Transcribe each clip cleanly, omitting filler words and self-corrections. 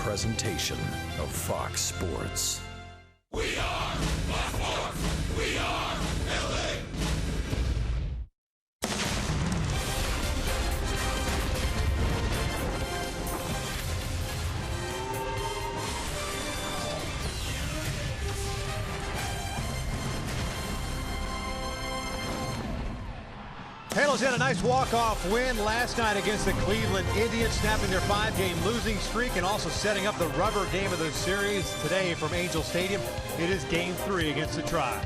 presentation of Fox Sports. We are Fox Sports. We are LA. Halos had a nice walk-off win last night against the Cleveland Indians, snapping their 5-game losing streak and also setting up the rubber game of the series today from Angel Stadium. It is Game 3 against the Tribe.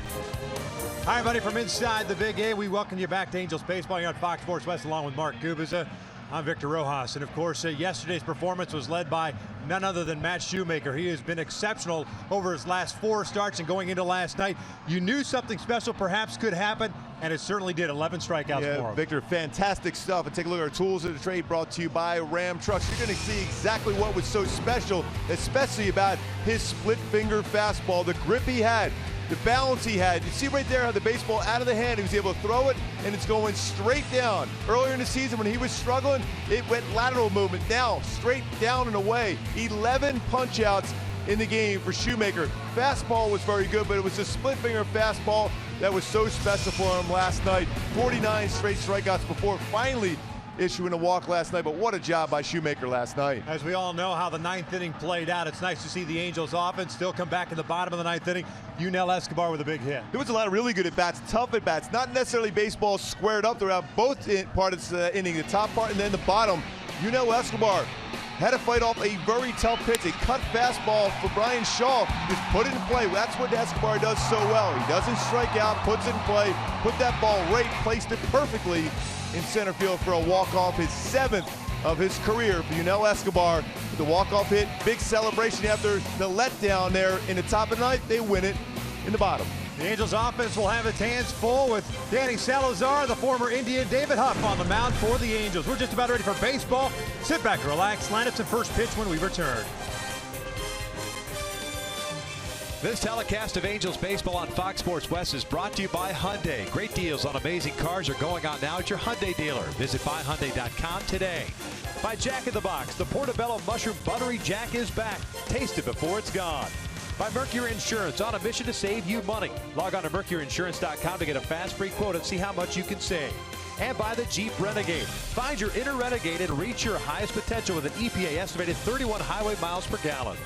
Hi, everybody, from inside the Big A. We welcome you back to Angels Baseball here on Fox Sports West along with Mark Gubiza. I'm Victor Rojas, and of course, yesterday's performance was led by none other than Matt Shoemaker. He has been exceptional over his last 4 starts, and going into last night, you knew something special perhaps could happen, and it certainly did. 11 strikeouts for him. Victor, fantastic stuff. And take a look at our tools of the trade brought to you by Ram Trucks. You're going to see exactly what was so special, especially about his split finger fastball, the grip he had, the balance he had. You see right there how the baseball out of the hand, he was able to throw it, and it's going straight down. Earlier in the season when he was struggling, it went lateral movement. Now, straight down and away. 11 punch-outs in the game for Shoemaker. Fastball was very good, but it was a split finger fastball that was so special for him last night. 49 straight strikeouts before finally issuing a walk last night, but what a job by Shoemaker last night. As we all know how the 9th inning played out, it's nice to see the Angels offense still come back in the bottom of the 9th inning. Yunel Escobar with a big hit. There was a lot of really good at-bats, tough at-bats, not necessarily baseball squared up throughout both parts of the inning, the top part and then the bottom. Yunel Escobar had to fight off a very tough pitch, a cut fastball for Brian Shaw. Just put it in play. That's what Escobar does so well. He doesn't strike out, puts it in play, put that ball right, placed it perfectly in center field for a walk-off, his 7th of his career for Yunel Escobar. With the walk-off hit, big celebration after the letdown there in the top of the 9th. They win it in the bottom. The Angels offense will have its hands full with Danny Salazar, the former Indian David Huff on the mound for the Angels. We're just about ready for baseball. Sit back, relax, lineups and first pitch when we return. This telecast of Angels baseball on Fox Sports West is brought to you by Hyundai. Great deals on amazing cars are going on now at your Hyundai dealer. Visit buyhyundai.com today. By Jack in the Box, the Portobello Mushroom Buttery Jack is back. Taste it before it's gone. By Mercury Insurance, on a mission to save you money. Log on to mercuryinsurance.com to get a fast free quote and see how much you can save. And by the Jeep Renegade. Find your inner Renegade and reach your highest potential with an EPA estimated 31 highway miles per gallon.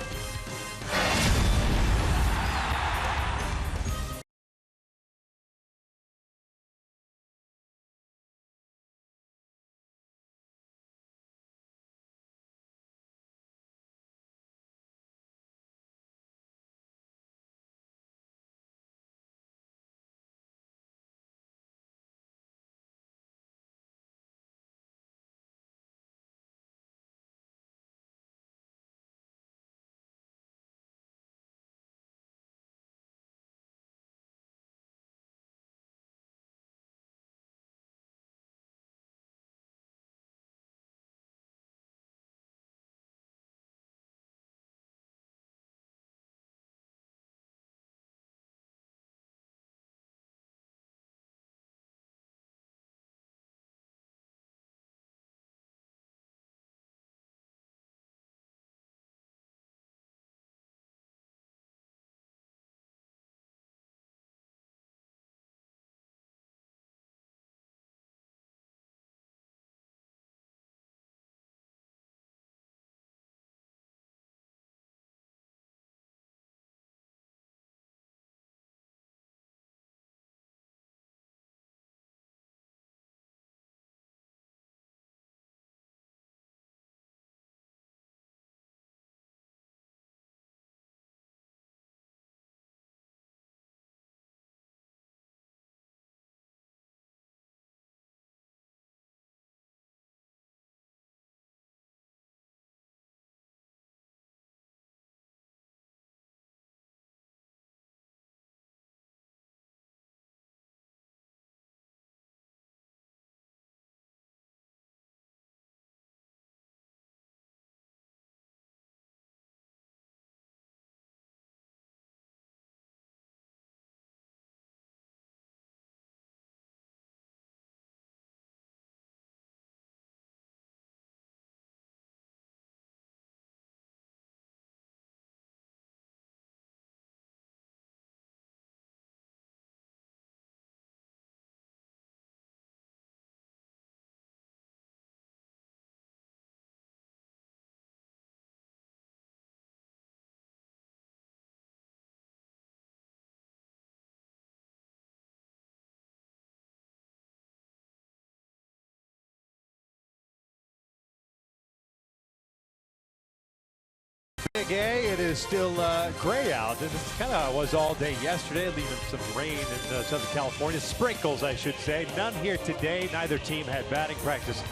Big A, it is still gray out, and it kind of was all day yesterday, leaving some rain in Southern California. Sprinkles, I should say. None here today. Neither team had batting practice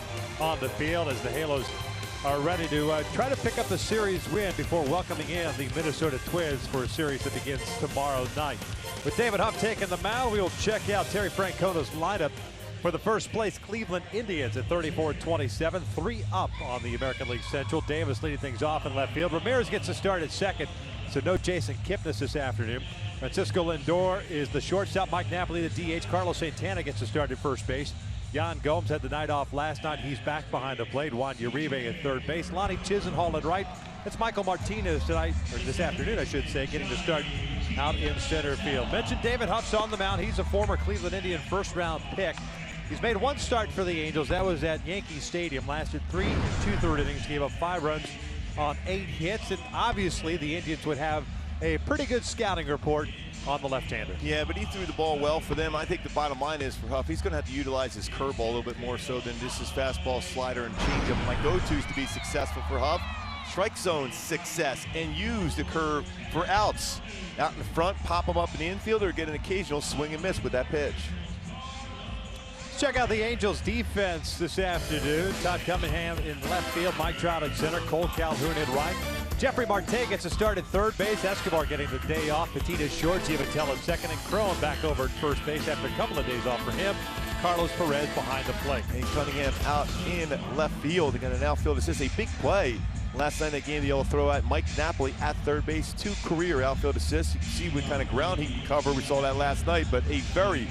on the field as the Halos are ready to try to pick up the series win before welcoming in the Minnesota Twins for a series that begins tomorrow night. With David Huff taking the mound, we will check out Terry Francona's lineup for the first place Cleveland Indians at 34-27, 3 up on the American League Central. Davis leading things off in left field. Ramirez gets a start at second, so no Jason Kipnis this afternoon. Francisco Lindor is the shortstop. Mike Napoli the DH. Carlos Santana gets a start at first base. Yan Gomes had the night off last night. He's back behind the plate. Juan Uribe at third base. Lonnie Chisenhall at right. It's Michael Martinez tonight, or this afternoon, I should say, getting the start out in center field. Mentioned David Huff's on the mound. He's a former Cleveland Indian first-round pick. He's made one start for the Angels. That was at Yankee Stadium. Lasted 3 2/3 innings. Gave up 5 runs on 8 hits. And obviously, the Indians would have a pretty good scouting report on the left-hander. Yeah, but he threw the ball well for them. I think the bottom line is for Huff, he's going to have to utilize his curveball a little bit more so than just his fastball, slider, and changeup. My go-tos to be successful for Huff: strike zone success, and use the curve for outs. Out in the front, pop them up in the infield, or get an occasional swing and miss with that pitch. Check out the Angels defense this afternoon. Todd Cunningham in left field, Mike Trout at center, Cole Calhoun at right. Jeffrey Marte gets a start at third base. Escobar getting the day off. Patino short, Giavattel at second, and Crone back over at first base after a couple of days off for him. Carlos Perez behind the plate. And Cunningham out in left field. Again, an outfield. This is a big play. Last night in that game, the yellow throw at Mike Napoli at third base. 2 career outfield assists. You can see what kind of ground he can cover. We saw that last night, but a very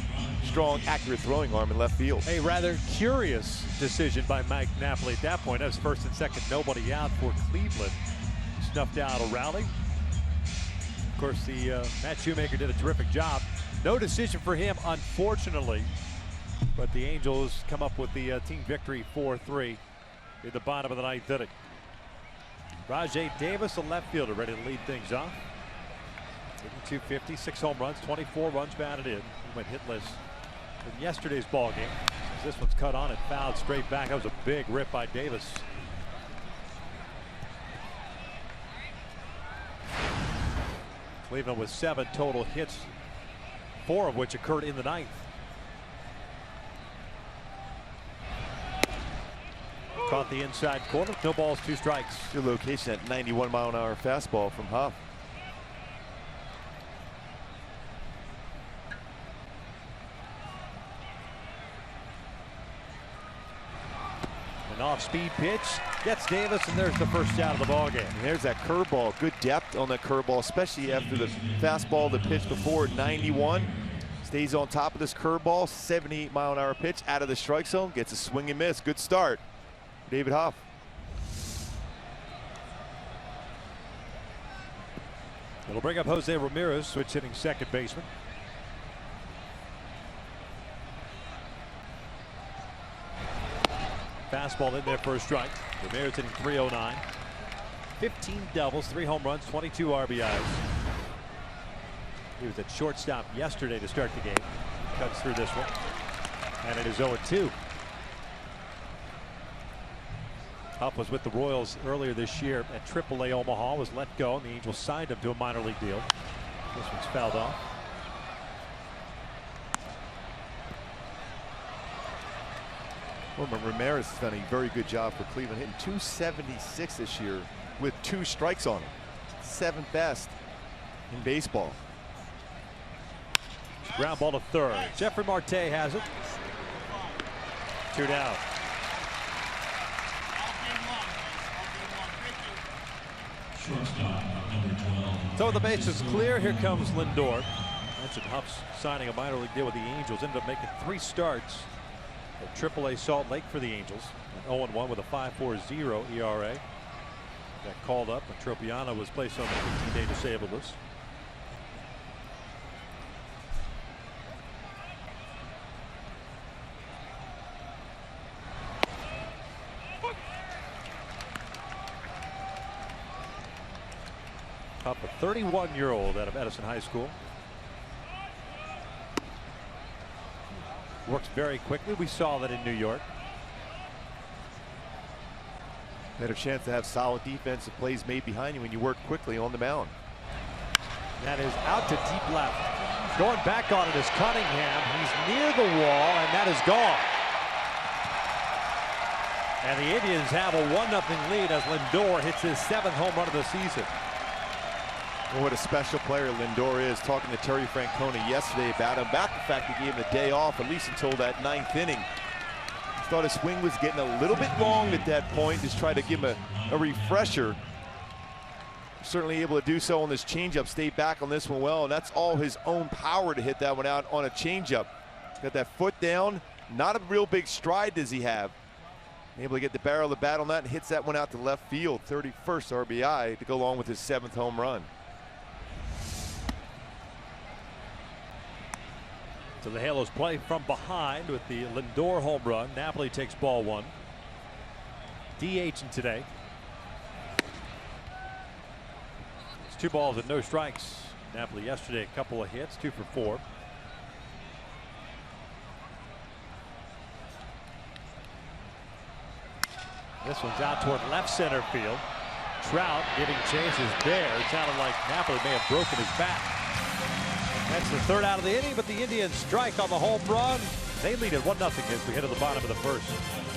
strong, accurate throwing arm in left field. A rather curious decision by Mike Napoli at that point. That was first and second, nobody out for Cleveland. Snuffed out a rally. Of course, the Matt Shoemaker did a terrific job. No decision for him, unfortunately. But the Angels come up with the team victory 4-3 in the bottom of the 9th inning. Rajay Davis, a left fielder, ready to lead things off. 250, 6 home runs, 24 runs batted in. He went hitless in yesterday's ball game. This one's cut on and fouled straight back. That was a big rip by Davis. Cleveland with 7 total hits, 4 of which occurred in the 9th. Caught the inside corner. No balls, 2 strikes. Good location, at 91-mile-an-hour fastball from Huff. An off-speed pitch gets Davis, and there's the first out of the ball game. And there's that curveball. Good depth on that curveball, especially after the fastball, the pitch before 91. Stays on top of this curveball. 78-mile-an-hour pitch out of the strike zone. Gets a swing and miss. Good start. David Huff. It'll bring up Jose Ramirez, switch hitting second baseman. Fastball in there for a strike. Ramirez hitting .309. 15 doubles, 3 home runs, 22 RBIs. He was at shortstop yesterday to start the game. Cuts through this one. And it is 0-2. Huff was with the Royals earlier this year at AAA Omaha, was let go, and the Angels signed him to a minor league deal. This one's fouled off. Well, Ramirez has done a very good job for Cleveland, hitting .276 this year with 2 strikes on him. 7th best in baseball. Ground ball to third. Jeffrey Marte has it. 2 down. So the base is clear. Here comes Lindor. Mentioned Huff's signing a minor league deal with the Angels. Ended up making 3 starts at AAA Salt Lake for the Angels. 0-1 with a 5.40 ERA. Got called up when Tropiano was placed on the 15-day disabled list. Huff, a 31-year-old out of Edison High School. Works very quickly. We saw that in New York. Better chance to have solid defensive plays made behind you when you work quickly on the mound. That is out to deep left. Going back on it is Cunningham. He's near the wall, and that is gone. And the Indians have a 1-0 lead as Lindor hits his 7th home run of the season. Well, what a special player Lindor is. Talking to Terry Francona yesterday about him, about the fact he gave him a day off, at least until that 9th inning. Thought his swing was getting a little bit long at that point. Just try to give him a refresher. Certainly able to do so on this changeup. Stayed back on this one well, and that's all his own power to hit that one out on a changeup. Got that foot down. Not a real big stride does he have. Able to get the barrel of the bat on that and hits that one out to left field. 31st RBI to go along with his 7th home run. So the Halos play from behind with the Lindor home run. Napoli takes ball 1. DHing today. It's 2 balls and no strikes. Napoli yesterday a couple of hits, 2 for 4. This one's out toward left center field. Trout giving chases there. It sounded like Napoli may have broken his back. That's the 3rd out of the inning, but the Indians strike on the home run. They lead at 1-0 as we head to the bottom of the 1st.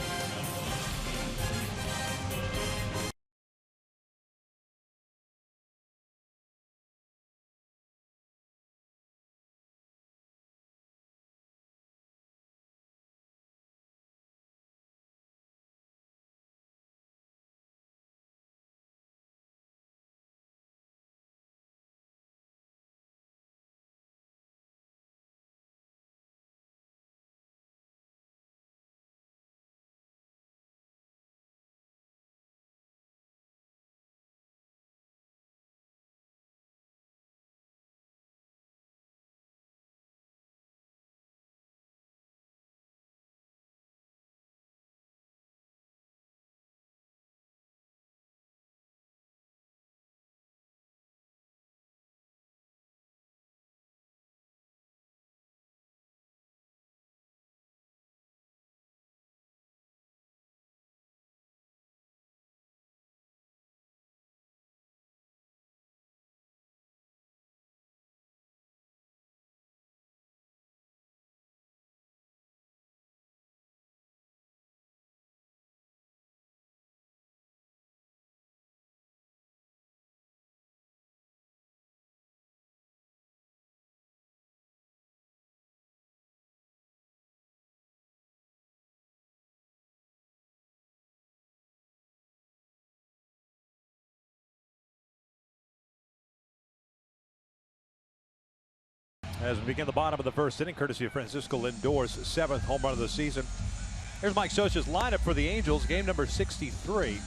As we begin the bottom of the 1st inning, courtesy of Francisco Lindor's 7th home run of the season. Here's Mike Scioscia's lineup for the Angels, game number 63.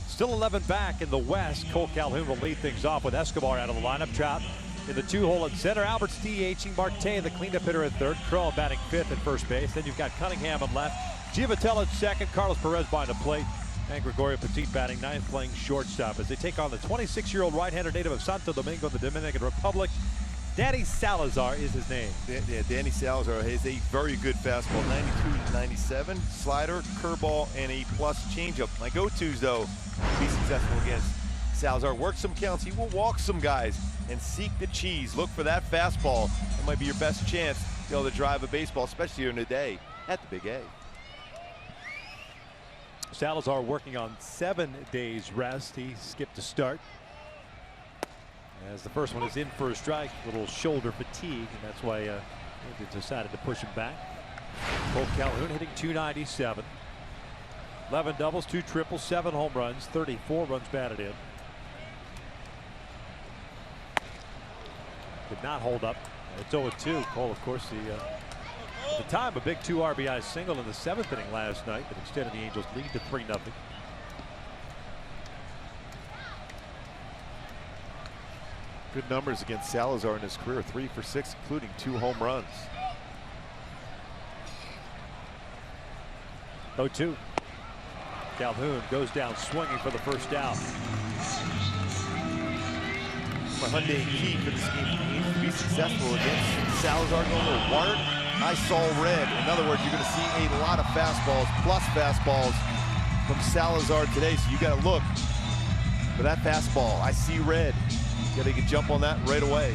Still 11 back in the West. Cole Calhoun will lead things off with Escobar out of the lineup. Trout in the 2-hole at center. Albert's DHing. Marte, the cleanup hitter at 3rd. Crow batting 5th at first base. Then you've got Cunningham at left. Giavotella at 2nd. Carlos Perez behind the plate. And Gregorio Petit batting 9th, playing shortstop as they take on the 26-year-old right-hander native of Santo Domingo, the Dominican Republic. Danny Salazar is his name. Yeah, Danny Salazar has a very good fastball, 92-97, slider, curveball, and a plus changeup. My go-tos, though, to be successful against Salazar, work some counts. He will walk some guys and seek the cheese. Look for that fastball. That might be your best chance to be able to drive a baseball, especially during the day at the Big A. Salazar working on 7 days rest. He skipped a start. As the first one is in for a strike, little shoulder fatigue, and that's why they decided to push him back. Cole Calhoun hitting .297. 11 doubles, 2 triples, 7 home runs, 34 runs batted in. Did not hold up. It's 0-2. Cole, of course, at the time, a big 2 RBI single in the 7th inning last night that extended the Angels' lead to 3-0. Good numbers against Salazar in his career, 3 for 6, including 2 home runs. 0-2. Calhoun goes down swinging for the first out. My Hyundai key for this game to be successful against Salazar going to a warrant. I saw red. In other words, you're going to see a lot of fastballs, plus fastballs from Salazar today, so you got to look for that fastball. I see red. You got to jump on that right away.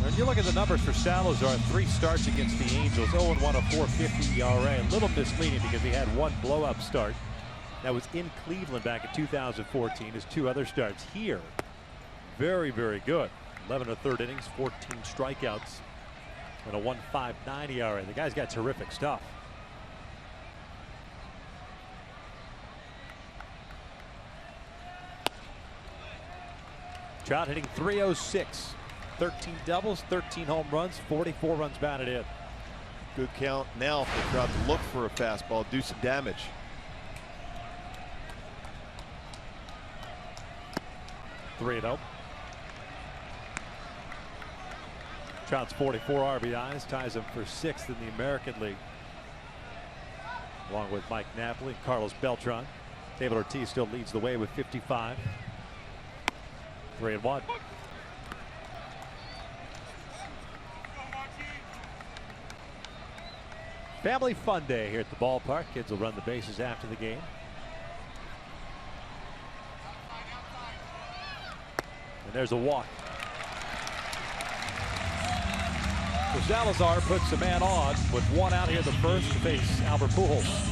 When you look at the numbers for Salazar, 3 starts against the Angels, 0-1, a 4.50 ERA. A little misleading because he had 1 blow-up start. That was in Cleveland back in 2014. His 2 other starts here, very, very good. 11 1/3 innings, 14 strikeouts, and a 1.59 ERA. The guy's got terrific stuff. Trout hitting .306. 13 doubles, 13 home runs, 44 runs batted in. Good count now for Trout to look for a fastball, do some damage. .3-0. Trout's 44 RBIs, ties him for 6th in the American League, along with Mike Napoli, Carlos Beltran. David Ortiz still leads the way with 55. 3-1. Family fun day here at the ballpark. Kids will run the bases after the game. And there's a walk. So Salazar puts the man on with 1 out here at the first to face Albert Pujols.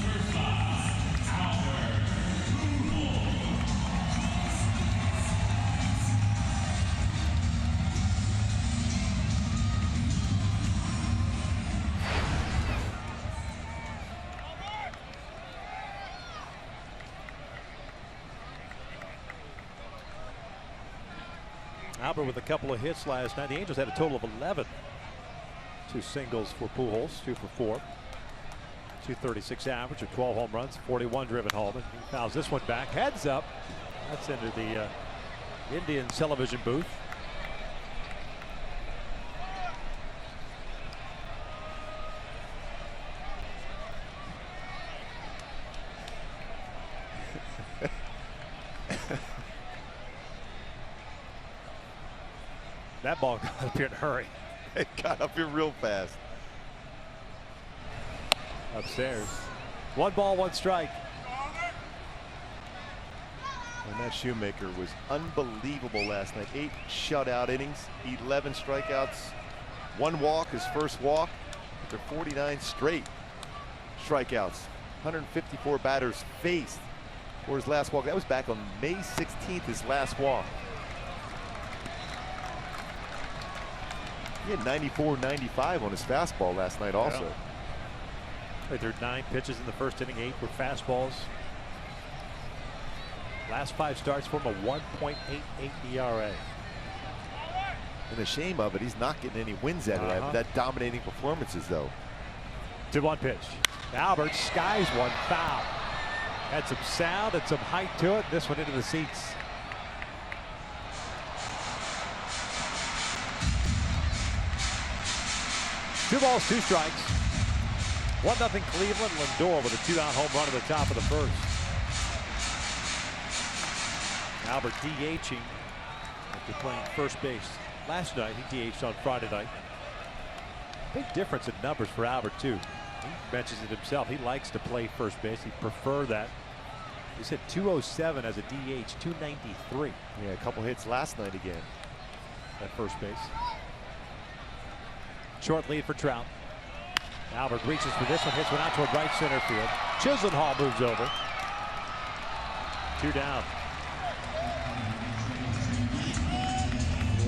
Albert with a couple of hits last night. The Angels had a total of 11. 2 singles for Pujols, 2 for 4. 236 average of 12 home runs, 41 driven home. And he fouls this one back. Heads up. That's into the Indian television booth. That ball got up here in a hurry. It got up here real fast. Upstairs. 1 ball, 1 strike. And that Shoemaker was unbelievable last night. 8 shutout innings, 11 strikeouts, 1 walk, his first walk. After 49 straight strikeouts. 154 batters faced for his last walk. That was back on May 16th, his last walk. He had 94-95 on his fastball last night also. Yeah. They threw 9 pitches in the first inning, 8 were fastballs. Last 5 starts for him, a 1.88 ERA. And the shame of it, he's not getting any wins out of that dominating performances though. 2-1 pitch. Albert skies one, foul. Had some sound and some height to it. This one into the seats. Two balls, 2 strikes. 1-0 Cleveland. Lindor with a 2-out home run at the top of the first. Albert DHing after playing first base last night. He DH'd on Friday night. Big difference in numbers for Albert too. He mentions it himself. He likes to play first base. He prefers that. He's hit .207 as a DH, .293. Yeah, a couple hits last night again at first base. Short lead for Trout. Albert reaches for this one, hits one out toward right center field. Chisenhall moves over. 2 down.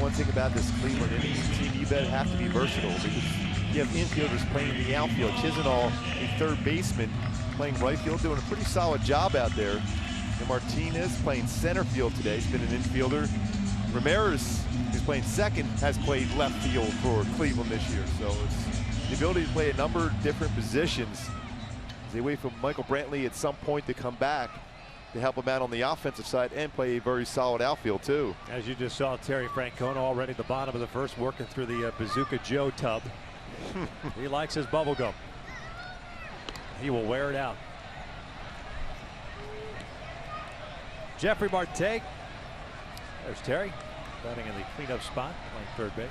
One thing about this Cleveland Indians team, you better have to be versatile because you have infielders playing in the outfield. Chisenhall, a third baseman, playing right field, doing a pretty solid job out there. And Martinez playing center field today. He's been an infielder. Ramirez, who's playing second, has played left field for Cleveland this year. So it's the ability to play a number of different positions. As they wait for Michael Brantley at some point to come back to help him out on the offensive side and play a very solid outfield too. As you just saw, Terry Francona already at the bottom of the first, working through the Bazooka Joe tub. He likes his bubble gum. He will wear it out. Jeffrey Marte. There's Terry batting in the cleanup spot, playing third base.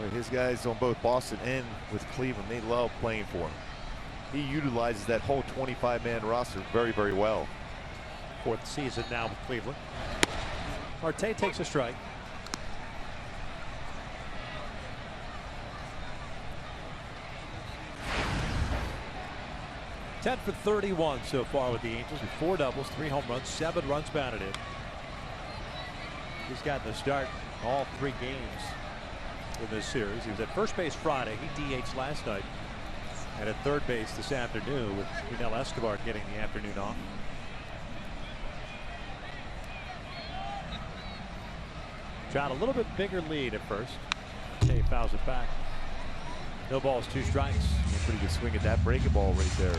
Well, his guys on both Boston and with Cleveland, they love playing for him. He utilizes that whole 25-man roster very, very well. Fourth season now with Cleveland. Marte takes a strike. Ten for 31 so far with the Angels, with 4 doubles, 3 home runs, 7 runs batted in. He's gotten the start all 3 games in this series. He was at first base Friday. He DH'd last night. And at third base this afternoon, with Miguel Escobar getting the afternoon off. Trout a little bit bigger lead at first. He fouls it back. No balls, 2 strikes. A pretty good swing at that breaking ball right there.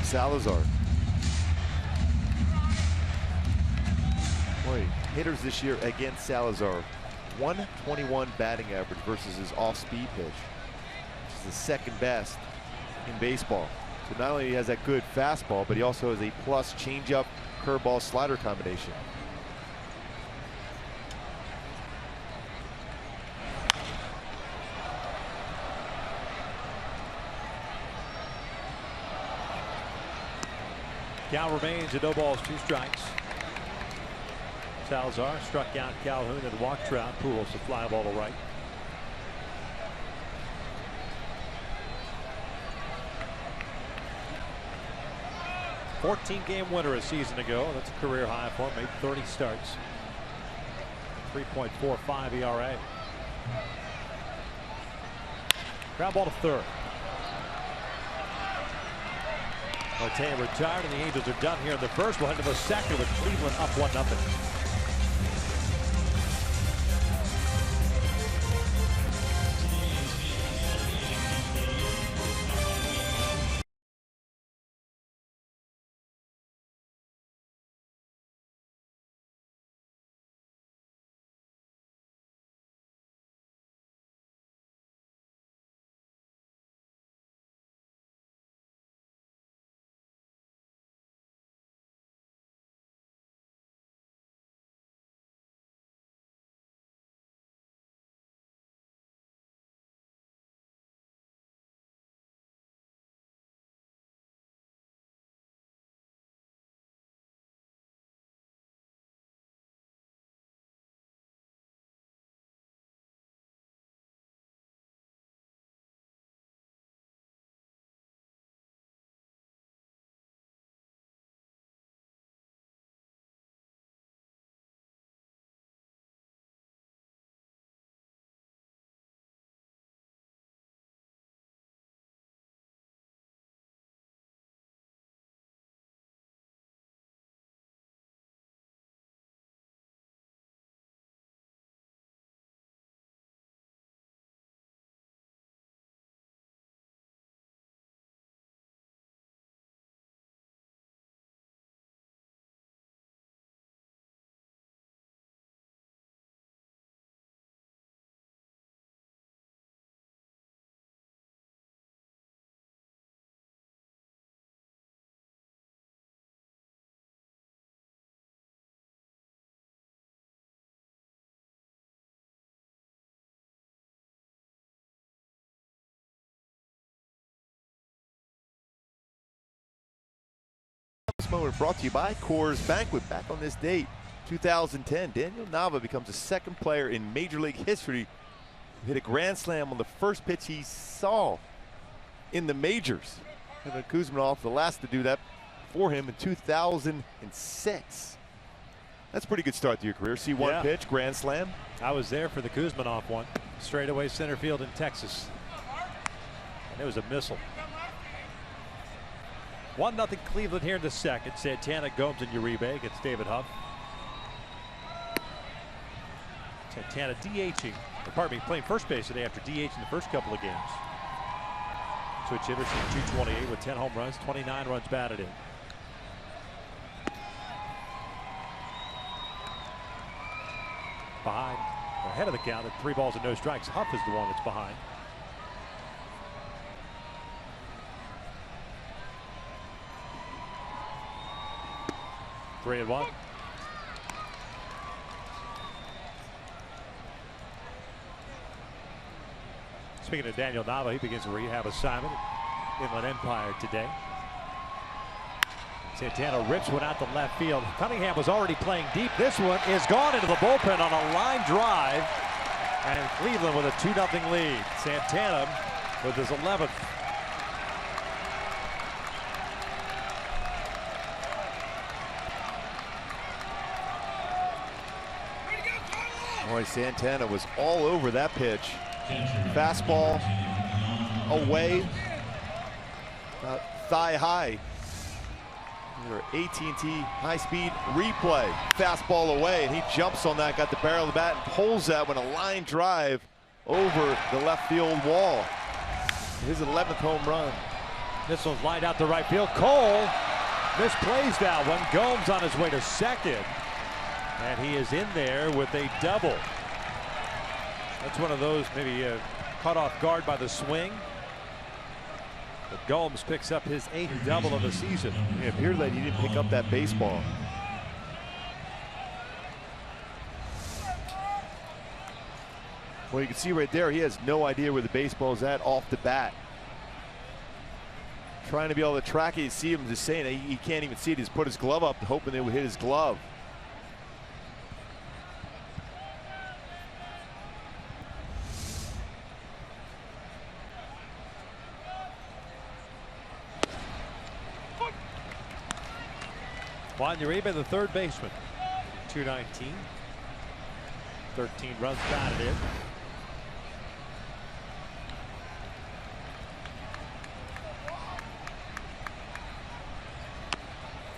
Salazar. Boy, hitters this year against Salazar. 121 batting average versus his off-speed pitch, which is the second best in baseball. So not only has that good fastball, but he also has a plus changeup, curveball, slider combination. Count remains at no balls, 2 strikes. Salazar struck out Calhoun and walked Trout. Pujols to fly ball to right. "14-game winner a season ago. That's a career high for him. Made 30 starts. 3.45 ERA. Ground ball to third. Marte retired, and the Angels are done here in the first. We'll head to the second with Cleveland up 1-0. This moment brought to you by Coors Banquet. Back on this date, 2010, Daniel Nava becomes the 2nd player in Major League history who hit a grand slam on the first pitch he saw in the majors. Kevin Kuzminoff, the last to do that for him in 2006. That's a pretty good start to your career. See one pitch, grand slam. I was there for the Kuzminoff one. Straightaway center field in Texas. And it was a missile. 1-0 Cleveland here in the second. Santana, Gomes, and Uribe against David Huff. Santana DHing, or pardon me, playing first base today after DHing the first couple of games. Switch hitters from 228 with 10 home runs, 29 runs batted in. Behind, ahead of the count at 3 balls and no strikes. Huff is the one that's behind. Three and one. Speaking of Daniel Nava, he begins a rehab assignment at Inland Empire today. Santana rips one out to left field. Cunningham was already playing deep. This one is gone into the bullpen on a line drive. And Cleveland with a 2-0 lead. Santana with his 11th. Boy, Santana was all over that pitch. Fastball away, thigh high. AT&T high-speed replay. Fastball away, and he jumps on that, got the barrel of the bat, and pulls that with a line drive over the left field wall. His 11th home run. This one's lined out to right field. Cole misplays that one. Gomes on his way to second, and he is in there with a double. That's one of those maybe caught off guard by the swing. But Gomes picks up his 8th double of the season. It appeared that he didn't pick up that baseball. Well, you can see right there, he has no idea where the baseball is at off the bat. Trying to be able to track it. You see him just saying he can't even see it. He's put his glove up, hoping it would hit his glove. Juan Uribe, the third baseman. 219. 13 runs batted in.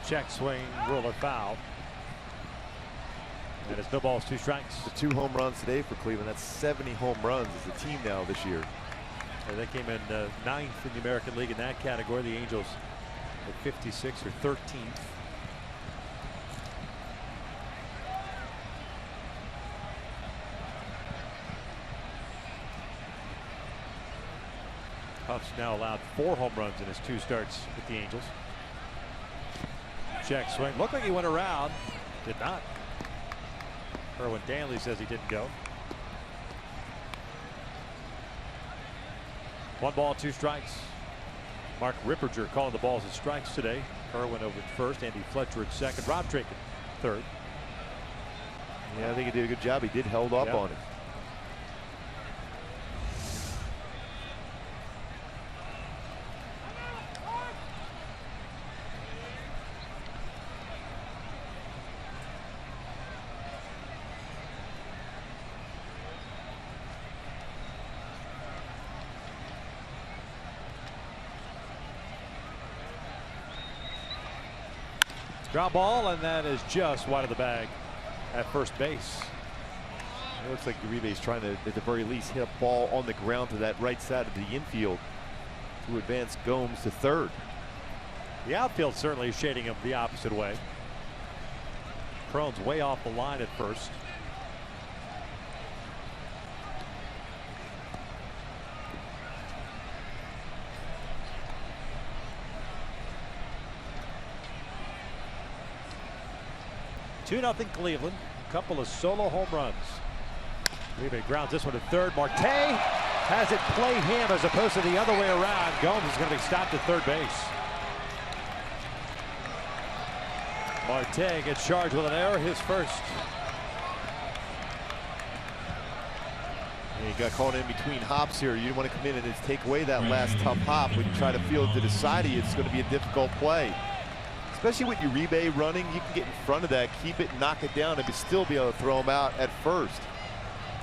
Check swing, roller foul. And it's no balls, 2 strikes. The 2 home runs today for Cleveland. That's 70 home runs as a team now this year. And they came in 9th in the American League in that category. The Angels at 56 or 13th. Huff's now allowed 4 home runs in his 2 starts with the Angels. Check swing. Looked like he went around. Did not. Erwin Danley says he didn't go. 1 ball, 2 strikes. Mark Ripperger calling the balls as strikes today. Erwin over at first. Andy Fletcher at second. Rob Drake at third. Yeah, I think he did a good job. He did held up on it. Ground ball, and that is just wide of the bag at first base. It looks like Uribe's trying to, at the very least, hit a ball on the ground to that right side of the infield to advance Gomes to third. The outfield certainly is shading him the opposite way. Crone's way off the line at first. Two-0 Cleveland. Couple of solo home runs. Uribe grounds this one to third. Marte has it play him as opposed to the other way around. Gomes is going to be stopped at third base. Marte gets charged with an error, his first. You got caught in between hops here. You want to come in and just take away that last tough hop. When you try to field to the side of you, it's going to be a difficult play. Especially with Uribe running, you can get in front of that, keep it, knock it down, and still be able to throw him out at first.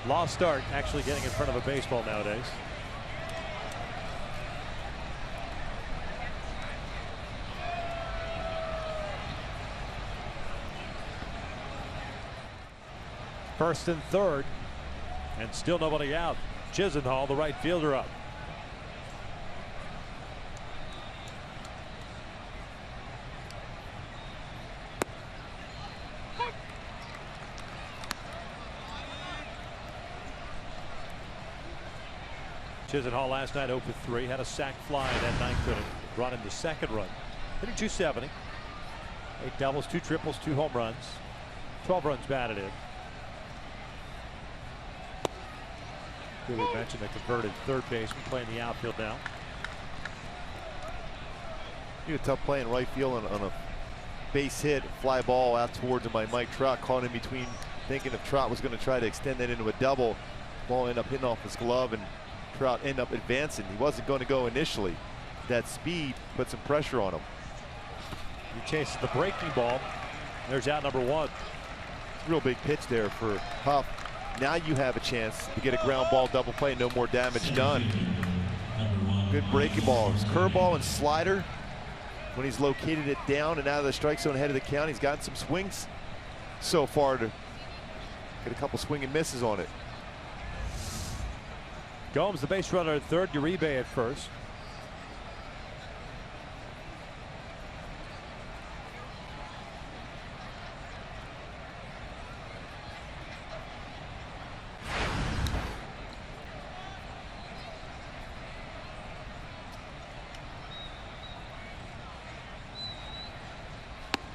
Lost start actually getting in front of a baseball nowadays. First and third, and still nobody out. Chisenhall, the right fielder, up. Chisenhall last night 0 for 3, had a sac fly in that 9th inning, brought in the second run. Hitting .270, 8 doubles, 2 triples, 2 home runs, 12 runs batted in. We mentioned the converted third baseman playing the outfield now. You a tough play in right field on a base hit, fly ball out towards him by Mike Trout, caught in between, thinking if Trout was going to try to extend that into a double. Ball ended up hitting off his glove, and Trout ended up advancing. He wasn't going to go initially. That speed put some pressure on him. He chases the breaking ball. There's out number one. Real big pitch there for Huff. Now you have a chance to get a ground ball double play, no more damage done. Good breaking balls, curveball and slider. When he's located it down and out of the strike zone ahead of the count, he's gotten some swings so far to get a couple swing and misses on it. Gomes, the base runner at third, Uribe at first.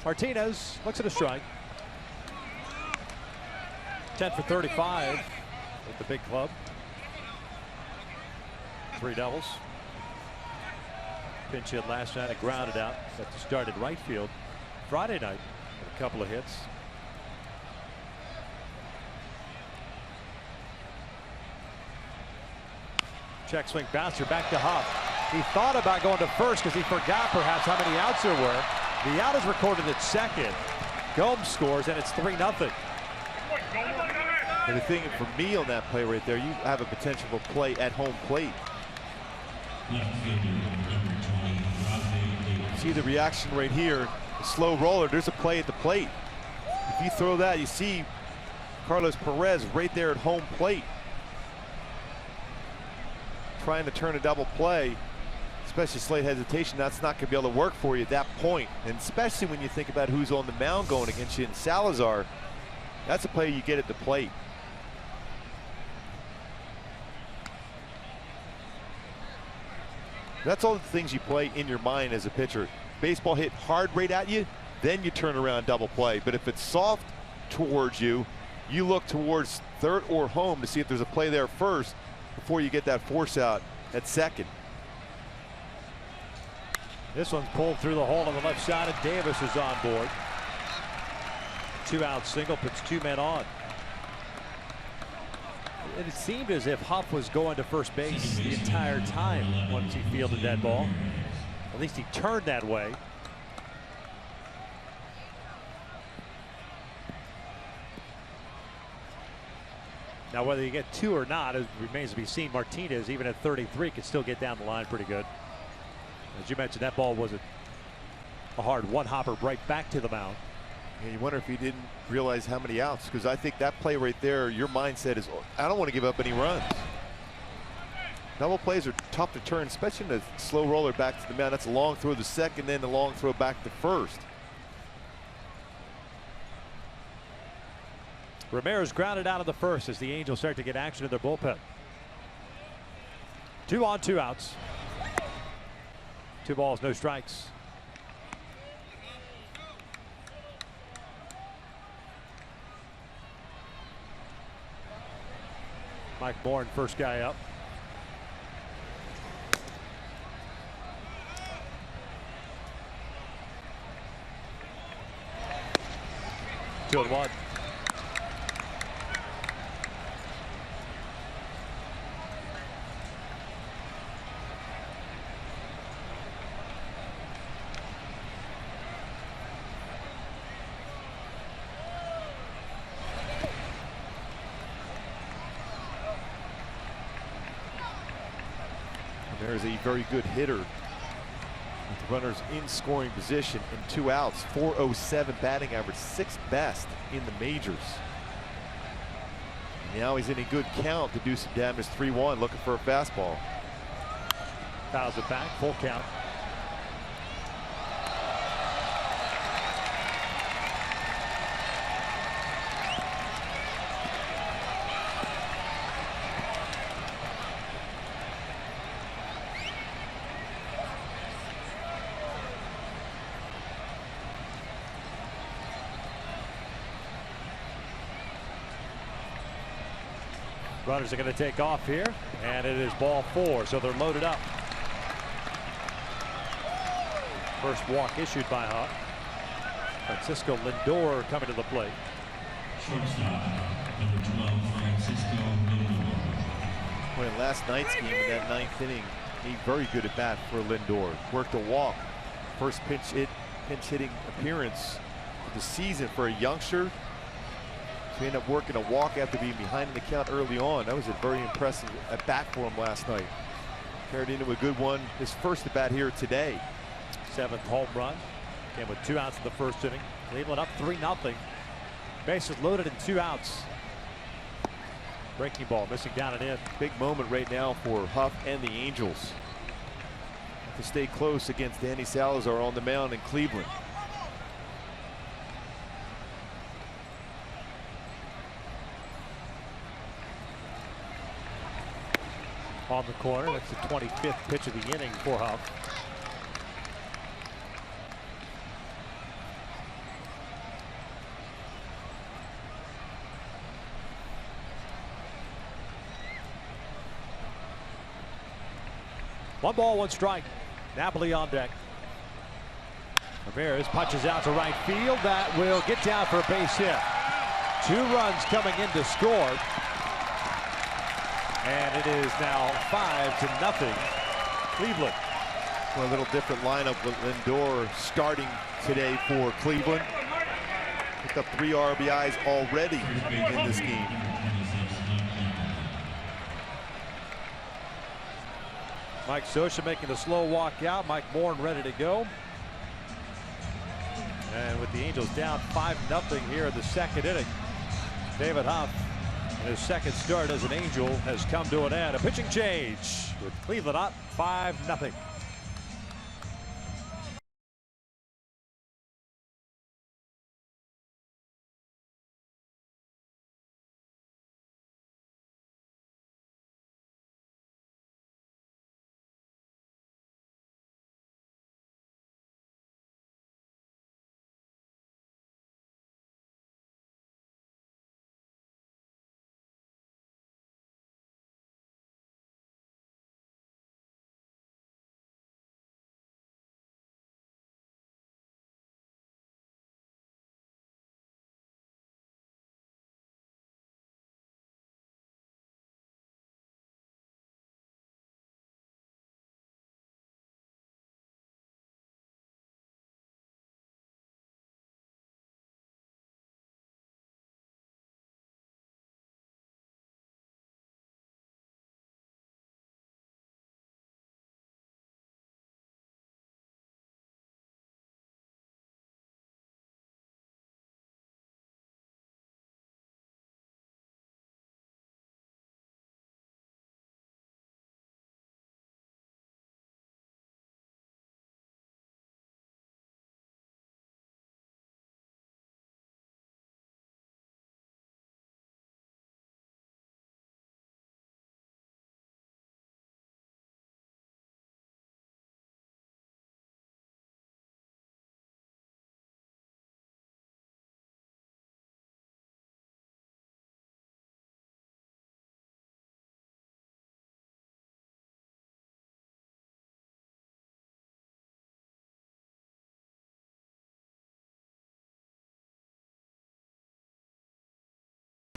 Martinez looks at a strike. 10 for 35 with the big club. 3 doubles. Pinch hit last night and grounded out. Got to start at right field Friday night with a couple of hits. Check swing bouncer back to Huff. He thought about going to first because he forgot perhaps how many outs there were. The out is recorded at second. Gomes scores and it's 3-0. And the thing for me on that play right there, you have a potential for play at home plate. See the reaction right here, the slow roller, there's a play at the plate. If you throw that, you see Carlos Perez right there at home plate. Trying to turn a double play, especially slight hesitation, that's not going to be able to work for you at that point. And especially when you think about who's on the mound going against you in Salazar, that's a play you get at the plate. That's all the things you play in your mind as a pitcher. Baseball hit hard right at you, then you turn around double play. But if it's soft towards you, you look towards third or home to see if there's a play there first before you get that force out at second. This one's pulled through the hole on the left side, and Davis is on board. 2-out single, puts 2 men on. It seemed as if Huff was going to first base the entire time once he fielded that ball. At least he turned that way. Now, whether you get 2 or not, it remains to be seen. Martinez, even at 33, can still get down the line pretty good. As you mentioned, that ball was a hard one-hopper right back to the mound. And you wonder if he didn't realize how many outs, because I think that play right there, your mindset is, I don't want to give up any runs. Double plays are tough to turn, especially in a slow roller back to the mound. That's a long throw to second, then a long throw back to first. Ramirez grounded out of the first as the Angels start to get action in their bullpen. 2 on, 2 outs. 2 balls, no strikes. Mike Bourne, first guy up. Two and one. There's a very good hitter with the runners in scoring position and 2 outs. 407 batting average, 6th best in the majors. Now he's in a good count to do some damage. 3-1, looking for a fastball. Fouls it back, full count. Runners are going to take off here, and it is ball 4, so they're loaded up. First walk issued by Huff. Francisco Lindor coming to the plate. Shortstop, number 12, Francisco Lindor. Well, in last night's game in that 9th inning, he very good at bat for Lindor. Worked a walk. First pinch hitting appearance of the season for a youngster. So he ended up working a walk after being behind in the count early on. That was a very impressive at bat for him last night. Carried into a good one. His first at bat here today. 7th home run. Came with 2 outs in the first inning. Cleveland up 3-0. Bases loaded and 2 outs. Breaking ball missing down and in. Big moment right now for Huff and the Angels. Have to stay close against Danny Salazar on the mound in Cleveland. On the corner, that's the 25th pitch of the inning for Huff. One ball, 1 strike. Napoli on deck. Ramirez punches out to right field. That will get down for a base hit. 2 runs coming in to score. And it is now 5-0 Cleveland. Well, a little different lineup with Lindor starting today for Cleveland. Picked up 3 RBIs already in this game. Mike Scioscia making the slow walk out. Mike Morin ready to go. And with the Angels down 5-0 here in the 2nd inning, David Huff, in his 2nd start as an Angel, has come to an end. A pitching change with Cleveland up 5-0.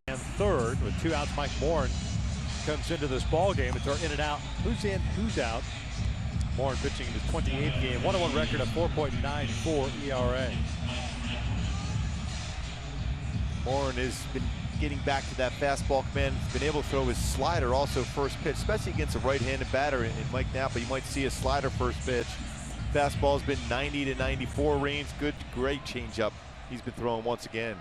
And 3rd with 2 outs, Mike Morin comes into this ball game. It's our in and out. Who's in, who's out? Morin pitching in his 28th game. 1-1 record of 4.94 ERA. Morin has been getting back to that fastball command. He's been able to throw his slider also first pitch, especially against a right-handed batter in Mike Napa. You might see a slider first pitch. Fastball's been 90 to 94 range. Good, great changeup he's been throwing once again.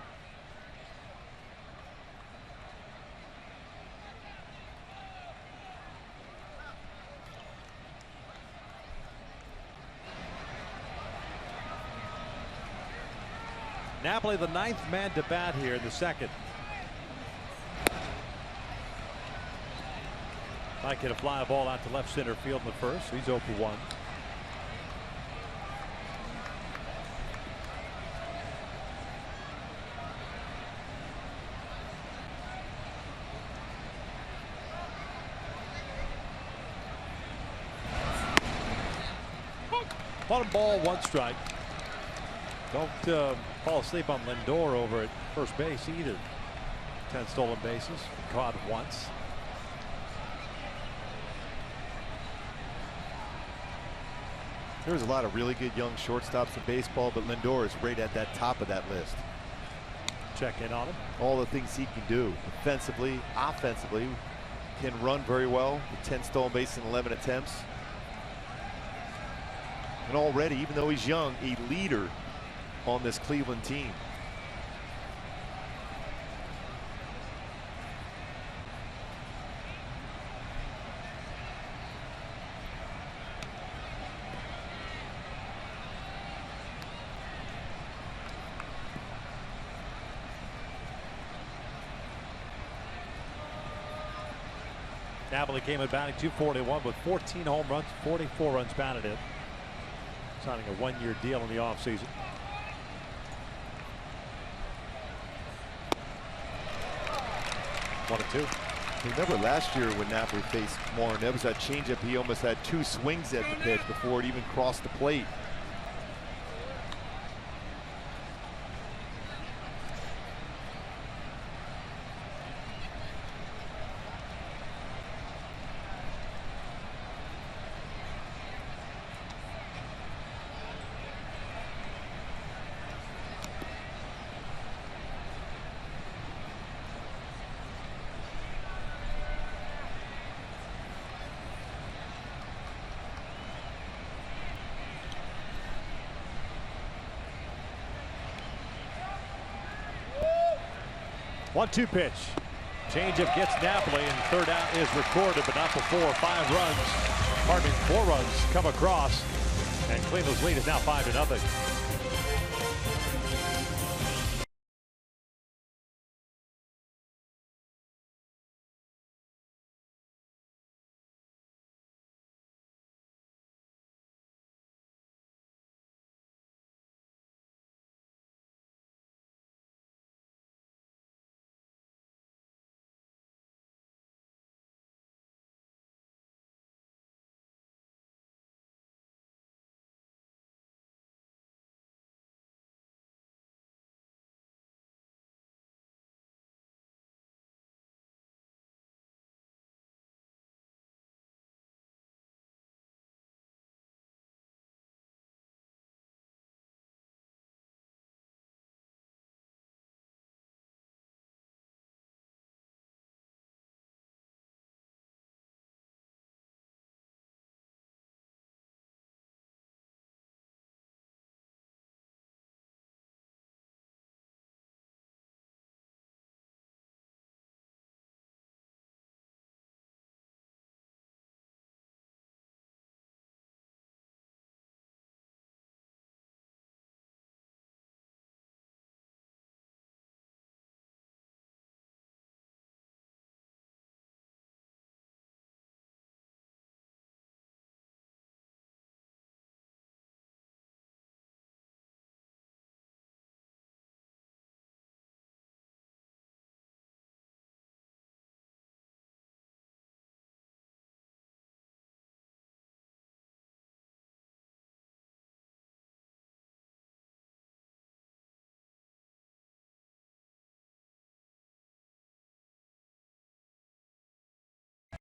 Napoli, the 9th man to bat here in the 2nd. Mike hit a fly ball out to left center field in the 1st. So he's 0 for 1. Bottom ball, 1 strike. Don't fall asleep on Lindor over at first base either. 10 stolen bases, caught once. There's a lot of really good young shortstops in baseball, but Lindor is right at that top of that list. Check in on him. All the things he can do defensively, offensively, can run very well with 10 stolen bases in 11 attempts. And already, even though he's young, a leader on this Cleveland team. Napoli came in batting .241 with 14 home runs, 44 runs batted in. Signing a 1-year deal in the offseason. One and two. Remember last year when Napoli faced Warren, there was that changeup. He almost had 2 swings at the pitch before it even crossed the plate. One-two pitch. Changeup gets Napoli, and third out is recorded, but not before 5 runs. Pardon me, 4 runs come across, and Cleveland's lead is now 5-0.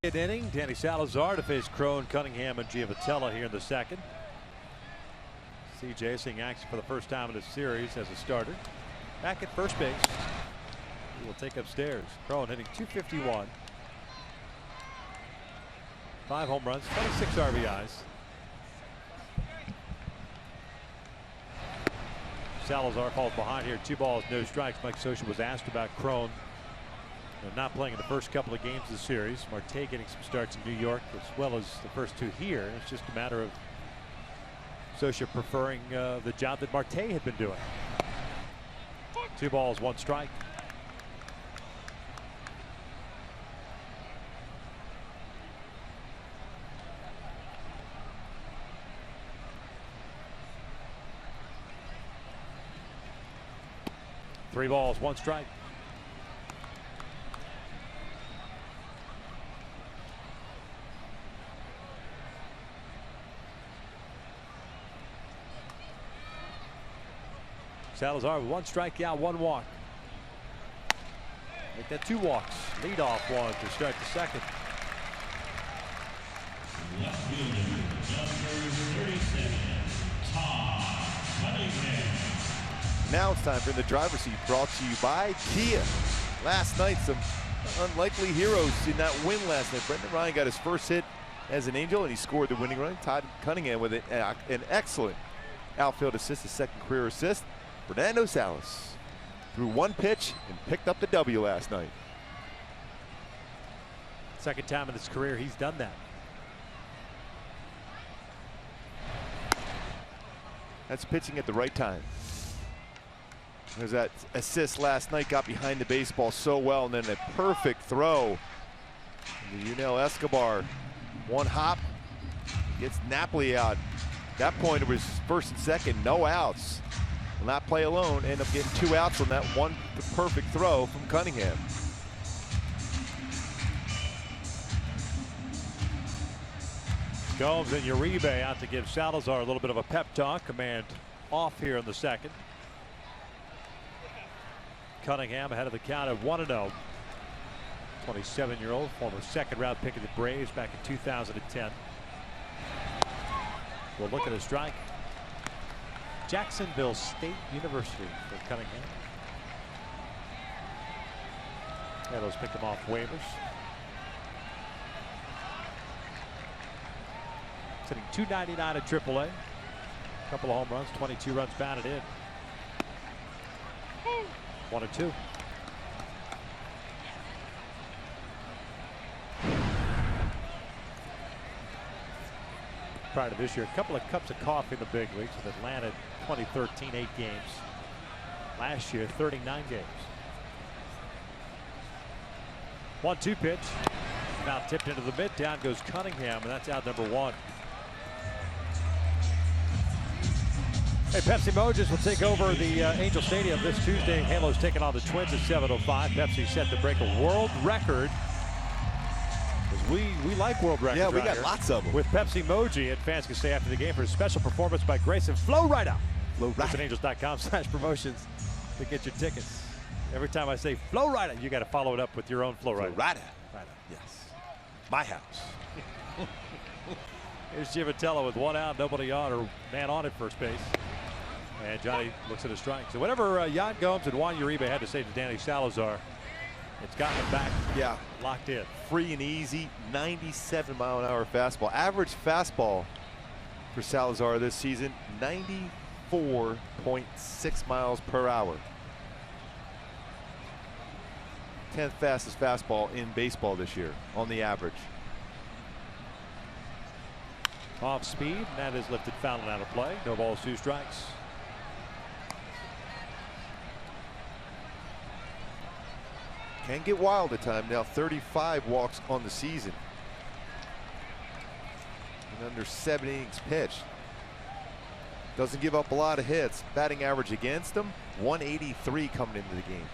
Inning, Danny Salazar to face Crone, Cunningham, and Giavotella here in the second. CJ seeing action for the first time in this series as a starter. Back at first base. He will take upstairs. Crone hitting .251. 5 home runs, 26 RBIs. Salazar falls behind here. 2 balls, no strikes. Mike Scioscia was asked about Crone not playing in the first couple of games of the series. Marte getting some starts in New York as well as the first 2 here. It's just a matter of Scioscia preferring the job that Marte had been doing. 2 balls, 1 strike. Three balls, 1 strike. Salazar with 1 strikeout, 1 walk. Make that 2 walks. Lead off one to start the second. Left fielder, number 37, Tom Cunningham. Now it's time for the driver's seat, brought to you by Kia. Last night, some unlikely heroes in that win last night. Brendan Ryan got his first hit as an Angel, and he scored the winning run. Todd Cunningham with an excellent outfield assist, his second career assist. Fernando Salas threw 1 pitch and picked up the W last night. Second time in his career he's done that. That's pitching at the right time. There's that assist last night, got behind the baseball so well, and then a perfect throw. And Yunel Escobar, 1 hop, gets Napoli out. At that point it was first and second, no outs. Will not play alone, end up getting 2 outs on that one perfect throw from Cunningham. Gomes and Uribe out to give Salazar a little bit of a pep talk. Command off here in the second. Cunningham ahead of the count at 1-0. 27-year-old, former second-round pick of the Braves back in 2010. We'll look at a strike. Jacksonville State University for Cunningham. Those picked him off waivers. Sitting .299 at AAA. A couple of home runs, 22 runs batted in. 1-2. Prior to this year, a couple of cups of coffee in the big leagues with Atlanta. 2013, 8 games. Last year, 39 games. 1-2 pitch. Now tipped into the mid. Down goes Cunningham, and that's out number 1. Hey, Pepsi Mojis will take over the Angel Stadium this Tuesday. Halos taking on the Twins at 7:05. Pepsi set to break a world record. We like world records. Yeah, we got here. lots of them. With Pepsi Moji, and fans can stay after the game for a special performance by Grayson Flow right out. AngelsANA.com/promotions to get your tickets. Every time I say Flow Rider, you got to follow it up with your own Flow Rider. Rider. Yes. My house. Here's Giavatello with 1 out, nobody on or man on at first base. And Johnny looks at a strike. So whatever Yan Gomes and Juan Uribe had to say to Danny Salazar, it's gotten him back. Yeah. Locked in. Free and easy, 97-mile-an-hour fastball. Average fastball for Salazar this season, 94.6 miles per hour. 10th fastest fastball in baseball this year on the average. Off speed, and that is lifted foul and out of play. No balls, 2 strikes. Can get wild at times. Now 35 walks on the season. And under 7 innings pitched. Doesn't give up a lot of hits. Batting average against him, 183 coming into the game.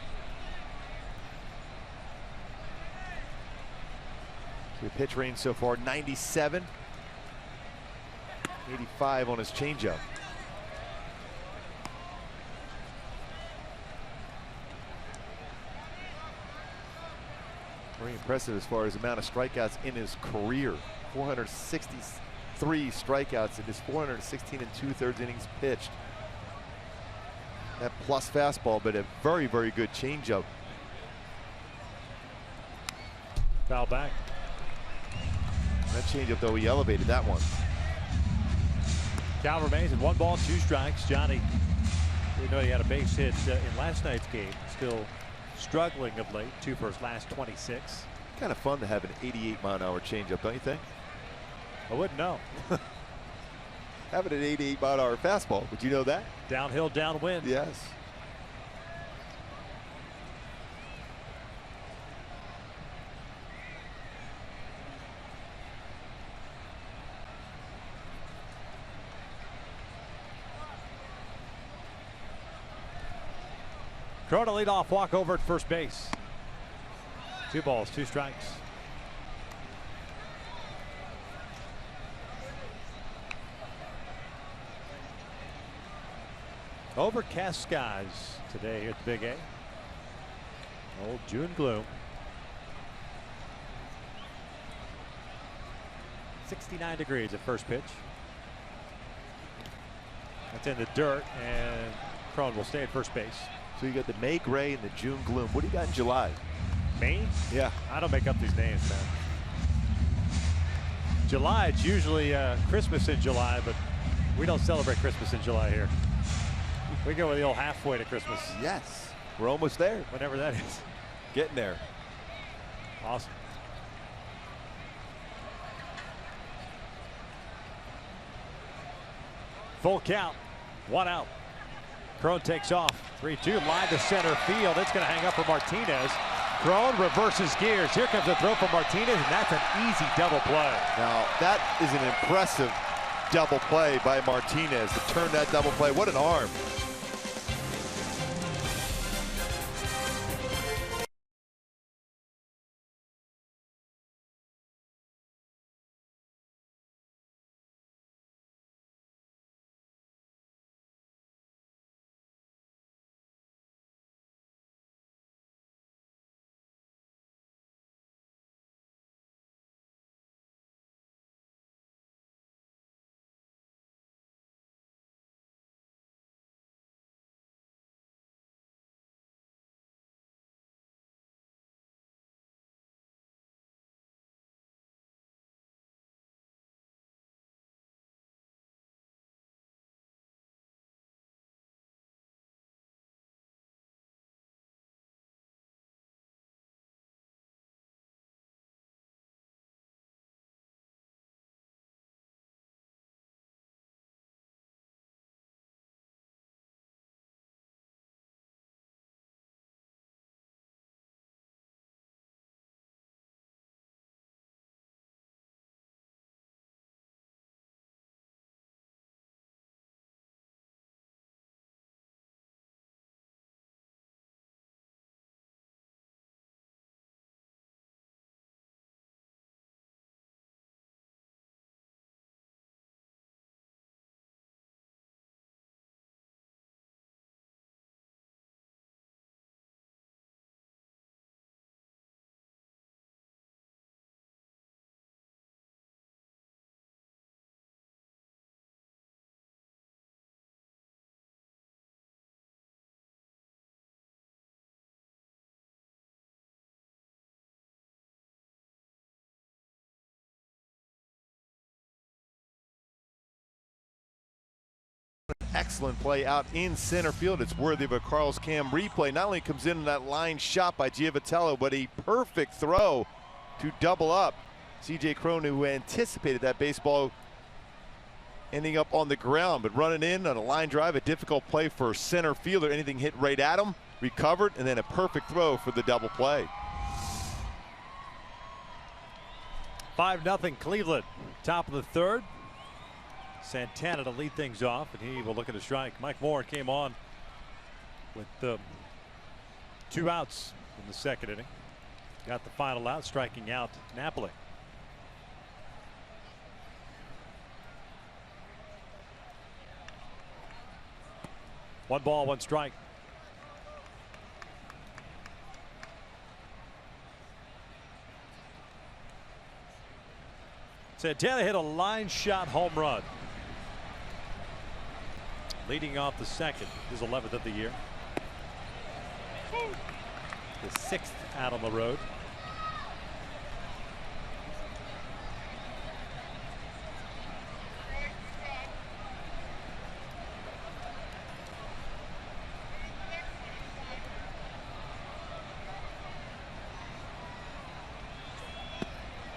The pitch range so far, 97. 85 on his changeup. Very impressive as far as the amount of strikeouts in his career. 463 strikeouts in his 416 2/3 innings pitched. That plus fastball, but a very, very good changeup. Foul back. That changeup, though, he elevated that one. Count remains at 1 ball, 2 strikes. Johnny, we know he had a base hit in last night's game. Still struggling of late. 2 for his last 26. Kind of fun to have an 88-mile-an-hour changeup, don't you think? I wouldn't know. Having an 88-mile-an-hour fastball, would you know that? Downhill, downwind. Yes. Crota lead off walk over at first base. 2 balls, 2 strikes. Overcast skies today here at the Big A. Old June gloom. 69 degrees at first pitch. That's in the dirt, and Crone will stay at first base. So you got the May gray and the June gloom. What do you got in July? May? Yeah. I don't make up these names, man. July, it's usually Christmas in July, but we don't celebrate Christmas in July here. We go with the old halfway to Christmas. Yes. We're almost there. Whatever that is. Getting there. Awesome. Full count. 1 out. Crone takes off. 3-2. Line to center field. It's going to hang up for Martinez. Crone reverses gears. Here comes a throw from Martinez, and that's an easy double play. Now, that is an impressive double play by Martinez to turn that double play. What an arm. Excellent play out in center field. It's worthy of a Carl's Cam replay. Not only comes in that line shot by Giovitello, but a perfect throw to double up. C.J. Crone, who anticipated that baseball ending up on the ground, but running in on a line drive, a difficult play for center fielder. Anything hit right at him, recovered, and then a perfect throw for the double play. 5-0 Cleveland. Top of the third. Santana to lead things off, and he will look at a strike. Mike Moore came on with 2 outs in the second inning. Got the final out, striking out Napoli. One ball, 1 strike. Santana hit a line shot home run, leading off the second, his 11th of the year. The 6th out on the road.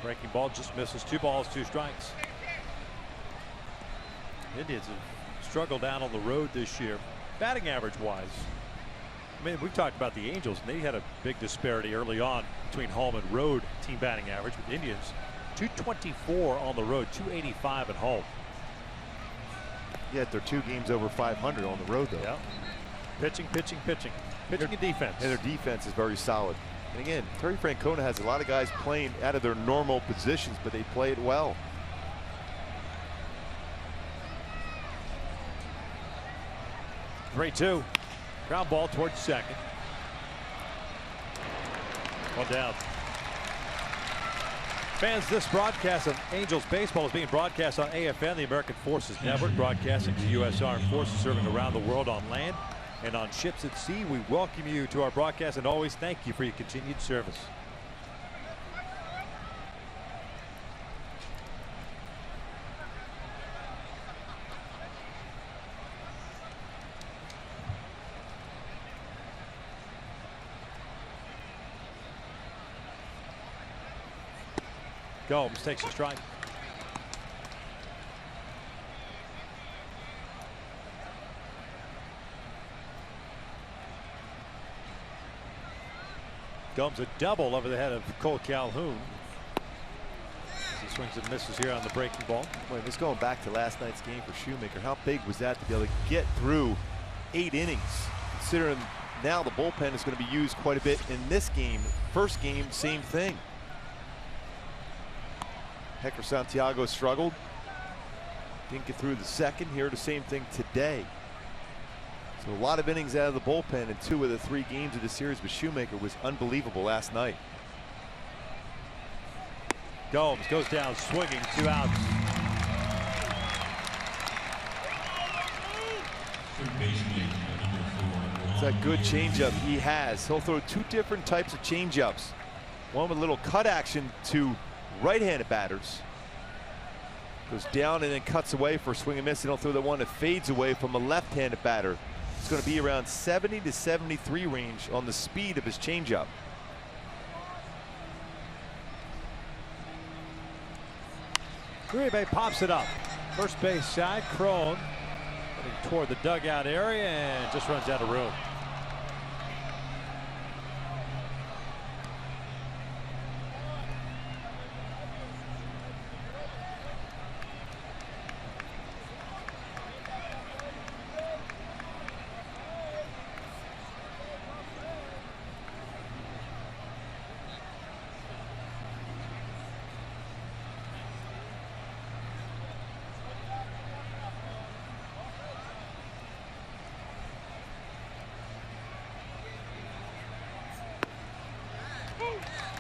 Breaking ball just misses. 2 balls, 2 strikes. Indians have struggled out on the road this year, batting average wise. I mean, we've talked about the Angels, and they had a big disparity early on between home and road team batting average. With the Indians, 224 on the road, 285 at home. Yeah, they're 2 games over 500 on the road, though. Yeah. Pitching and defense. And their defense is very solid. And again, Terry Francona has a lot of guys playing out of their normal positions, but they play it well. 3-2. Ground ball towards second. One down. Fans, this broadcast of Angels baseball is being broadcast on AFN, the American Forces Network, broadcasting to U.S. Armed Forces serving around the world on land and on ships at sea. We welcome you to our broadcast and always thank you for your continued service. Gomes takes a strike. Gomes a double over the head of Cole Calhoun. He swings and misses here on the breaking ball. Boy, this going back to last night's game for Shoemaker. How big was that to be able to get through 8 innings? Considering now the bullpen is going to be used quite a bit in this game. First game, same thing. Hector Santiago struggled. Didn't get through the second. Here the same thing today. So a lot of innings out of the bullpen in 2 of the 3 games of the series with Shoemaker was unbelievable last night. Gomes goes down swinging, 2 outs. It's that good changeup he has. He'll throw 2 different types of changeups. One with a little cut action to right-handed batters. Goes down and then cuts away for a swing and miss. And he'll throw the one that fades away from a left-handed batter. It's going to be around 70 to 73 range on the speed of his changeup. Uribe pops it up. First base side, Crone heading toward the dugout area and just runs out of room.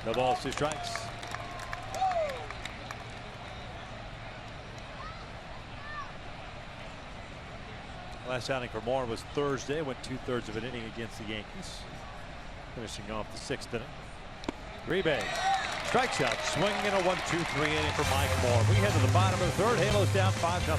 No balls, 2 strikes. Last outing for Moore was Thursday. Went 2/3 of an inning against the Yankees. Finishing off the 6th inning. Uribe strikes out, swinging in a 1-2-3 inning for Mike Moore. We head to the bottom of the 3rd. Halos down 5-0.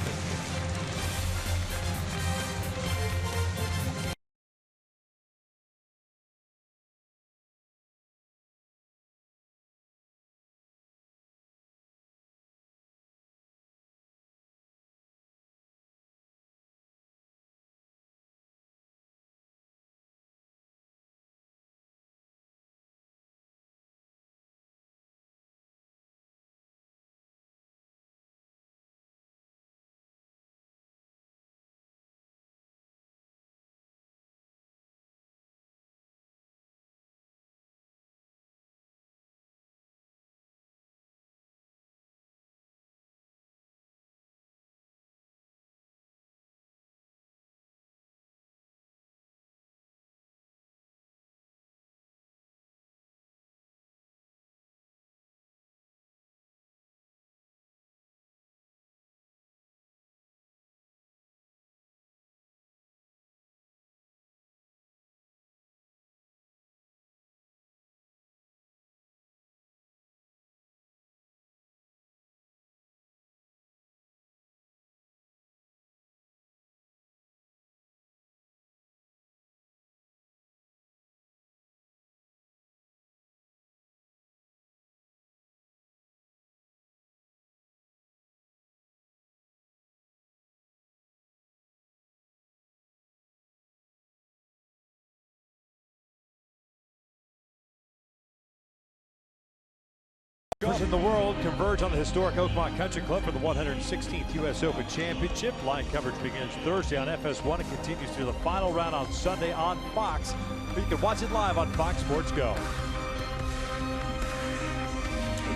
In the world converge on the historic Oakmont Country Club for the 116th U.S. Open Championship. Line coverage begins Thursday on FS1 and continues through the final round on Sunday on Fox. You can watch it live on Fox Sports Go.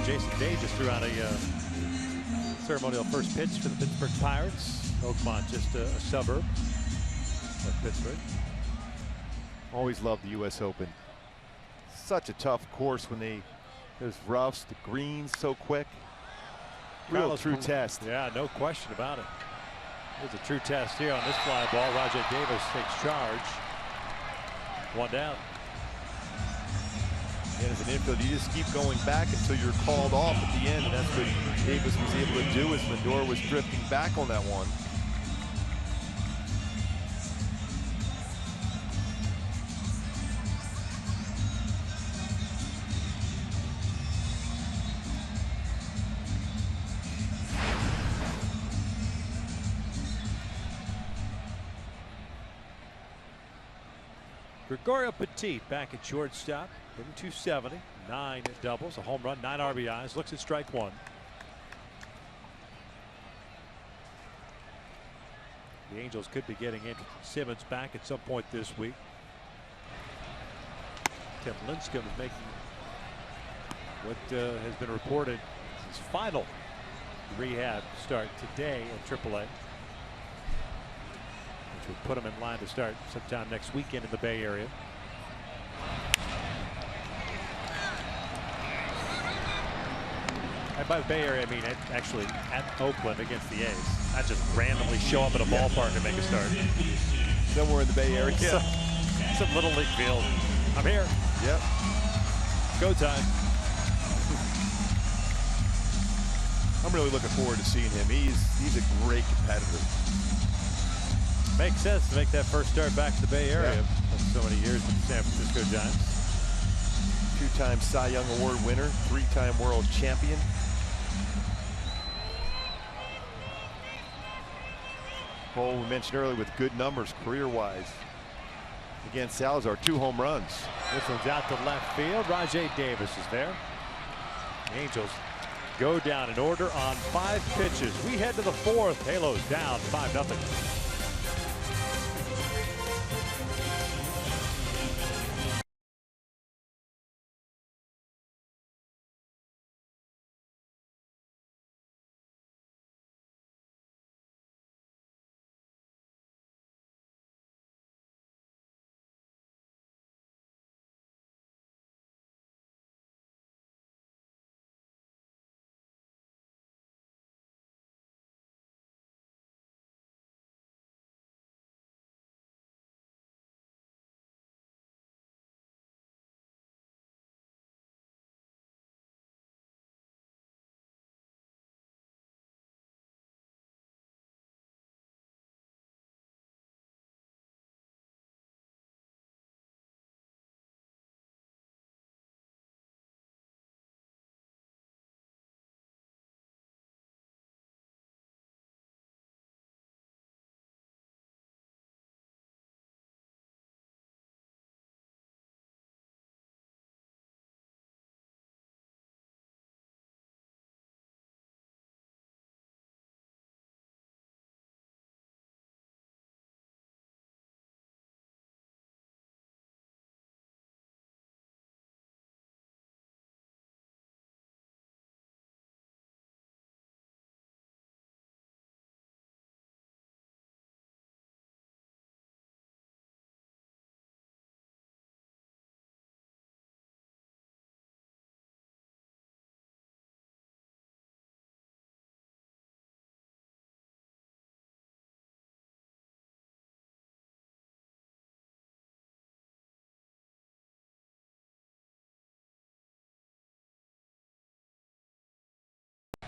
Jason Day just threw out a ceremonial first pitch for the Pittsburgh Pirates. Oakmont just a suburb. of Pittsburgh. Always loved the U.S. Open. Such a tough course when those roughs, the greens so quick. Real true test. Yeah, no question about it. There's a true test here on this fly ball. Rajai Davis takes charge. One down. And as an infielder, you just keep going back until you're called off at the end, and that's what Davis was able to do as Lindor was drifting back on that one. Gregorio Petit back at shortstop, hitting .270, 9 doubles, a home run, 9 RBIs. Looks at strike one. The Angels could be getting Andrew Simmons back at some point this week. Tim Lincecum is making what has been reported his final rehab start today at AAA. Which would put him in line to start sometime next weekend in the Bay Area. And by the Bay Area, I mean actually at Oakland against the A's. Not just randomly show up at a ballpark and make a start. Somewhere in the Bay Area. Some little league field. I'm here. Yep. Go time. I'm really looking forward to seeing him. He's a great competitor. Makes sense to make that first start back to the Bay Area. Yeah. So many years with the San Francisco Giants. Two-time Cy Young Award winner, three-time world champion. Cole, we mentioned earlier, with good numbers career-wise. Against Salazar, 2 home runs. This one's out to left field. Rajai Davis is there. The Angels go down in order on 5 pitches. We head to the 4th. Halos down 5-0.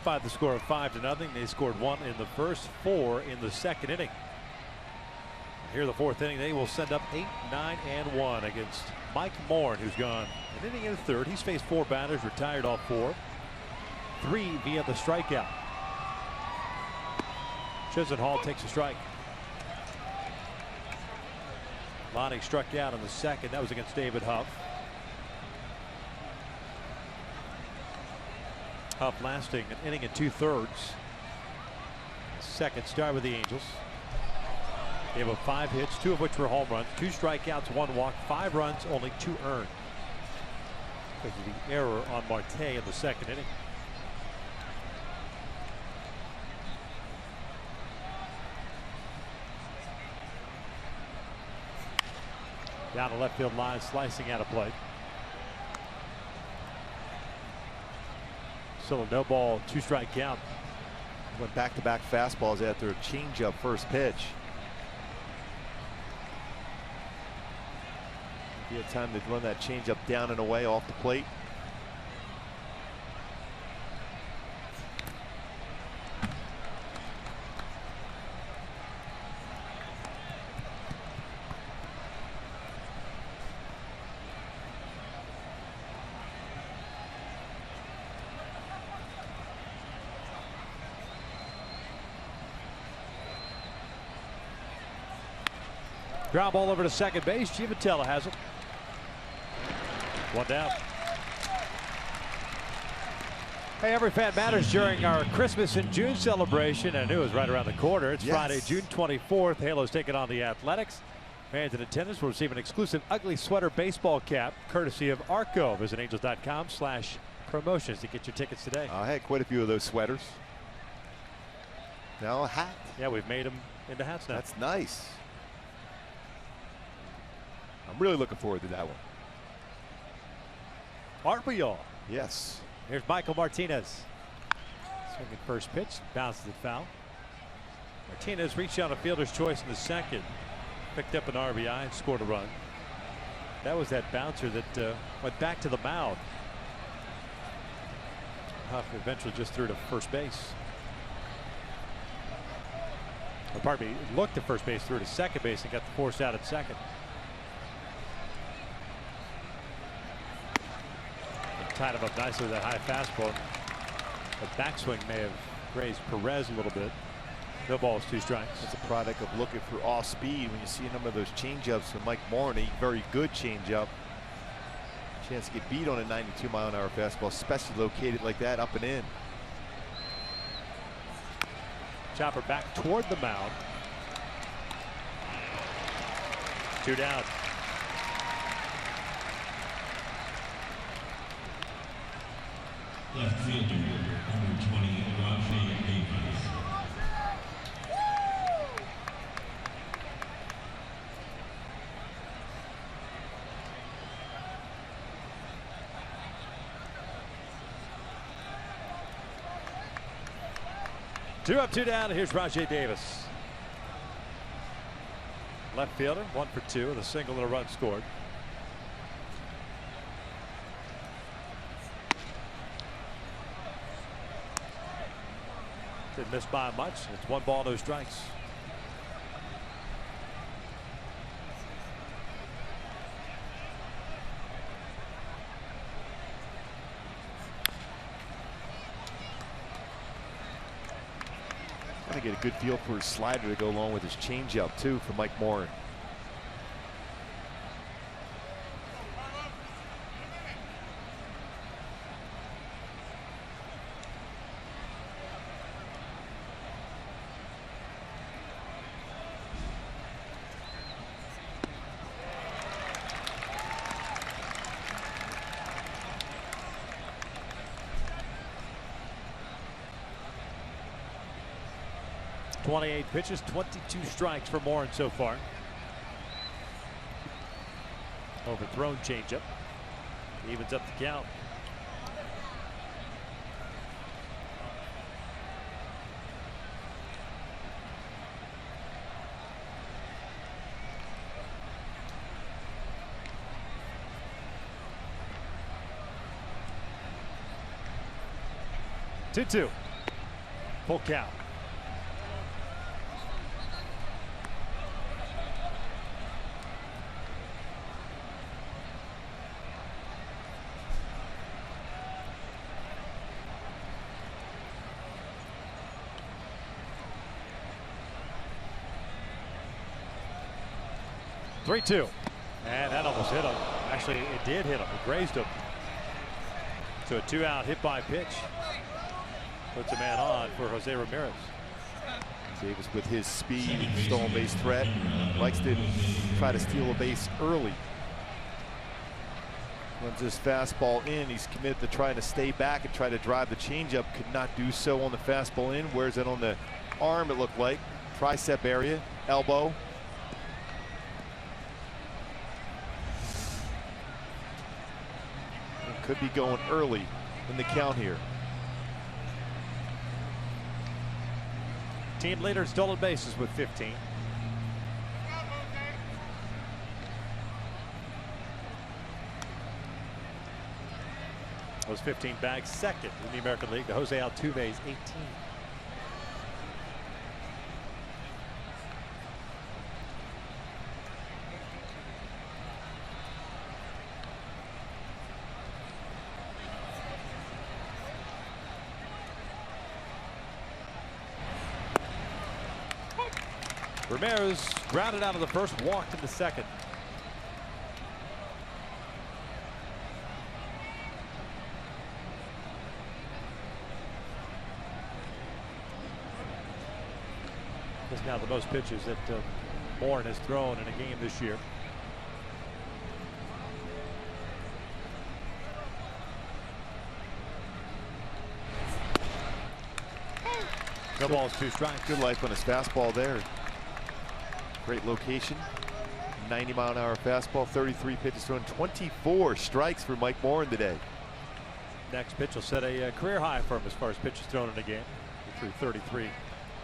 By the score of 5-0. They scored 1 in the first, 4 in the second inning. Here the 4th inning, they will send up 8, 9, and 1 against Mike Morn, who's gone an inning and a third. He's faced 4 batters, retired all 4. 3 via the strikeout. Chisenhall takes a strike. Lonnie struck out in the second. That was against David Huff. Huff lasting an inning and 2/3. Second start with the Angels. Gave up 5 hits, 2 of which were home runs, 2 strikeouts, 1 walk, 5 runs, only 2 earned. Because of the error on Marte in the second inning. Down the left field line, slicing out of play. Still a no ball, 2-strike count. Went back-to-back fastballs after a changeup first pitch. He had time to run that changeup down and away off the plate. Ground ball over to second base. Givatella has it. One down. Hey, every fan matters during our Christmas in June celebration, and I knew it was right around the corner. It's Friday, June 24th. Halos taking on the Athletics. Fans in attendance will receive an exclusive ugly sweater baseball cap courtesy of Arco. Visit angels.com/promotions to get your tickets today. I had quite a few of those sweaters. Now a hat. Yeah, we've made them into hats now. That's nice. I'm really looking forward to that one. Aren't we all? Yes. Here's Michael Martinez. Swinging first pitch, bounces it foul. Martinez reached out a fielder's choice in the second. Picked up an RBI and scored a run. That was that bouncer that went back to the mound. Huff eventually just threw to first base. Or pardon me, looked to first base, threw to second base, and got the force out at second. Tied him up nicely with that high fastball. The backswing may have grazed Perez a little bit. No balls, 2 strikes. It's a product of looking for off speed. When you see a number of those changeups from Mike Morney, very good changeup. Chance to get beat on a 92-mile-an-hour fastball, especially located like that, up and in. Chopper back toward the mound. 2 down. Left fielder, number 20, Rajay Davis. Two up, 2 down. Here's Rajay Davis. Left fielder, 1 for 2, with a single and a run scored. Didn't miss by much. It's 1 ball, no strikes. Got to get a good feel for his slider to go along with his changeup too for Mike Morin. .28 pitches, 22 strikes for Morin so far. Overthrown changeup. Evens up the count. Two. Full count. Three-two, and that almost hit him. Actually, it did hit him. It grazed him. So a 2-out hit by pitch puts a man on for Jose Ramirez. Davis with his speed, stolen base threat, likes to try to steal a base early. Runs his fastball in. He's committed to trying to stay back and try to drive the changeup. Could not do so on the fastball in. Wears it on the arm, it looked like. Tricep area, elbow. Could be going early in the count here. Team leader stolen bases with 15. Those 15 bags, second in the American League to Jose Altuve's 18. Ramirez grounded out of the first, walked in the second. This is now the most pitches that Morin has thrown in a game this year. No balls, 2 strikes. Good life on his fastball there. Great location. 90-mile-an-hour fastball, 33 pitches thrown, 24 strikes for Mike Morin today. Next pitch will set a career high for him as far as pitches thrown in a game. He threw 33 in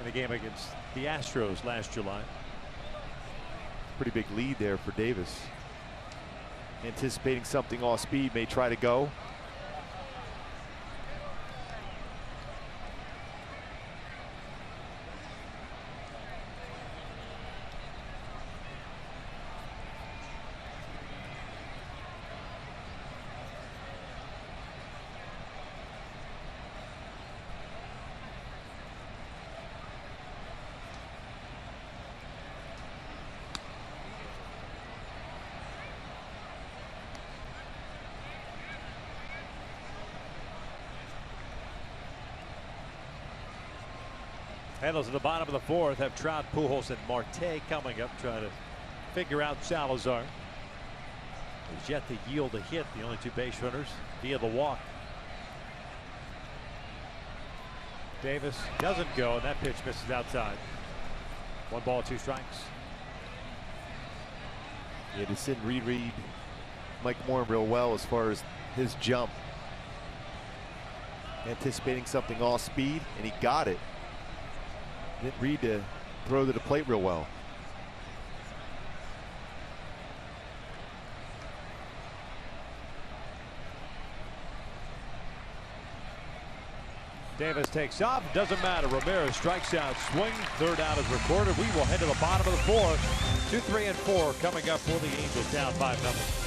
the game against the Astros last July. Pretty big lead there for Davis. Anticipating something off speed, may try to go. Handles at the bottom of the fourth have Trout, Pujols, and Marte coming up, trying to figure out Salazar. He's yet to yield a hit, the only 2 base runners via the walk. Davis doesn't go, and that pitch misses outside. 1 ball, 2 strikes. Yeah, just didn't read Mike Morin real well as far as his jump. Anticipating something off speed, and he got it. Didn't read to throw to the plate real well. Davis takes off. Doesn't matter. Ramirez strikes out. Swing. 3rd out is recorded. We will head to the bottom of the 4th. 2, 3, and 4 coming up for the Angels, down 5-0.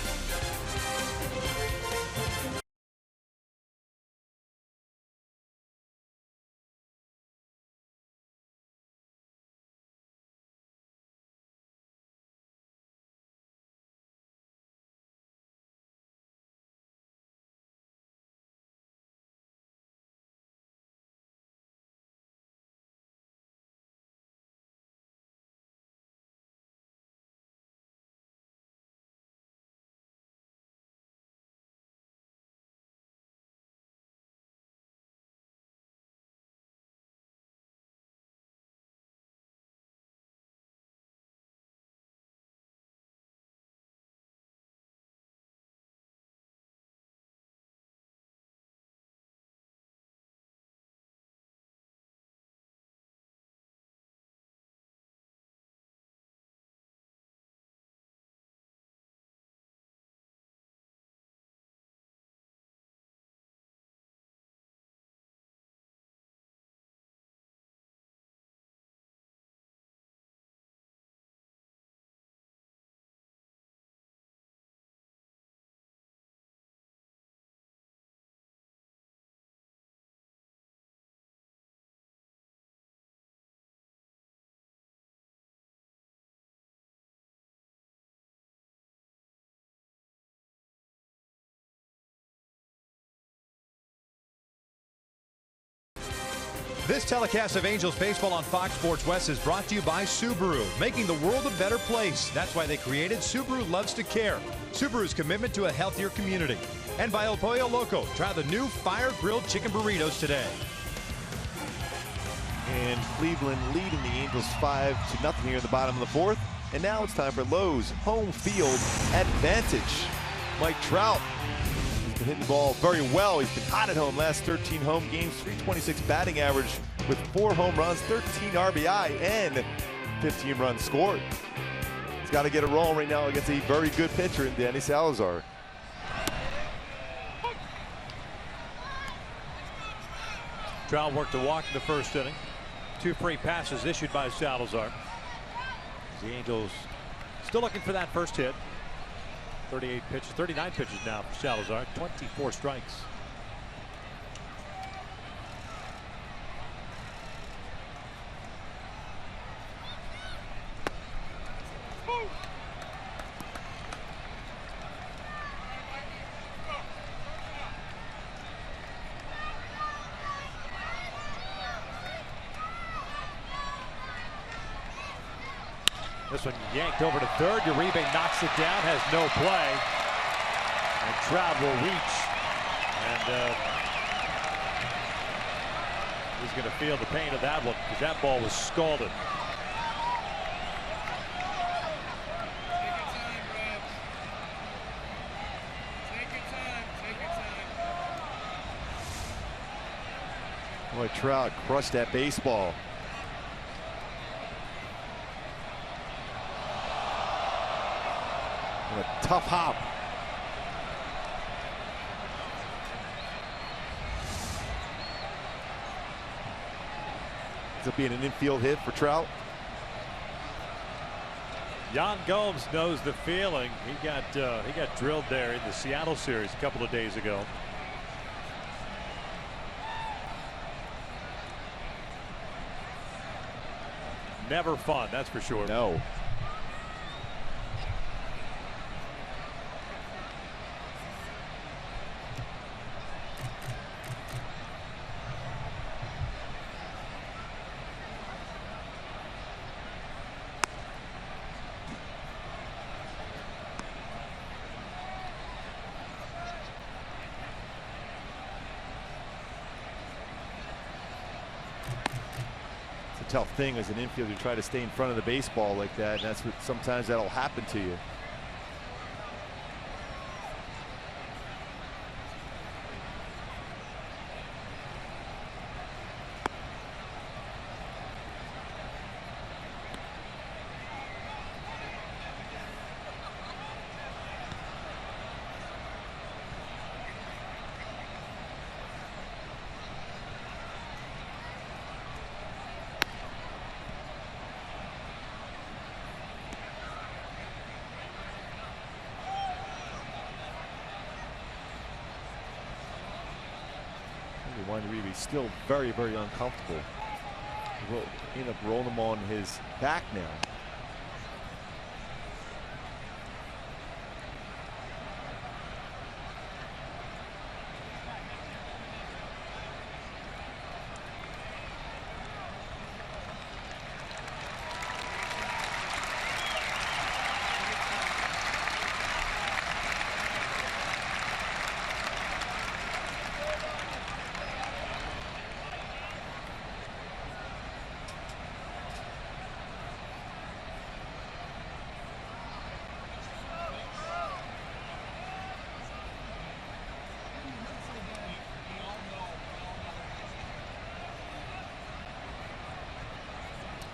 This telecast of Angels baseball on Fox Sports West is brought to you by Subaru, making the world a better place. That's why they created Subaru Loves to Care, Subaru's commitment to a healthier community. And by El Pollo Loco, try the new fire-grilled chicken burritos today. And Cleveland leading the Angels 5-0 here in the bottom of the 4th. And now it's time for Lowe's home field advantage. Mike Trout been hitting the ball very well. He's been hot at home last 13 home games, 326 batting average with 4 home runs, 13 RBI, and 15 runs scored. He's got to get it rolling right now against a very good pitcher in Danny Salazar. Trout worked a walk in the first inning. 2 free passes issued by Salazar. The Angels still looking for that first hit. 38 pitches, 39 pitches now for Salazar, 24 strikes. This one yanked over to third. Uribe knocks it down, has no play. And Trout will reach. And he's going to feel the pain of that one because that ball was scalded. Boy, Trout crushed that baseball. A tough hop. Ends up being an infield hit for Trout. Yan Gomes knows the feeling. He got drilled there in the Seattle series a couple of days ago. Never fun, that's for sure. No. Tough thing as an infielder to try to stay in front of the baseball like that, and that's what sometimes that'll happen to you. Uribe still very, very uncomfortable. We'll end up rolling him on his back now.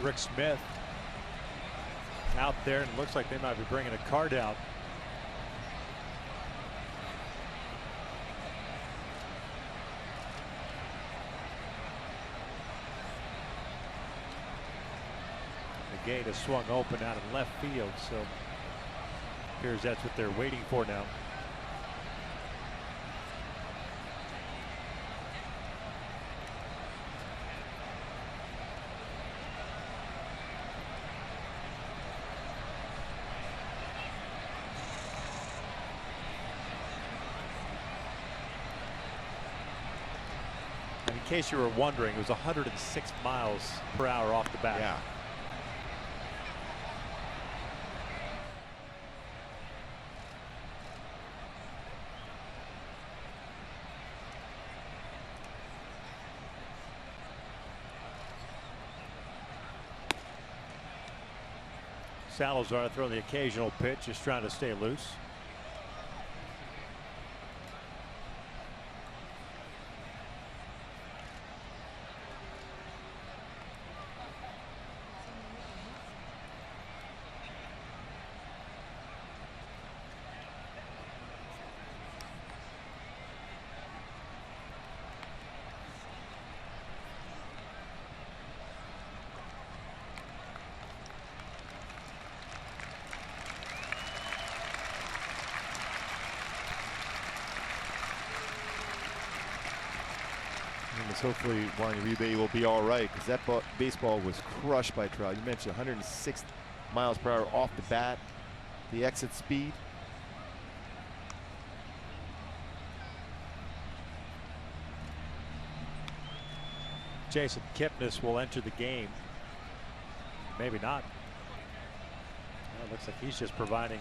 Rick Smith out there, and it looks like they might be bringing a card out. The gate is swung open out in left field, so appears that's what they're waiting for now. In case you were wondering, it was 106 miles per hour off the bat. Yeah. Salazar throwing the occasional pitch, just trying to stay loose. Because hopefully Juan Uribe will be all right, because that baseball was crushed by Trout. You mentioned 106 miles per hour off the bat, the exit speed. Jason Kipnis will enter the game. Maybe not. Well, it looks like he's just providing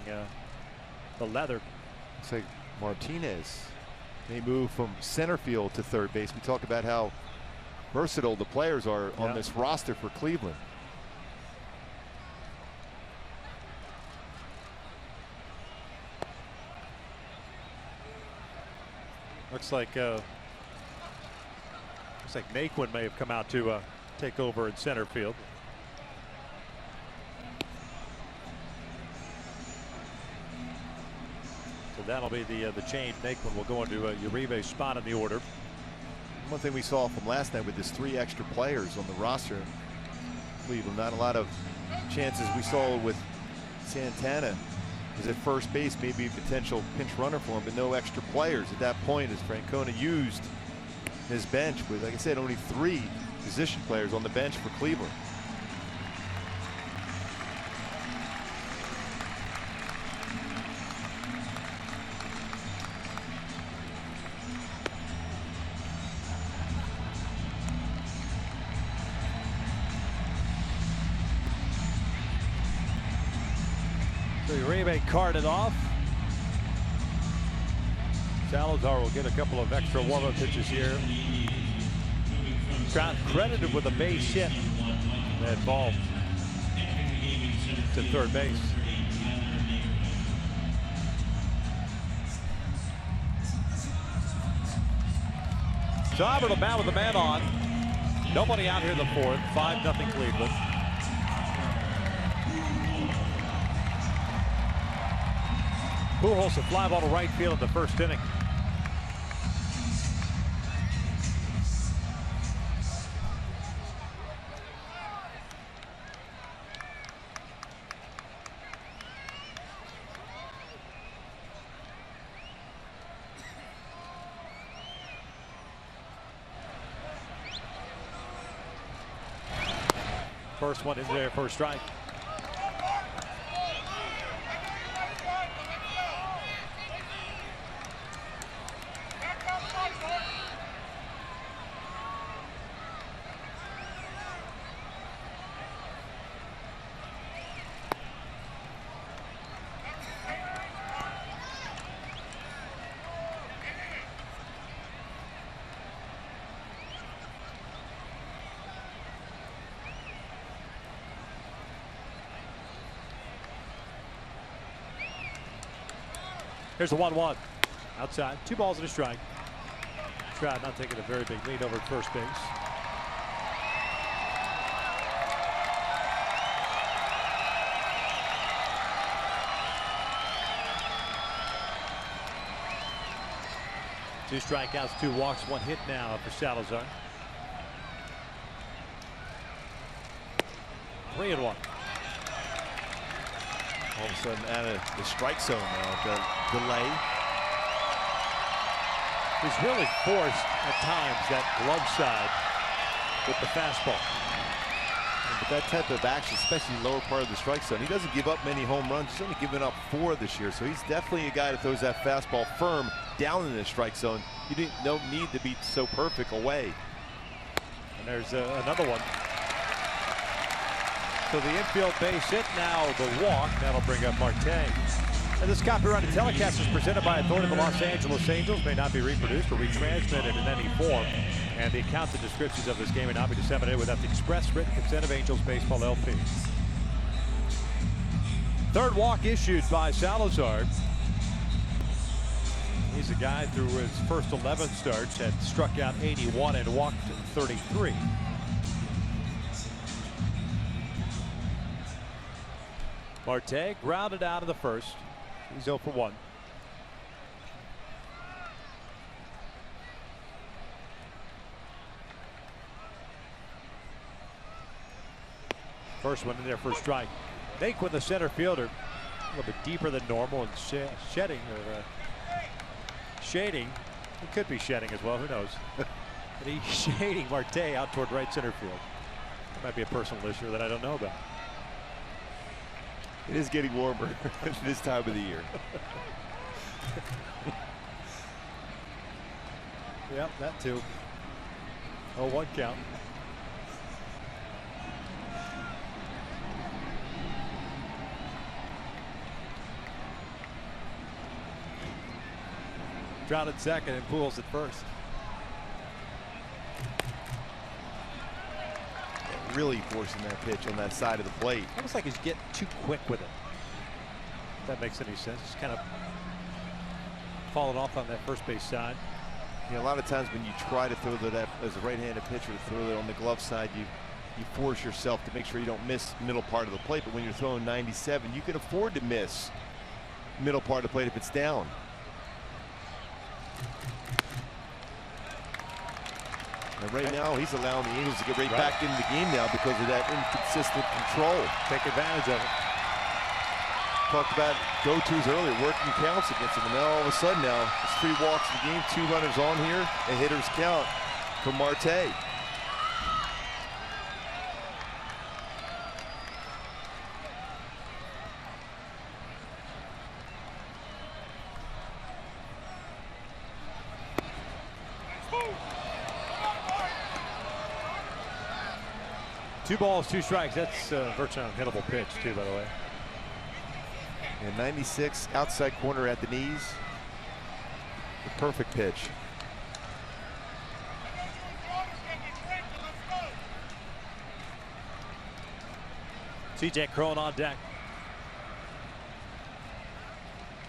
the leather. Looks like Martinez may move from center field to third base. We talk about how versatile the players are on this roster for Cleveland. Looks like Naquin may have come out to take over in center field. So that'll be the change. Naquin will go into Uribe's spot in the order. One thing we saw from last night with this 3 extra players on the roster, Cleveland, not a lot of chances. We saw with Santana was at first base, maybe a potential pinch runner for him, but no extra players at that point as Francona used his bench with, like I said, only 3 position players on the bench for Cleveland. So Uribe carted off. Salazar will get a couple of extra warm-up pitches here. Trout credited with a base hit. That ball to third base. Sauber to bat with the man on. Nobody out here in the 4th. 5-0 Cleveland. Pujols a fly ball to right field in the first inning. First one in there for a strike. Here's the 1-1. Outside. 2 balls and a strike. Trout not taking a very big lead over at first base. Two strikeouts, 2 walks, 1 hit now for Salazar. 3-1. All of a sudden out of the strike zone now, the delay. He's really forced at times that glove side with the fastball. But that type of action, especially lower part of the strike zone, he doesn't give up many home runs. He's only given up 4 this year, so he's definitely a guy that throws that fastball firm down in the strike zone. You don't need to be so perfect away. And there's another one. So the infield base hit, now the walk. That'll bring up Marte. And this copyrighted telecast is presented by authority of the Los Angeles Angels. May not be reproduced or retransmitted in any form. And the accounts and descriptions of this game may not be disseminated without the express written consent of Angels Baseball LP. Third walk issued by Salazar. He's a guy through his first 11 starts had struck out 81 and walked 33. Marte grounded out of the first. He's 0 for 1. First one in there for a strike. Naquin, the center fielder, a little bit deeper than normal and shading. It could be shedding as well. Who knows? And he's shading Marte out toward right center field. Might be a personal issue that I don't know about. It is getting warmer this time of the year. Yep, that too. 0-1 count. Trout at second and Pujols at first. Really forcing that pitch on that side of the plate. Almost like he's getting too quick with it. If that makes any sense. Just kind of falling off on that first base side. You know, a lot of times when you try to throw that as a right-handed pitcher to throw that on the glove side, you force yourself to make sure you don't miss middle part of the plate. But when you're throwing 97, you can afford to miss middle part of the plate if it's down. And right now, he's allowing the Angels to get right back into the game now because of that inconsistent control. Take advantage of it. Talked about go-tos earlier, working counts against him, and now all of a sudden now, it's 3 walks in the game, 2 runners on here, a hitter's count for Marte. Two balls, 2 strikes. That's virtually an unhittable pitch, too, by the way. And 96 outside corner at the knees. The perfect pitch. TJ Crone on deck.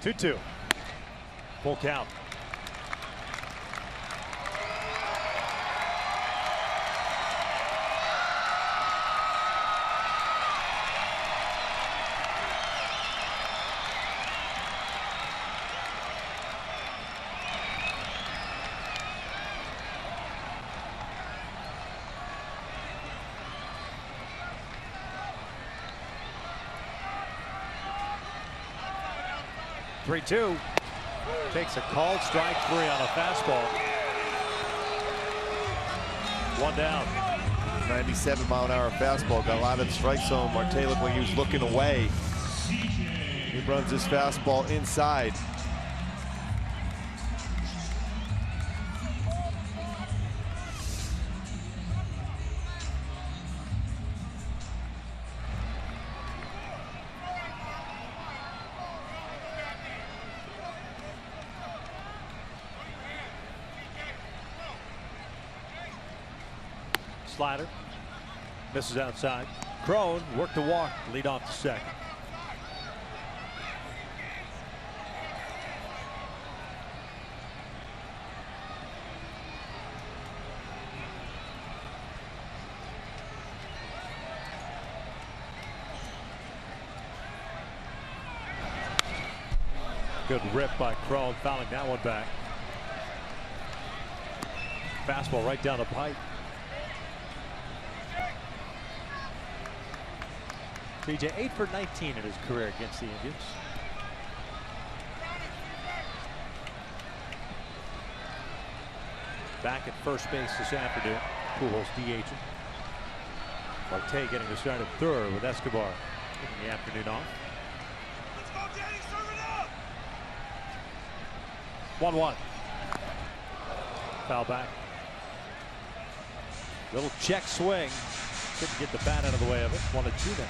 2-2. Full count. Three-two. Takes a called strike 3 on a fastball. 1 down. 97-mile-an-hour fastball. Got a lot of strike zone. Marte looked like he was looking away. He runs his fastball inside. Slider misses outside. Crone worked the walk, lead off to second. Good rip by Crone, fouling that one back. Fastball right down the pipe. TJ 8 for 19 in his career against the Indians. Back at first base this afternoon. Pujols DHing. Marte getting to start at third with Escobar taking the afternoon off. Let's go, Danny, serve it up! 1-1. Foul back. Little check swing. Couldn't get the bat out of the way of it. 1-2 now.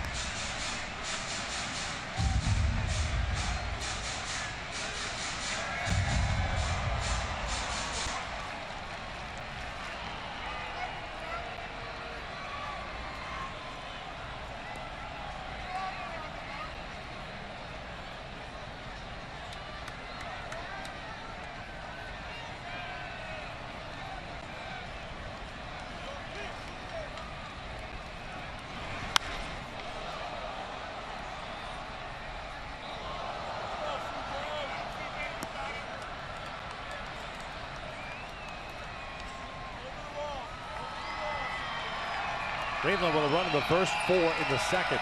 Cleveland will run in the first, 4 in the second.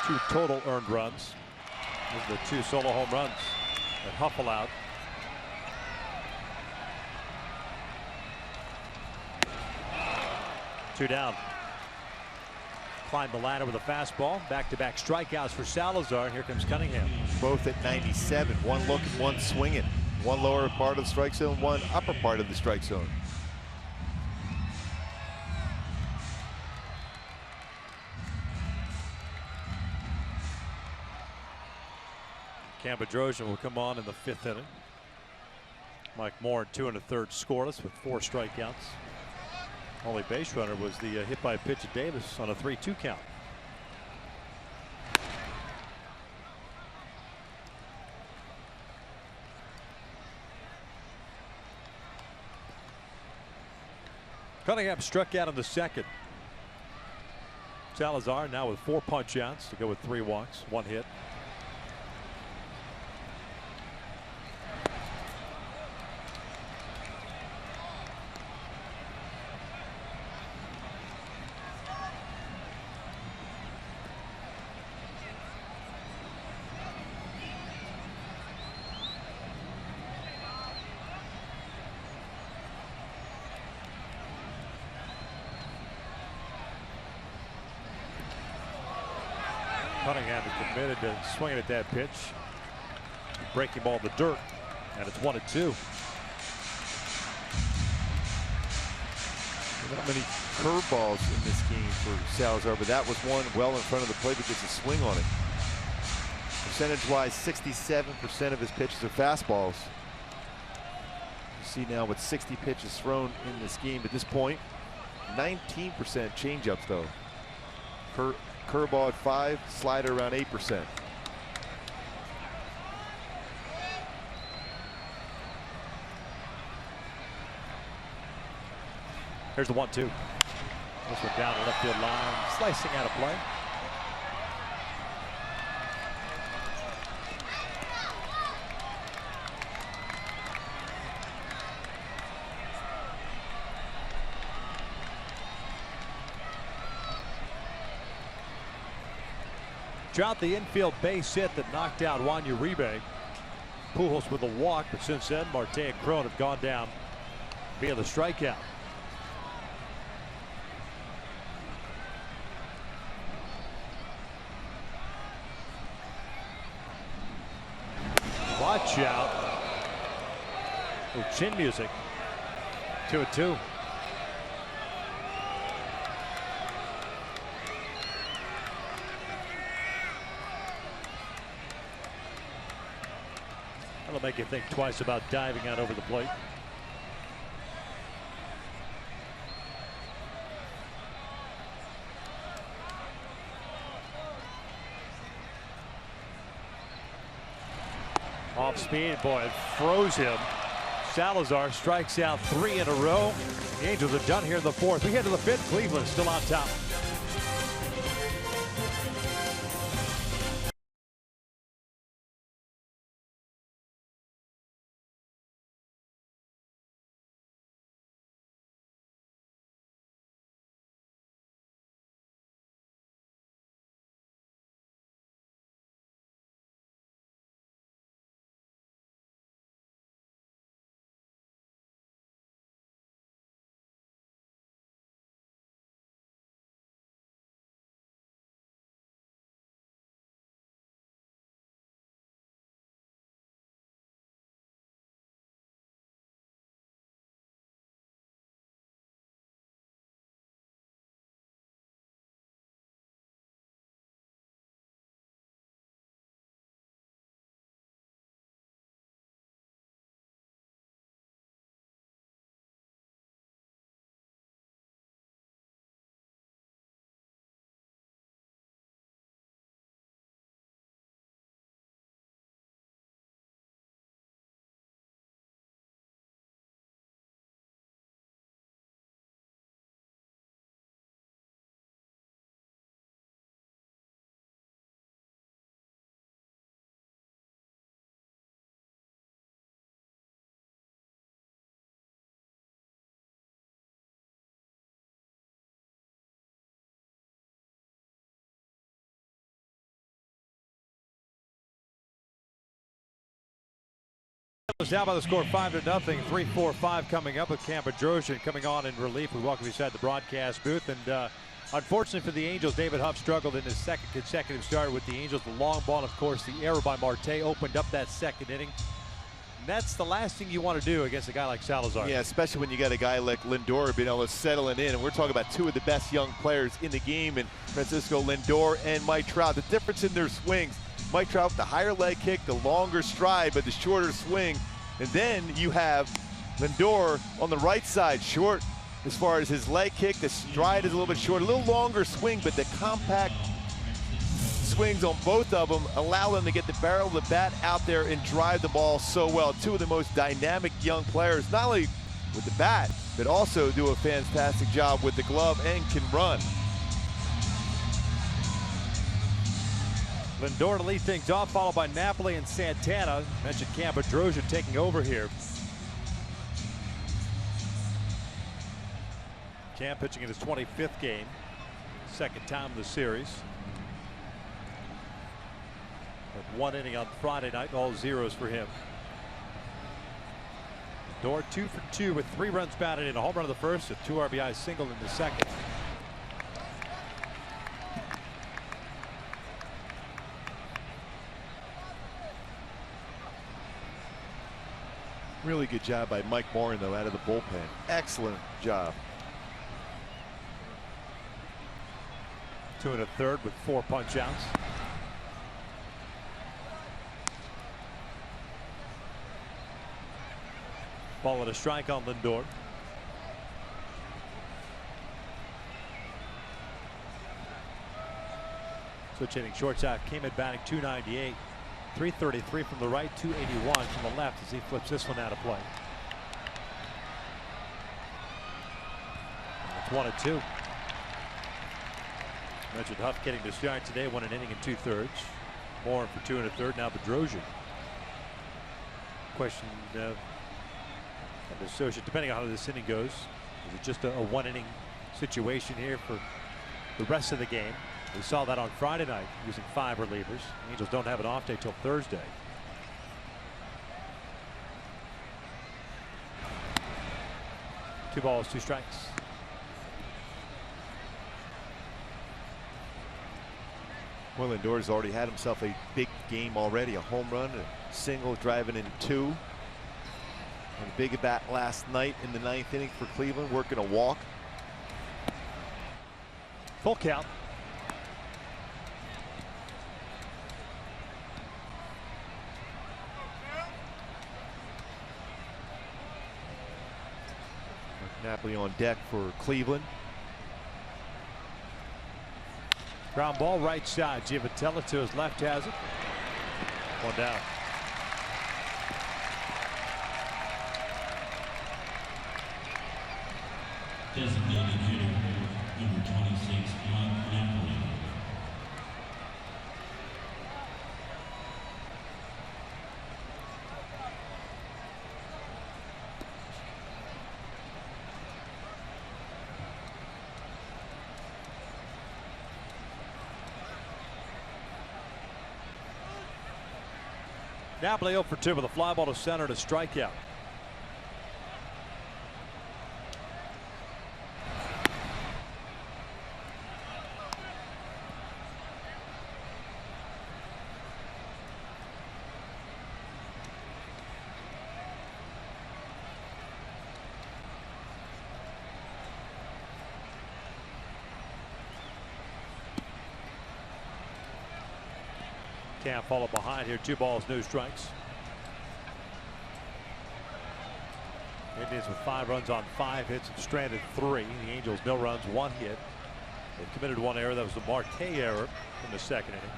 Two total earned runs. Those are the 2 solo home runs that Huff allowed. Two down. Climbed the ladder with a fastball. Back-to-back strikeouts for Salazar. Here comes Cunningham. Both at 97. One looking, one swinging. One lower part of the strike zone, one upper part of the strike zone. Cam Bedrosian will come on in the 5th inning. Mike Moore, 2 1/3 scoreless with 4 strikeouts. Only base runner was the hit by pitch of Davis on a 3-2 count. Cunningham struck out in the 2nd. Salazar now with 4 punch outs to go with 3 walks, 1 hit. Cunningham is committed to swinging at that pitch. Breaking ball in the dirt, and it's 1-2. Not many curveballs in this game for Salazar, but that was one well in front of the plate because of swing on it. Percentage-wise, 67% of his pitches are fastballs. You see now with 60 pitches thrown in this game at this point, 19% changeups though. Curveball at 5, slider around 8%. Here's the 1-2. This one down the left field line, slicing out of play. Trout the infield base hit that knocked out Juan Uribe. Pujols with a walk, but since then Marte and Cron have gone down via the strikeout. Watch out. Chin music. 2-2. That'll make you think twice about diving out over the plate. Off speed, boy, it froze him. Salazar strikes out 3 in a row. The Angels are done here in the 4th. We head to the 5th. Cleveland still on top. Down by the score 5-0. 3-4-5 coming up with Cam Bedrosian coming on in relief. We welcome you inside the broadcast booth. And unfortunately for the Angels, David Huff struggled in his second consecutive start with the Angels. The long ball, and of course, the error by Marte opened up that second inning. And that's the last thing you want to do against a guy like Salazar. Yeah, especially when you got a guy like Lindor being able to settle it in. And we're talking about two of the best young players in the game, and Francisco Lindor and Mike Trout. The difference in their swings, Mike Trout with the higher leg kick, the longer stride, but the shorter swing. And then you have Lindor on the right side, short as far as his leg kick. The stride is a little bit short, a little longer swing, but the compact swings on both of them allow them to get the barrel of the bat out there and drive the ball so well. Two of the most dynamic young players, not only with the bat, but also do a fantastic job with the glove and can run. Lindor to lead things off, followed by Napoli and Santana. Mentioned Cam Bedrosian taking over here. Cam pitching in his 25th game, second time in the series. With one inning on Friday night, all zeros for him. Lindor 2 for 2 with 3 runs batted in, a home run in the first, a 2 RBI single in the second. Really good job by Mike Morin, though, out of the bullpen. Excellent job. 2 1/3 with 4 punch outs. Ball at a strike on Lindor. Switch hitting shortstop came in batting .298. 333 from the right, 281 from the left as he flips this one out of play. It's 1-2. Mentioned Huff getting to start today, 1 inning and 2/3. Moore for 2 1/3. Now Bedrosian. Question of the associate, depending on how this inning goes, is it just a 1 inning situation here for the rest of the game? We saw that on Friday night using 5 relievers. The Angels don't have an off day till Thursday. Two balls, 2 strikes. Well, Lindor's already had himself a big game already. A home run, a single, driving in 2. And a big at bat last night in the 9th inning for Cleveland, working a walk. Full count. Napoli on deck for Cleveland. Ground ball right side. Giavotella to his left has it. 1 down. Designated hitter, number 26, Napoli. Napoli 0 for 2 with a fly ball to center and a strikeout. Can't follow behind here. 2 balls, no strikes. Indians with 5 runs on 5 hits and stranded 3. The Angels no runs, 1 hit. They committed 1 error. That was the Marte error in the second inning.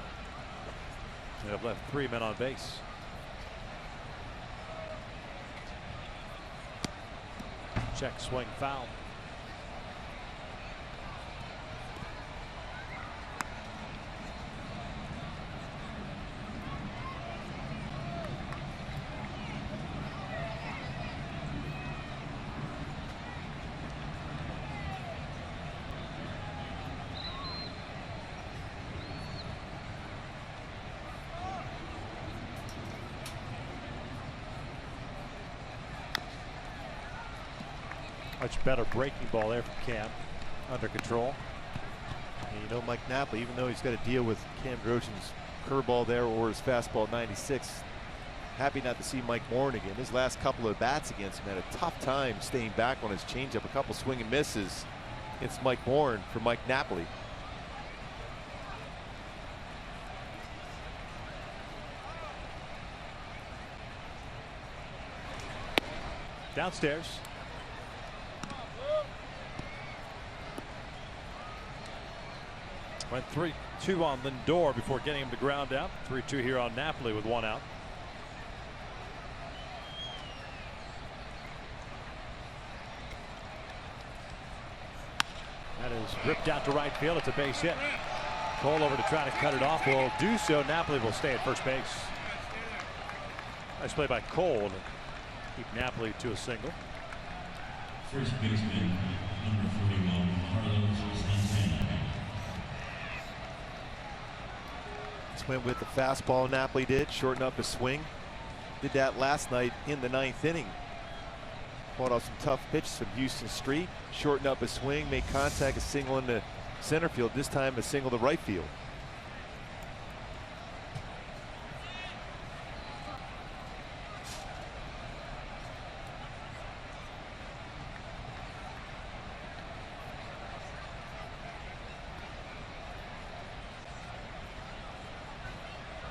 They have left 3 men on base. Check swing foul. Much better breaking ball there from Cam. Under control. And you know, Mike Napoli, even though he's got to deal with Cam Drochen's curveball there or his fastball at 96, happy not to see Mike Bourne again. His last couple of bats against him had a tough time staying back on his changeup. A couple swing and misses against Mike Bourne for Mike Napoli. Downstairs. Went 3-2 on Lindor before getting him to ground out. 3-2 here on Napoli with 1 out. That is ripped out to right field. It's a base hit. Cole over to try to cut it off. Will do so. Napoli will stay at first base. Nice play by Cole to keep Napoli to a single. First baseman, number 41, Carlos Santana. Just went with the fastball. Napoli did shorten up his swing. Did that last night in the 9th inning. Fought off some tough pitches from Houston Street. Shortened up his swing, made contact, a single into center field. This time a single to right field.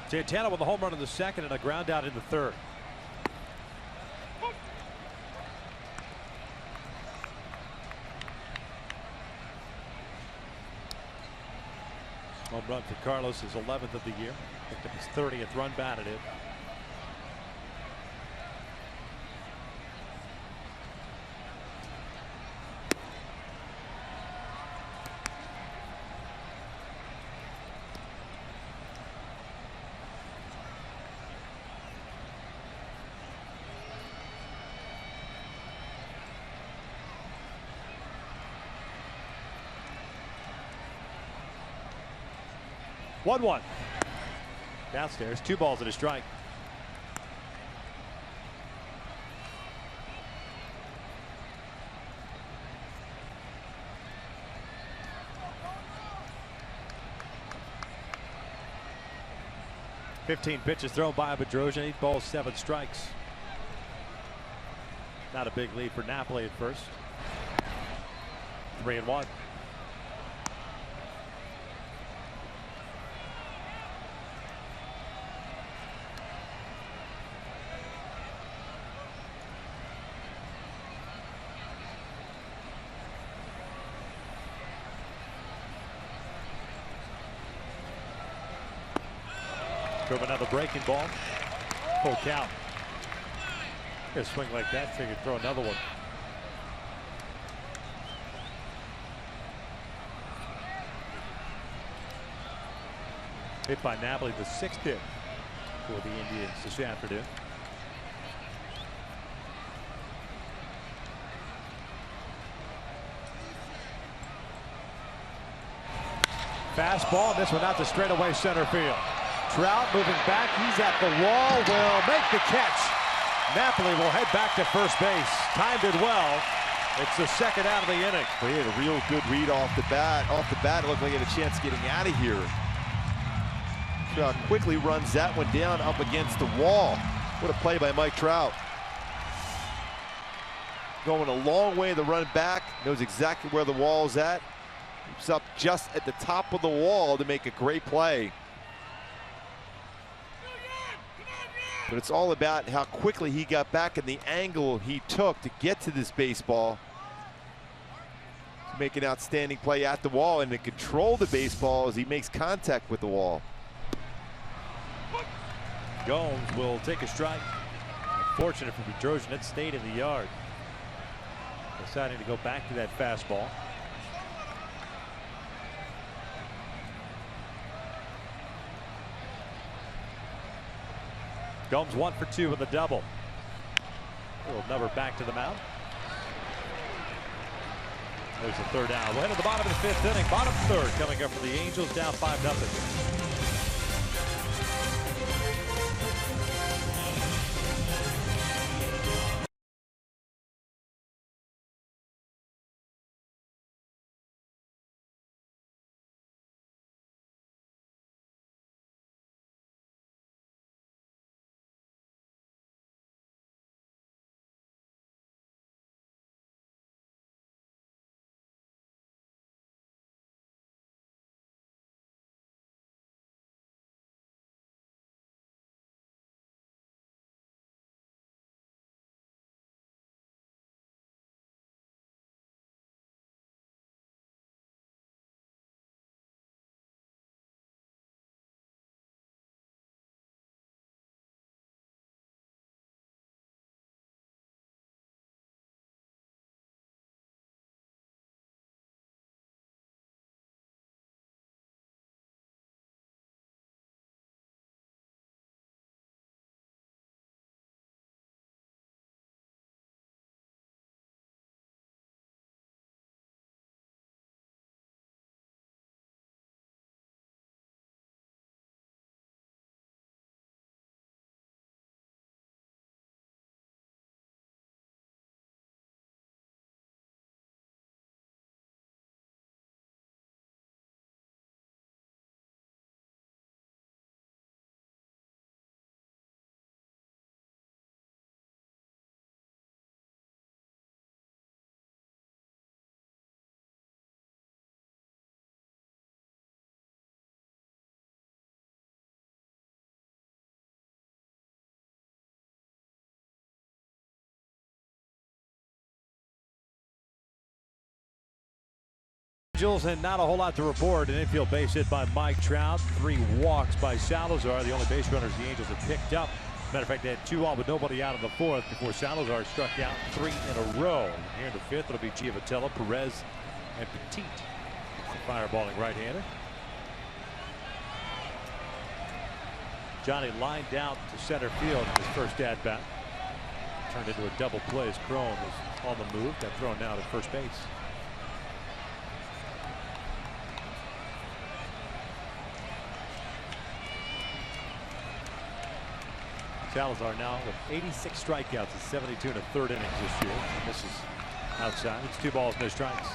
Santana with a home run in the 2nd and a ground out in the 3rd. Home run for Carlos, his 11th of the year. Picked up his 30th run batted in. One. Downstairs, 2 balls and a strike. "15 pitches thrown by Bedrosian, 8 balls, 7 strikes. Not a big lead for Napoli at first. 3-1. Drove another breaking ball. Full count. A swing like that, figured throw another one. Hit by Napoli, the 6th hit for the Indians this afternoon. Fastball, this one out to straightaway center field. Trout moving back, he's at the wall, will make the catch. Napoli will head back to first base. Timed it well. It's the 2nd out of the inning. Well, he had a real good read off the bat. It looked like he had a chance getting out of here. Trout quickly runs that one down up against the wall. What a play by Mike Trout. Going a long way to run back, knows exactly where the wall's at. He's up just at the top of the wall to make a great play. But it's all about how quickly he got back and the angle he took to get to this baseball. To make an outstanding play at the wall and to control the baseball as he makes contact with the wall. Gomes will take a strike. Unfortunate for Bedrosian, it stayed in the yard. Deciding to go back to that fastball. Gomes 1 for 2 with a double. Little number back to the mound. There's the 3rd out. We'll head to the bottom of the 5th inning. Bottom 3rd coming up for the Angels, down 5-0. Angels, and not a whole lot to report. An infield base hit by Mike Trout. 3 walks by Salazar. The only base runners the Angels have picked up. Matter of fact, they had 2 on with nobody out in the 4th before Salazar struck out 3 in a row. And here in the 5th, it'll be Giavotella, Perez, and Petit. The fireballing right-hander. Johnny lined out to center field in his first at-bat. Turned into a double play as Crone was on the move. Got thrown down at first base. Salazar now with 86 strikeouts and 72 in the 3rd innings this year. He misses outside. It's 2 balls, no strikes.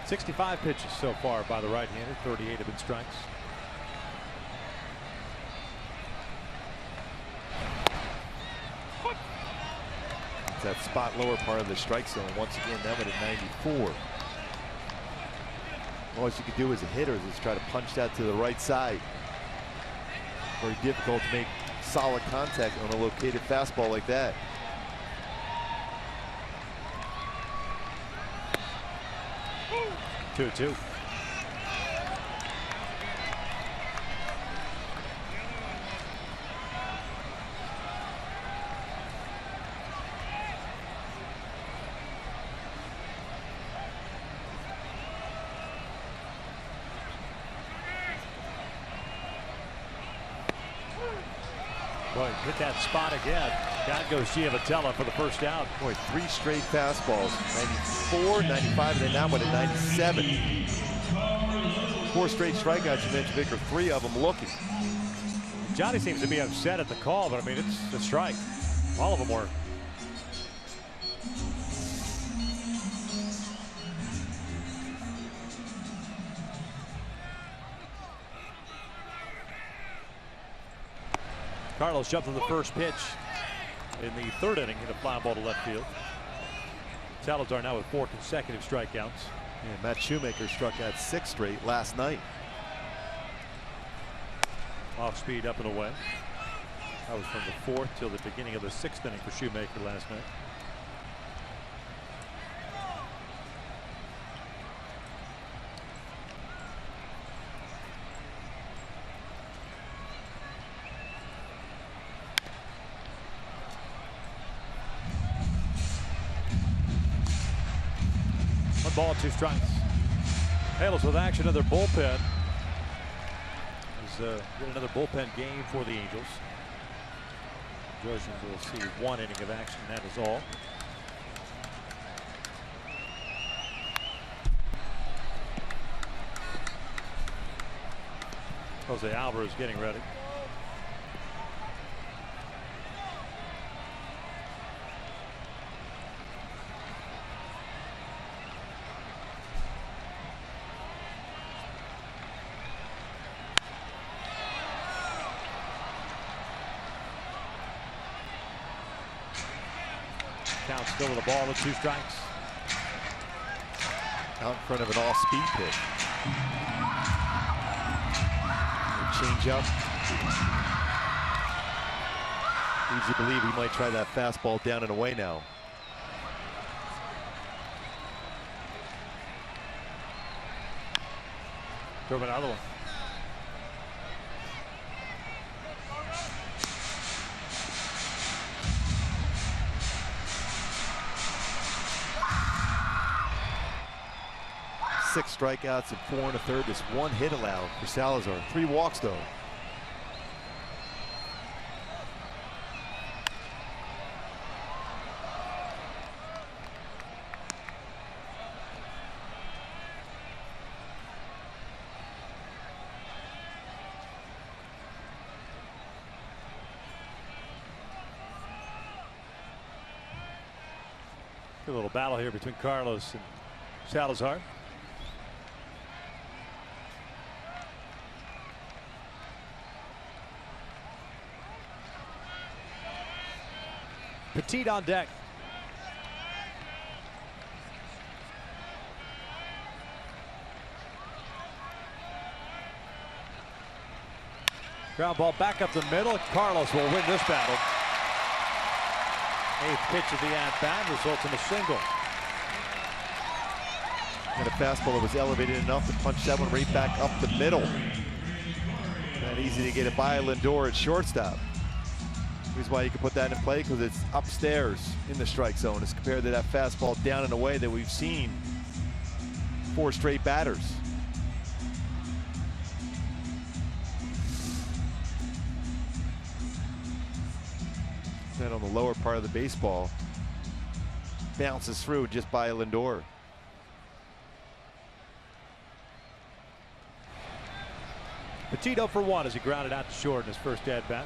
.65 pitches so far by the right-hander. 38 have been strikes. It's that spot lower part of the strike zone. Once again, that one at 94. All you can do as a hitter is try to punch that to the right side. Very difficult to make solid contact on a located fastball like that. Two. Boy, hit that spot again. Down goes Giavotella for the first out. Boy, 3 straight fastballs. 94, 95, and then that one at 97. 4 straight strikeouts. You mentioned Victor, 3 of them looking. Johnny seems to be upset at the call, but I mean, it's a strike. All of them were. Carlos jumped on the first pitch in the 3rd inning, hit a fly ball to left field. Salazar now with 4 consecutive strikeouts. Yeah, Matt Shoemaker struck out 6 straight last night. Off speed, up and away. That was from the 4th till the beginning of the 6th inning for Shoemaker last night. Ball, 2 strikes. Halos with action in their bullpen. Get another bullpen game for the Angels. Trojans will see 1 inning of action. That is all. Jose Alvarez getting ready. Count still with the ball with 2 strikes. Out in front of an all-speed pitch. Change up. Leads you to believe he might try that fastball down and away now. Throw him another one. Six strikeouts and 4 1/3. Just 1 hit allowed for Salazar. 3 walks though. Good little battle here between Carlos and Salazar. Petit on deck. Ground ball back up the middle. Carlos will win this battle. Eighth pitch of the at-bat results in a single. And a fastball that was elevated enough to punch that one right back up the middle. Not easy to get it by Lindor at shortstop. The reason why you can put that in play, because it's upstairs in the strike zone as compared to that fastball down and away that we've seen 4 straight batters. That on the lower part of the baseball bounces through just by Lindor. Petito for 1 as he grounded out to short in his first at bat.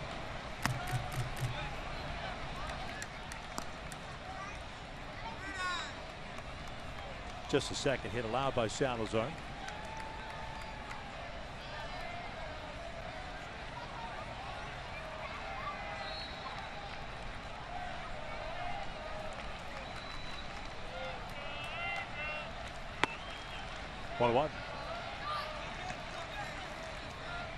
Just a second hit allowed by Salazar. One.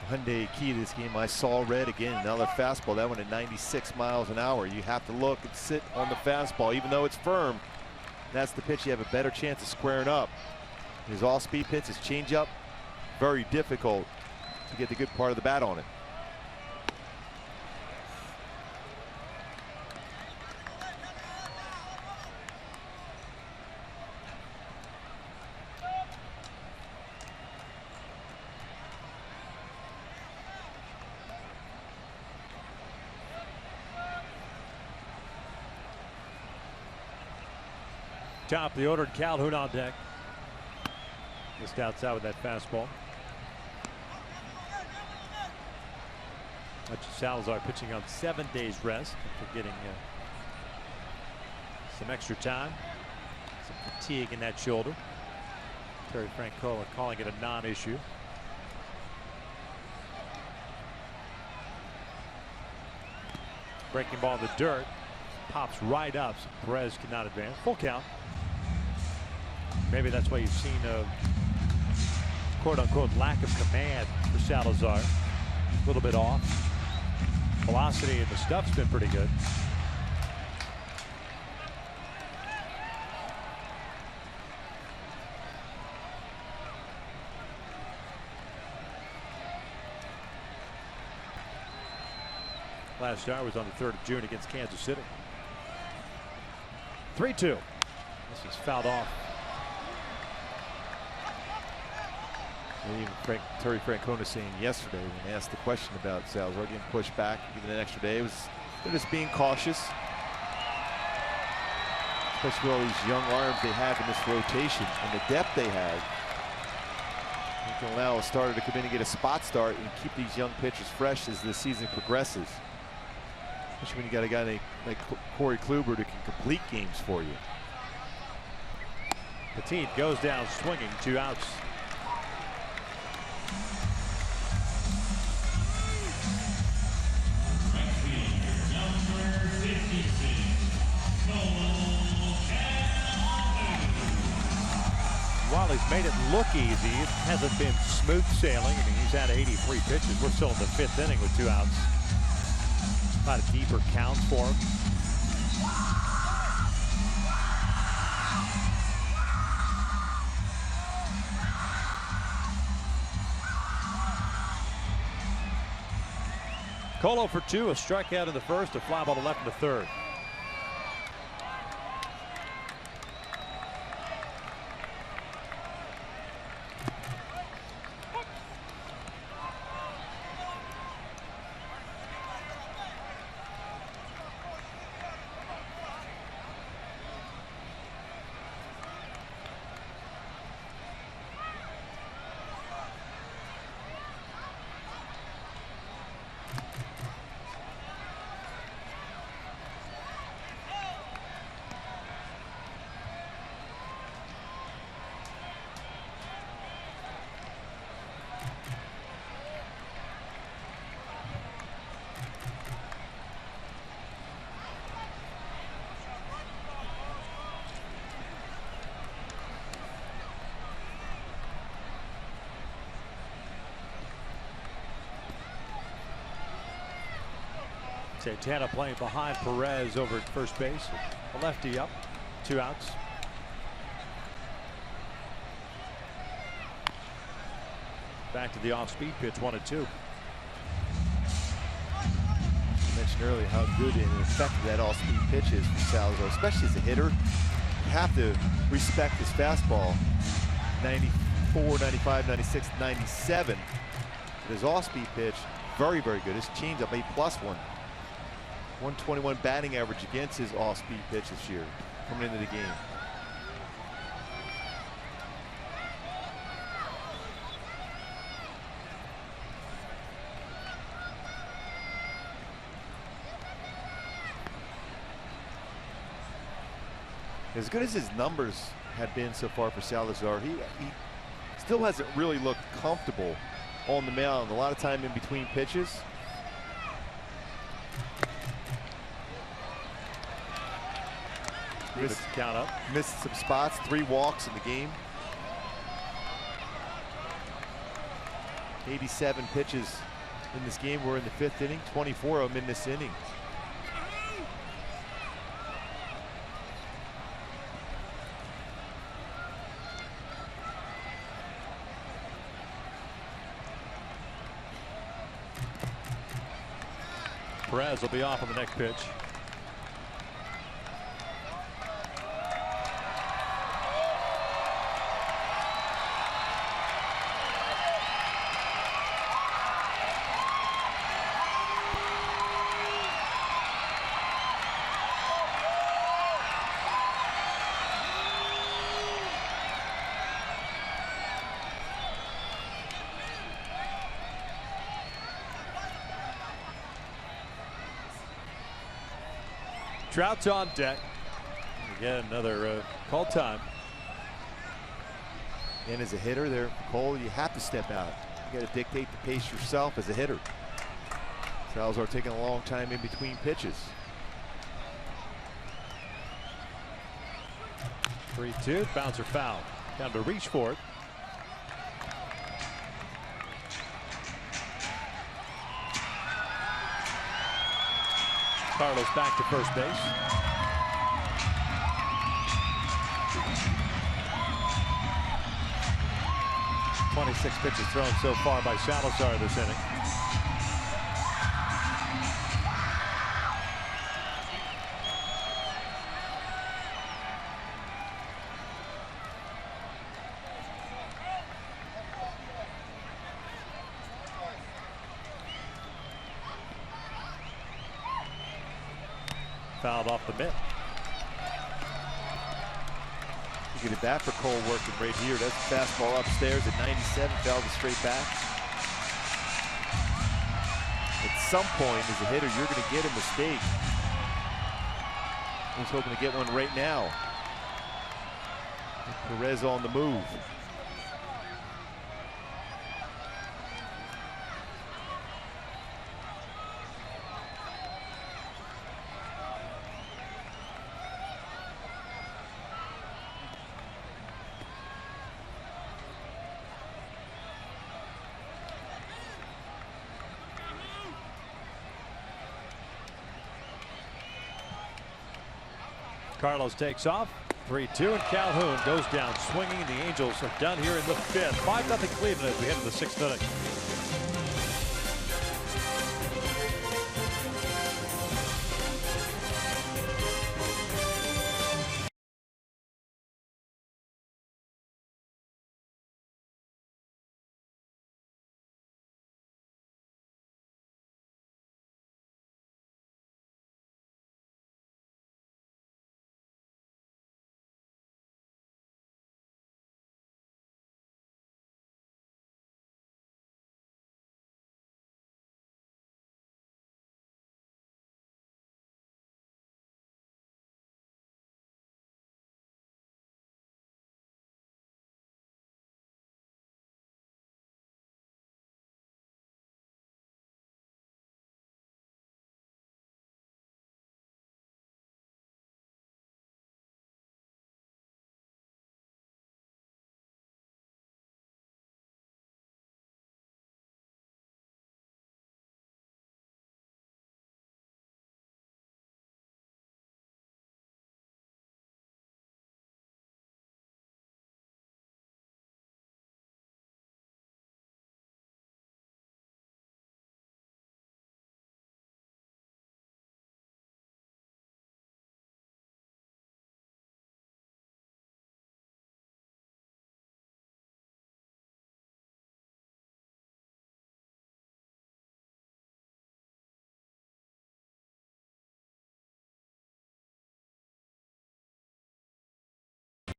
Hyundai key to this game. I saw red again. Another fastball. That one at 96 miles an hour. You have to look and sit on the fastball, even though it's firm. That's the pitch you have a better chance of squaring up. His all-speed pitch, his changeup, very difficult to get the good part of the bat on it. Top of the order, Calhoun on deck. Just outside with that fastball. That's Salazar pitching on 7 days rest after getting some extra time, some fatigue in that shoulder. Terry Francona calling it a non-issue. Breaking ball in the dirt, pops right up. So Perez cannot advance. Full count. Maybe that's why you've seen a quote-unquote lack of command for Salazar. A little bit off. Velocity and the stuff's been pretty good. Last start was on the 3rd of June against Kansas City. 3-2. This is fouled off. Even Terry Francona saying yesterday when they asked the question about Salazar getting pushed back, even an extra day, they're just being cautious. Especially with all these young arms they have in this rotation and the depth they have. They can allow a starter to come in and get a spot start and keep these young pitchers fresh as the season progresses. Especially when you got a guy like Corey Kluber who can complete games for you. Petit goes down swinging, 2 outs. While he's made it look easy, it hasn't been smooth sailing. I mean, he's had 83 pitches. We're still in the 5th inning with 2 outs. A lot of deeper counts for him. Colo for 2, a strikeout in the 1st, a fly ball to left in the 3rd. Santana playing behind Perez over at first base. A lefty up, 2 outs. Back to the off-speed pitch, 1-2. I mentioned earlier how good and effective that all-speed pitch is for Salazar, especially as a hitter. You have to respect his fastball. 94, 95, 96, 97. But his off-speed pitch, very, very good. His changeup, a +1. 121 batting average against his off-speed pitch this year, coming into the game. As good as his numbers have been so far for Salazar, he still hasn't really looked comfortable on the mound. A lot of time in between pitches. Count up. Missed some spots, 3 walks in the game. 87 pitches in this game. We're in the 5th inning, 24 of them in this inning. Perez will be off on the next pitch. Trout's on deck. Again, another call time. And as a hitter there, Cole, you have to step out. You got to dictate the pace yourself as a hitter. Salazar taking a long time in between pitches. 3-2, bouncer foul. Time to reach for it. Carlos back to first base. .26 pitches thrown so far by Salazar this inning. Fouled off the mitt. You get it back for Cole working right here. That's a fastball upstairs at 97, fouled it straight back. At some point as a hitter, you're going to get a mistake. He's hoping to get one right now. Perez on the move. Carlos takes off. 3-2, and Calhoun goes down swinging. The Angels are done here in the 5th. 5-0 Cleveland as we head to the 6th inning.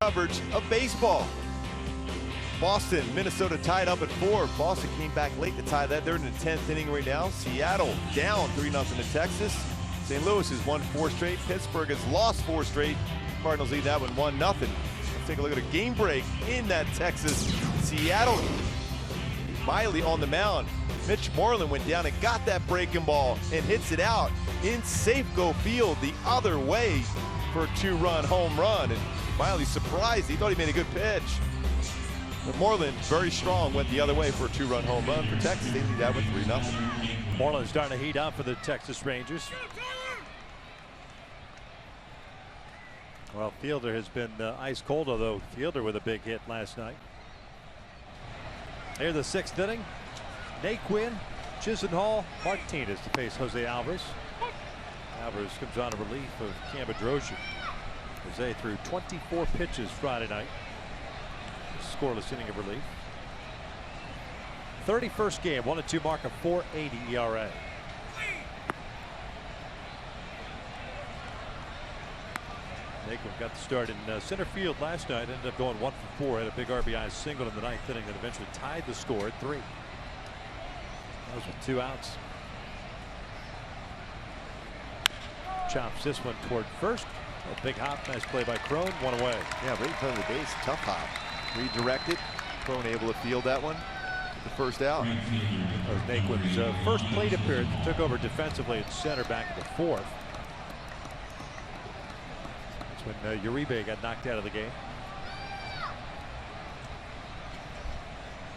coverage of baseball. Boston, Minnesota tied up at 4. Boston came back late to tie that. They're in the 10th inning right now. Seattle down 3-0 to Texas. St. Louis has won 4 straight. Pittsburgh has lost 4 straight. Cardinals lead that one 1-0. Let's take a look at a game break in that Texas. Seattle, Miley on the mound. Mitch Moreland went down and got that breaking ball and hits it out in Safeco Field the other way for a 2-run home run. And Miley surprised. He thought he made a good pitch. But Moreland, very strong, went the other way for a 2-run home run for Texas. They lead that with 3-0. Moreland starting to heat up for the Texas Rangers. Well, Fielder has been ice cold, although Fielder with a big hit last night. Here the 6th inning. Naquin, Chisenhall, Martinez to face Jose Alvarez. Alvarez comes on a relief of Cam Bedrosian. Jose threw 24 pitches Friday night. Scoreless inning of relief. 31st game, 1-2 mark of 4.80 ERA. Naquin got the start in center field last night. Ended up going 1 for 4. Had a big RBI single in the 9th inning that eventually tied the score at 3. Those with 2 outs. Chops this one toward first. A big hop. Nice play by Crone. 1 away. Yeah, right in front of the base. Tough hop. Redirected. Crone able to field that one. The first out. That was Naquin's first plate appearance. Took over defensively at center back in the 4th. That's when Uribe got knocked out of the game.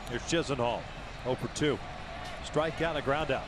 Here's Chisenhall. 0 for 2. Strikeout and a ground out.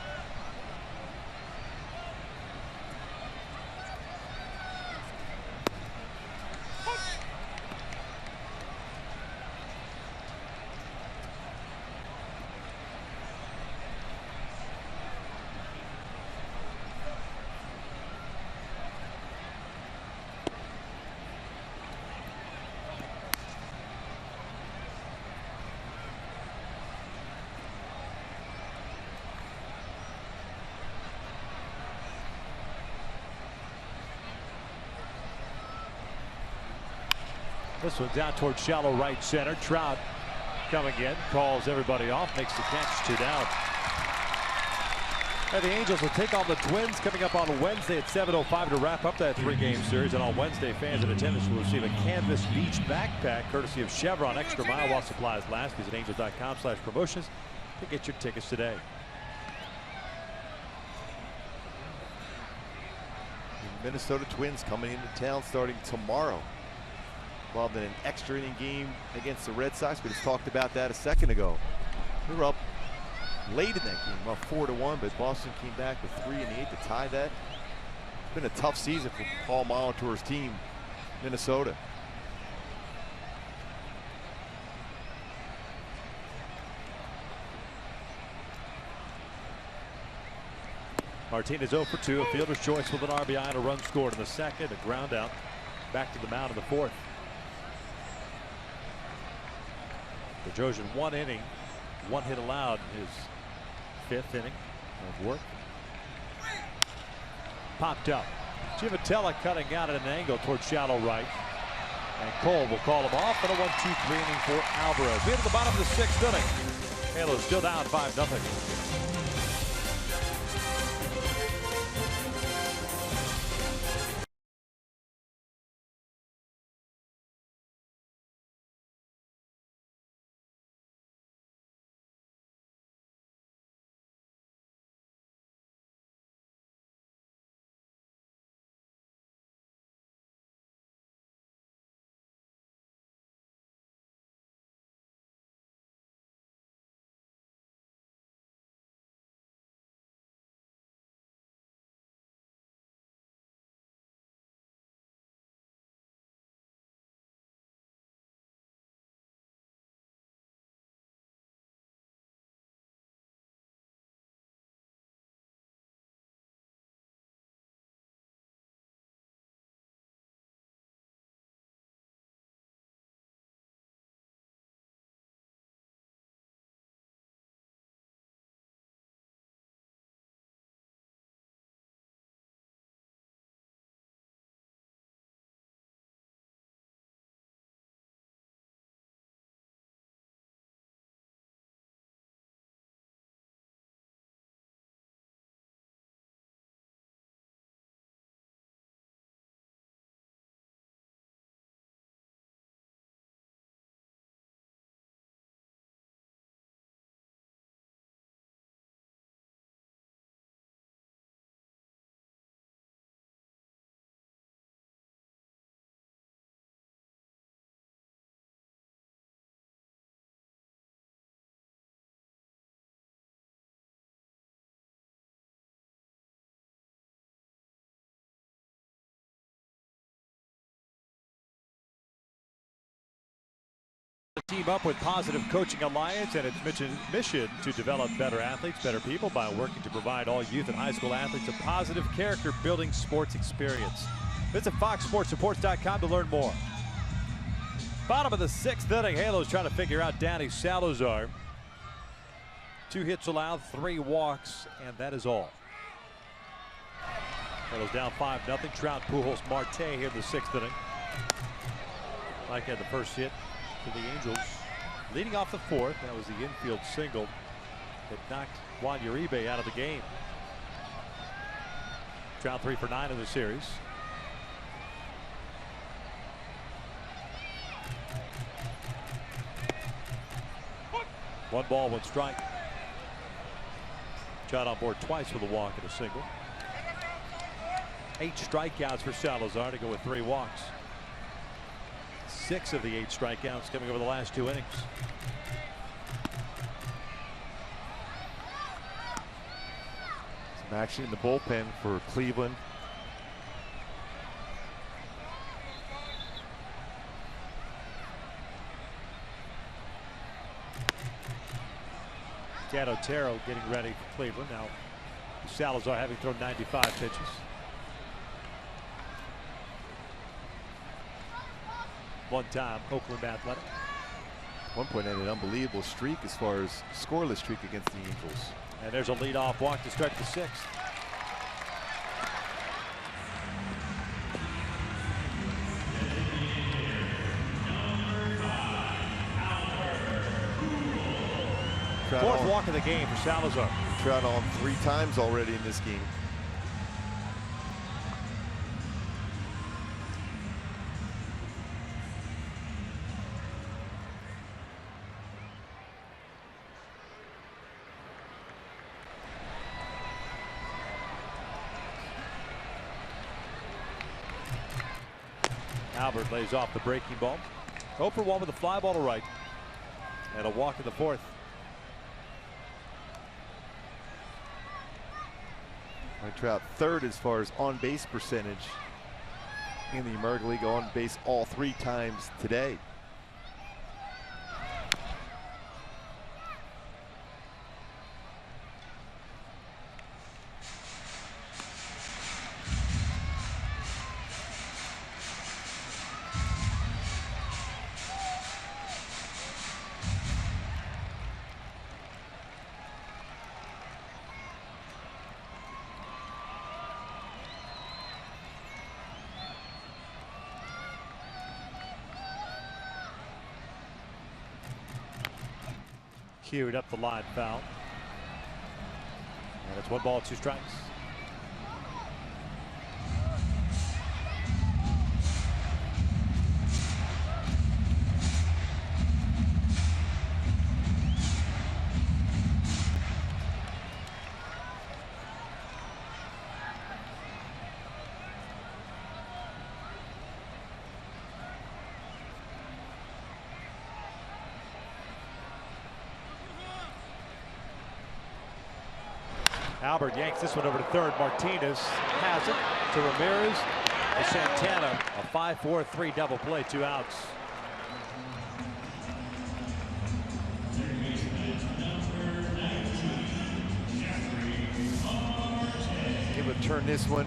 This one's out towards shallow right center. Trout coming in, calls everybody off, makes the catch, 2 down. And the Angels will take on the Twins coming up on Wednesday at 7:05 to wrap up that 3-game series. And on Wednesday, fans in attendance will receive a Canvas Beach backpack courtesy of Chevron. Extra mile while supplies last. Visit angels.com/promotions to get your tickets today. The Minnesota Twins coming into town starting tomorrow. Involved in an extra inning game against the Red Sox. We just talked about that a second ago. We were up late in that game, up 4-1, but Boston came back with 3 in the 8th to tie that. It's been a tough season for Paul Molitor's team, Minnesota. Martinez 0 for 2. A fielder's choice with an RBI and a run scored in the 2nd. A ground out. Back to the mound in the 4th. Bedrosian 1 inning, 1 hit allowed in his 5th inning of work. Popped up. Givatella cutting out at an angle towards shallow right. And Cole will call him off, and a 1-2-3 inning for Alvarez. We're at the bottom of the 6th inning. Halos still down 5-0. Team up with Positive Coaching Alliance and its mission to develop better athletes, better people by working to provide all youth and high school athletes a positive character-building sports experience. Visit FoxSportsReports.com to learn more. Bottom of the 6th inning, Halos trying to figure out Danny Salazar. 2 hits allowed, 3 walks, and that is all. Halos down 5-0. Trout, Pujols, Marte here in the 6th inning. Mike had the first hit for the Angels. Leading off the 4th, that was the infield single that knocked Juan Uribe out of the game. Trout 3 for 9 in the series. One ball, one strike. Trout on board twice with a walk and a single. 8 strikeouts for Salazar to go with 3 walks. 6 of the 8 strikeouts coming over the last 2 innings. Some action in the bullpen for Cleveland. Dan Otero getting ready for Cleveland. Now Salazar having thrown 95 pitches. One-time Oakland Athletic. One point had an unbelievable streak as far as scoreless streak against the Angels. And there's a leadoff walk to start the 6th. Fourth walk of the game for Salazar. Trout on 3 times already in this game. Albert lays off the breaking ball. 0 for 1 with a fly ball to right. And a walk in the 4th. Trout 3rd as far as on base percentage in the American League, on base all 3 times today. Cued up the line foul. And it's 1 ball, 2 strikes. Albert yanks this one over to 3rd. Martinez has it to Ramirez and Santana. A 5-4-3 double play, 2 outs. Able to turn this one.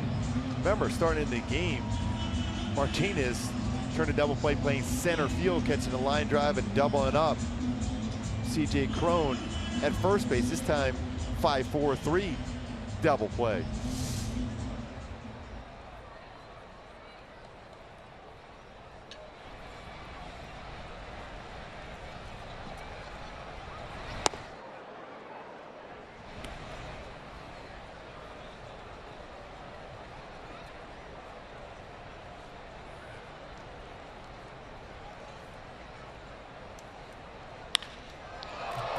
Remember, starting in the game, Martinez turned a double play playing center field, catching a line drive and doubling up. C.J. Cron at first base, this time 5-4-3 double play.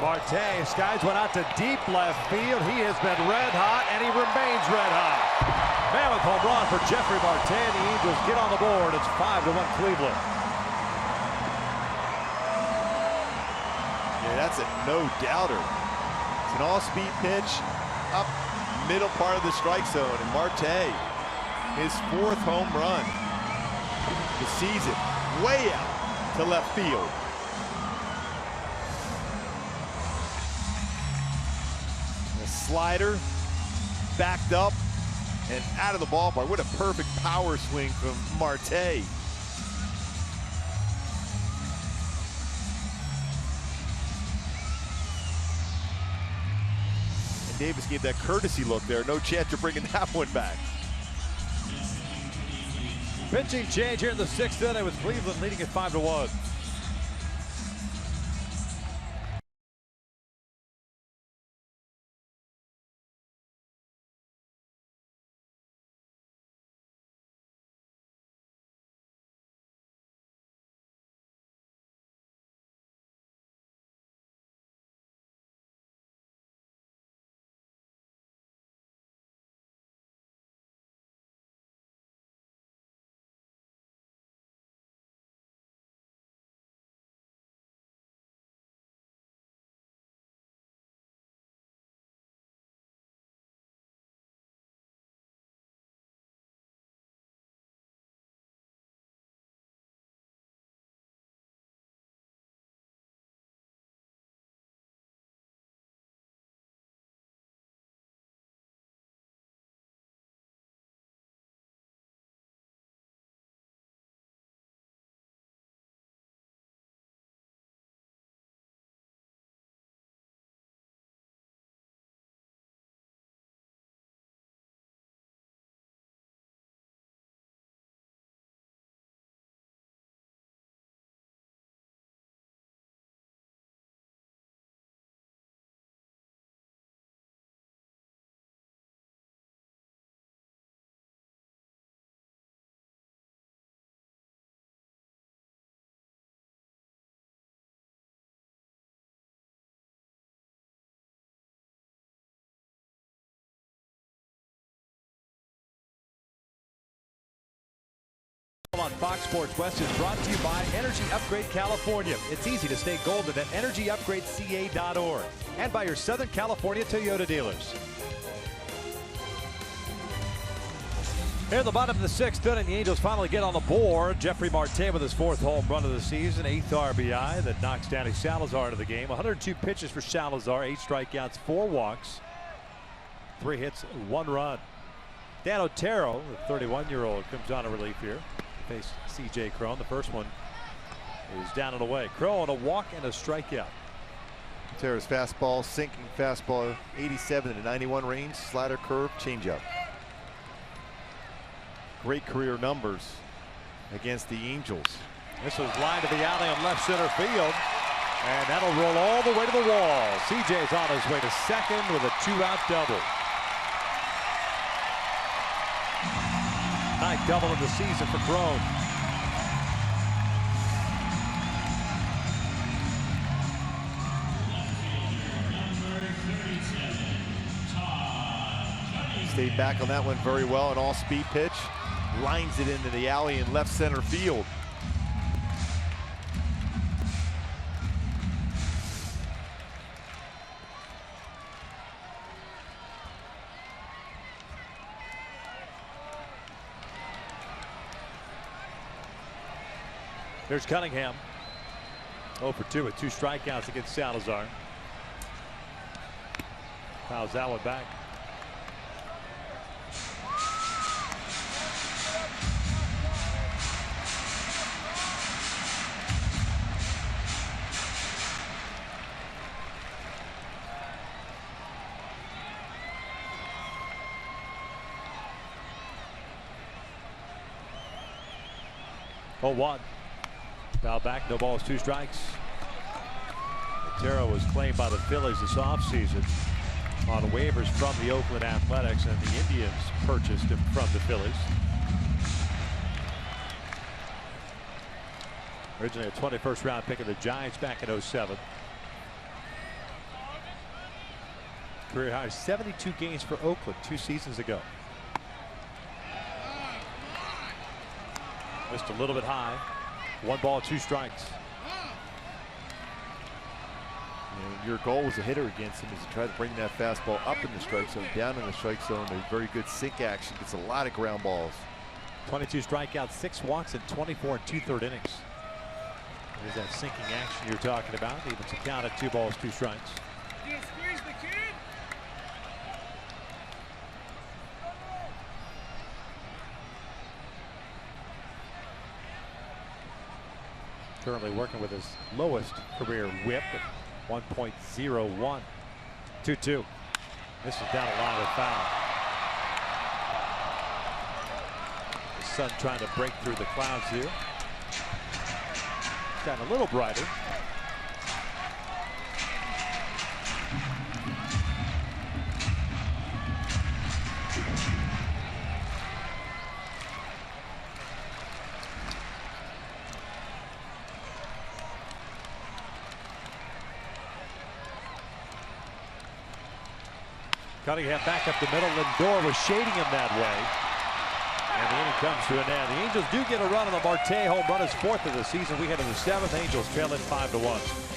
Marte skies one out to deep left field. He has been red hot, and he remains red hot. Mammoth home run for Jeffrey Marte, and the Angels get on the board. It's 5-1 Cleveland. Yeah, that's a no-doubter. It's an all-speed pitch up middle part of the strike zone, and Marte, his 4th home run the season, way out to left field. A slider, backed up, and out of the ballpark. What a perfect power swing from Marte. And Davis gave that courtesy look there. No chance of bringing that one back. Pitching change here in the 6th inning with Cleveland leading it 5-1. On Fox Sports West is brought to you by Energy Upgrade California. It's easy to stay golden at energyupgradeca.org and by your Southern California Toyota dealers. Here at the bottom of the 6th inning, the Angels finally get on the board. Jeffrey Marte with his 4th home run of the season, 8th RBI that knocks Danny Salazar into the game. 102 pitches for Salazar, 8 strikeouts, 4 walks, 3 hits, 1 run. Dan Otero, the 31-year-old, comes on a relief here. Face C.J. Cron. The first one is down and away. Crow on a walk and a strikeout. Otero's fastball, sinking fastball, 87 to 91 range, slider, curve, changeup. Great career numbers against the Angels. This was line to the alley on left center field, and that'll roll all the way to the wall. CJ's on his way to second with a 2-out double. 9th double of the season for Crone. Stayed back on that one very well. An all-speed pitch. Lines it into the alley in left center field. There's Cunningham. 0 for 2 with 2 strikeouts against Salazar. Fouls that one back. Oh, 1. Foul back, no balls, 2 strikes. Otero was claimed by the Phillies this offseason on waivers from the Oakland Athletics, and the Indians purchased him from the Phillies. Originally a 21st round pick of the Giants back in 07. Career high 72 games for Oakland 2 seasons ago. Missed a little bit high. 1 ball, 2 strikes. And your goal as a hitter against him is to try to bring that fastball up in the strike zone, down in the strike zone. A very good sink action, gets a lot of ground balls. 22 strikeouts, 6 walks, and 24 2/3 innings. There's that sinking action you're talking about. Even to count at 2 balls, 2 strikes. Currently working with his lowest career whip at 1.01. 2-2. This is down a line with foul. The sun trying to break through the clouds here. It's gotten a little brighter. Cunningham back up the middle. Lindor was shading him that way. And the inning comes to an end. The Angels do get a run on the Marte home run. His fourth of the season. We head to the seventh. Angels trail it 5-1.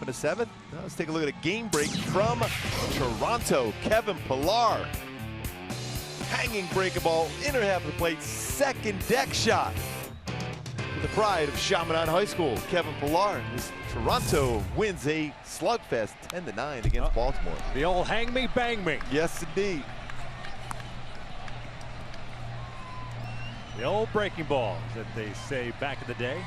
In the seventh, now let's take a look at a game break from Toronto. Kevin Pillar, hanging breaking ball, inner half of the plate, second deck shot. For the pride of Chaminade High School, Kevin Pillar. Toronto wins a slugfest 10-9 against Baltimore. The old hang me, bang me. Yes, indeed. The old breaking ball that they say back in the day.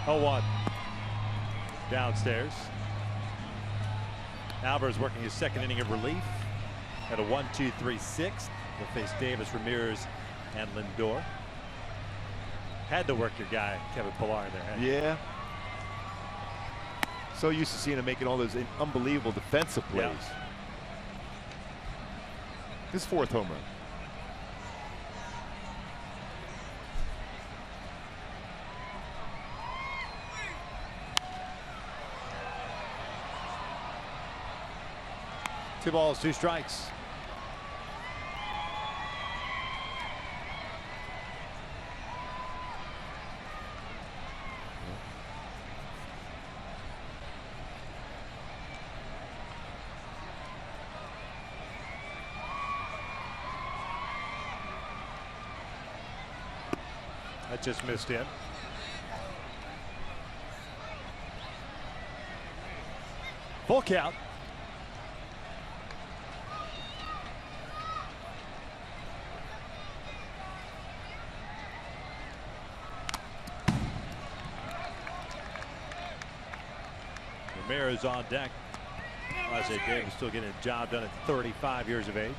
Oh, 1 downstairs. Alvarez working his second inning of relief at a 1-2-3-6. He'll face Davis, Ramirez, and Lindor. Had to work your guy, Kevin Pillar, in there. Yeah. So used to seeing him making all those unbelievable defensive plays. Yeah. His fourth home run. Two balls, two strikes. That just missed in. Full count. Ramirez on deck. Isaiah Davis still getting a job done at 35 years of age.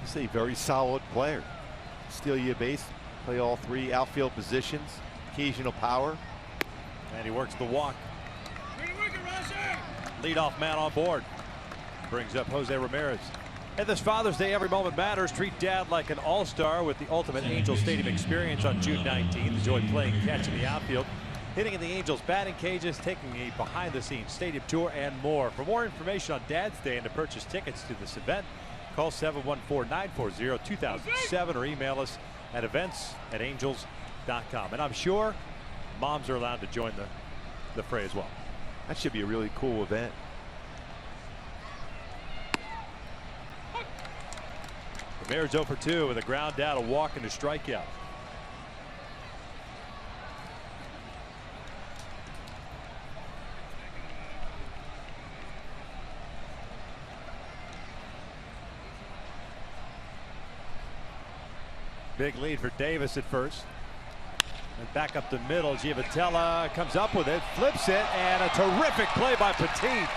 He's a very solid player. Steal you a base, play all three outfield positions, occasional power. And he works the walk. Leadoff man on board. Brings up Jose Ramirez. And this Father's Day, every moment matters. Treat Dad like an all-star with the ultimate Angel Stadium experience on June 19th. Enjoy playing catch in the outfield hitting in the Angels batting cages, taking a behind-the-scenes stadium tour, and more. For more information on Dad's Day and to purchase tickets to this event, call 714-940-2007 or email us at events@angels.com. And I'm sure moms are allowed to join the fray as well. That should be a really cool event. Ramirez 0 for 2 with a ground out, a walk, and a strikeout. Big lead for Davis at first. And back up the middle, Giavotella comes up with it, flips it, and a terrific play by Petit.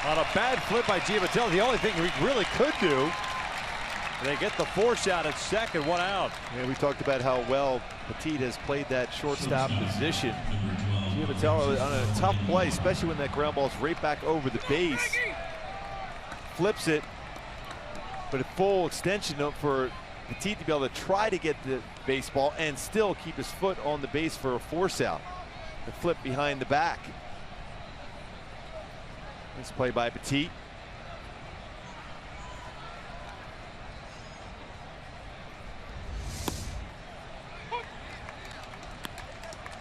On a bad flip by Giavotella, the only thing he really could do. They get the force out at second, 1 out. Yeah, we talked about how well Petit has played that shortstop position. Giavotella on a tough play, especially when that ground ball's right back over the base. Flips it, but a full extension for Petit to be able to try to get the baseball and still keep his foot on the base for a force out. The flip behind the back. Nice play by Petit.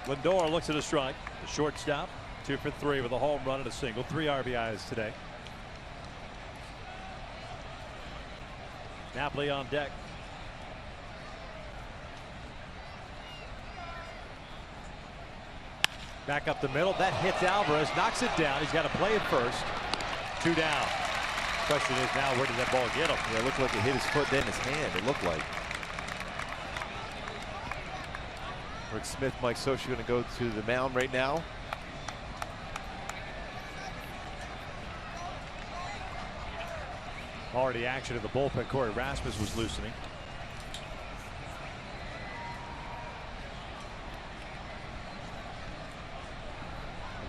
Lindor looks at a strike. The shortstop, 2 for 3 with a home run and a single. 3 RBIs today. Napoli on deck. Back up the middle. That hits Alvarez. Knocks it down. He's got to play it first. 2 down. Question is now, where did that ball get him? Yeah, it looked like it hit his foot, then his hand. It looked like. Rick Smith, Mike Scioscia going to go to the mound right now. Already action in the bullpen. Corey Rasmus was loosening.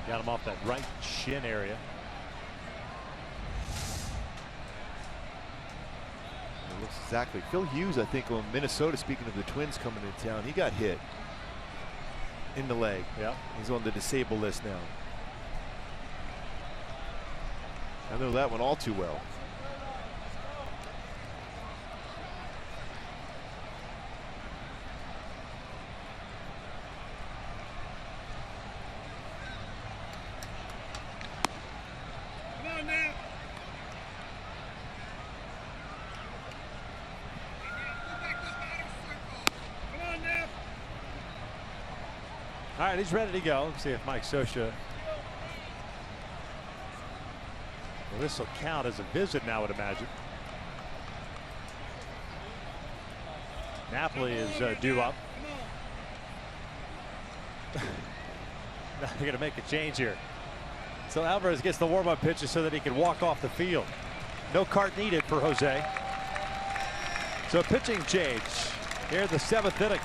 Got him off that right shin area. It looks exactly. Phil Hughes, I think, on Minnesota, speaking of the Twins coming into town, he got hit in the leg. Yeah. He's on the disabled list now. I know that one all too well. All right, he's ready to go. Let's see if Mike Scioscia. Well, this will count as a visit now, I would imagine. Napoli is due up. Now they're going to make a change here. So Alvarez gets the warm-up pitches so that he can walk off the field. No cart needed for Jose. So a pitching change here in the 7th inning.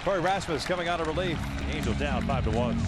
Corey Rasmus coming out of relief. The Angels down 5-1.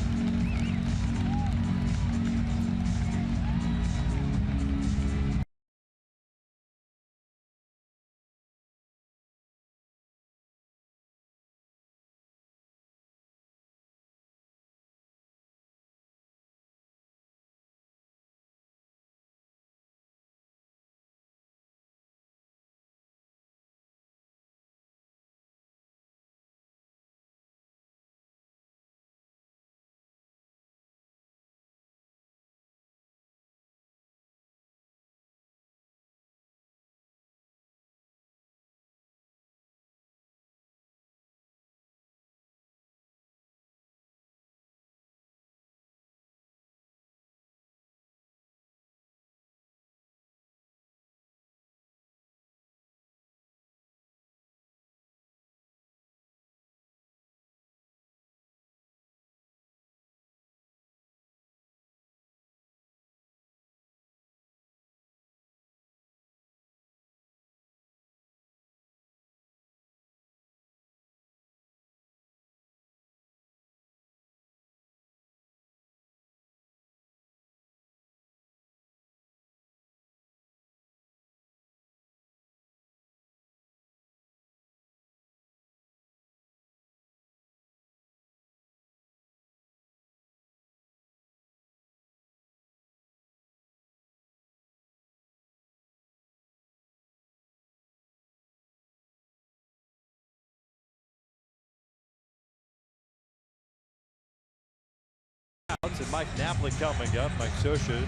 with Mike Napoli coming up. Mike Scioscia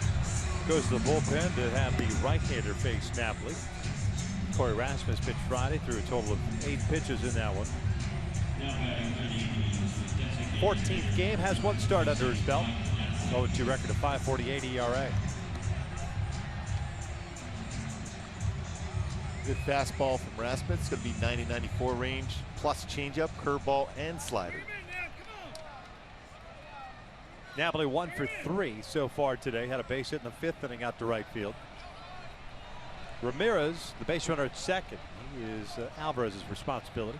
goes to the bullpen to have the right-hander face Napoli. Corey Rasmus pitched Friday, threw a total of 8 pitches in that one. 14th game, has 1 start under his belt. 0-2 record of 5.48 ERA. Good fastball from Rasmus. It's going to be 90-94 range, plus changeup, curveball, and slider. Napoli 1 for 3 so far today. Had a base hit in the 5th inning out to right field. Ramirez, the base runner at second. He is Alvarez's responsibility.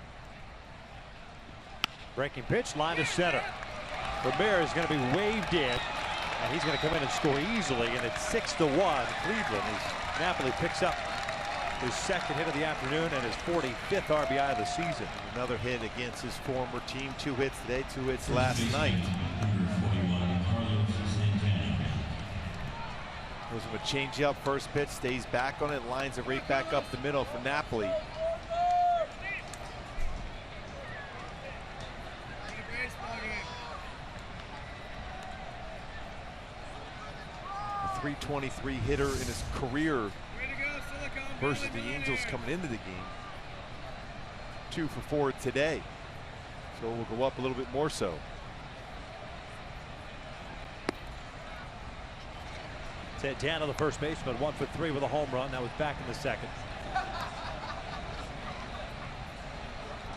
Breaking pitch, line to center. Ramirez is going to be waved in, and he's going to come in and score easily. And it's 6-1 Cleveland as Napoli picks up his 2nd hit of the afternoon and his 45th RBI of the season. Another hit against his former team. 2 hits today, 2 hits last night. Goes with a changeup, first pitch, stays back on it, lines it right back up the middle for Napoli. A .323 hitter in his career versus the Angels coming into the game. 2 for 4 today. So we'll go up a little bit more so. Santana, the first baseman, 1 for 3 with a home run. That was back in the 2nd.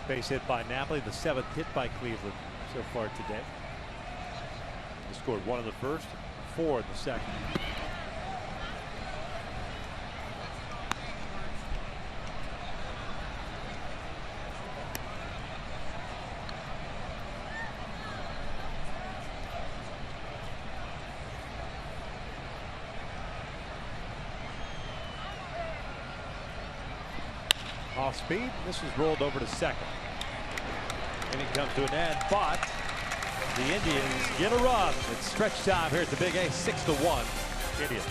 Base hit by Napoli, the 7th hit by Cleveland so far today. They scored 1 in the 1st, 4 in the 2nd. Off speed. This is rolled over to second. Inning comes to an end, but the Indians get a run. It's stretch time here at the Big A. 6-1 Indians.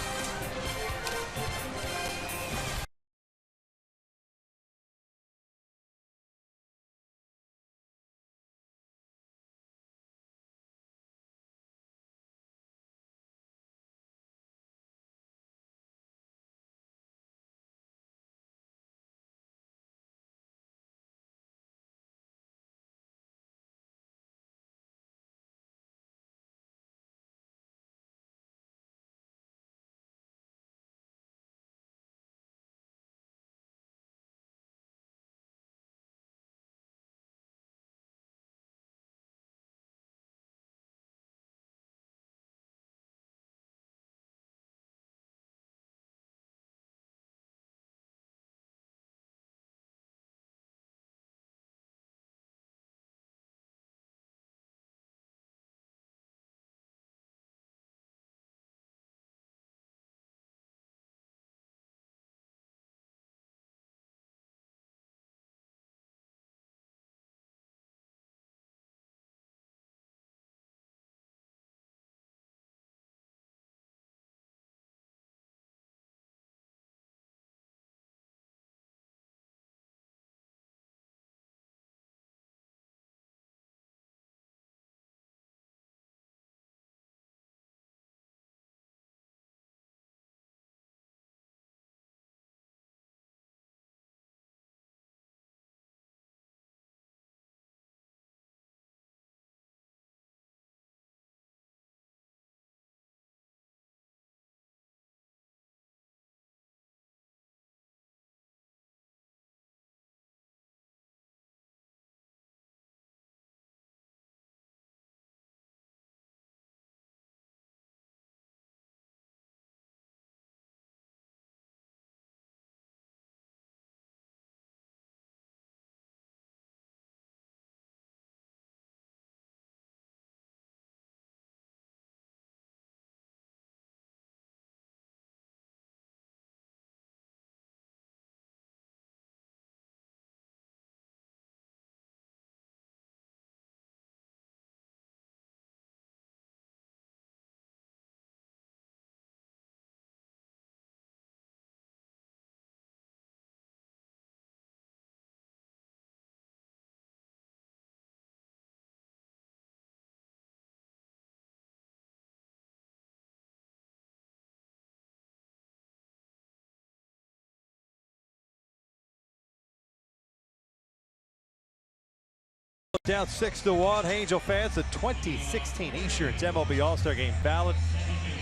Down 6-1. Angel fans, the 2016 Insurance MLB All-Star Game ballot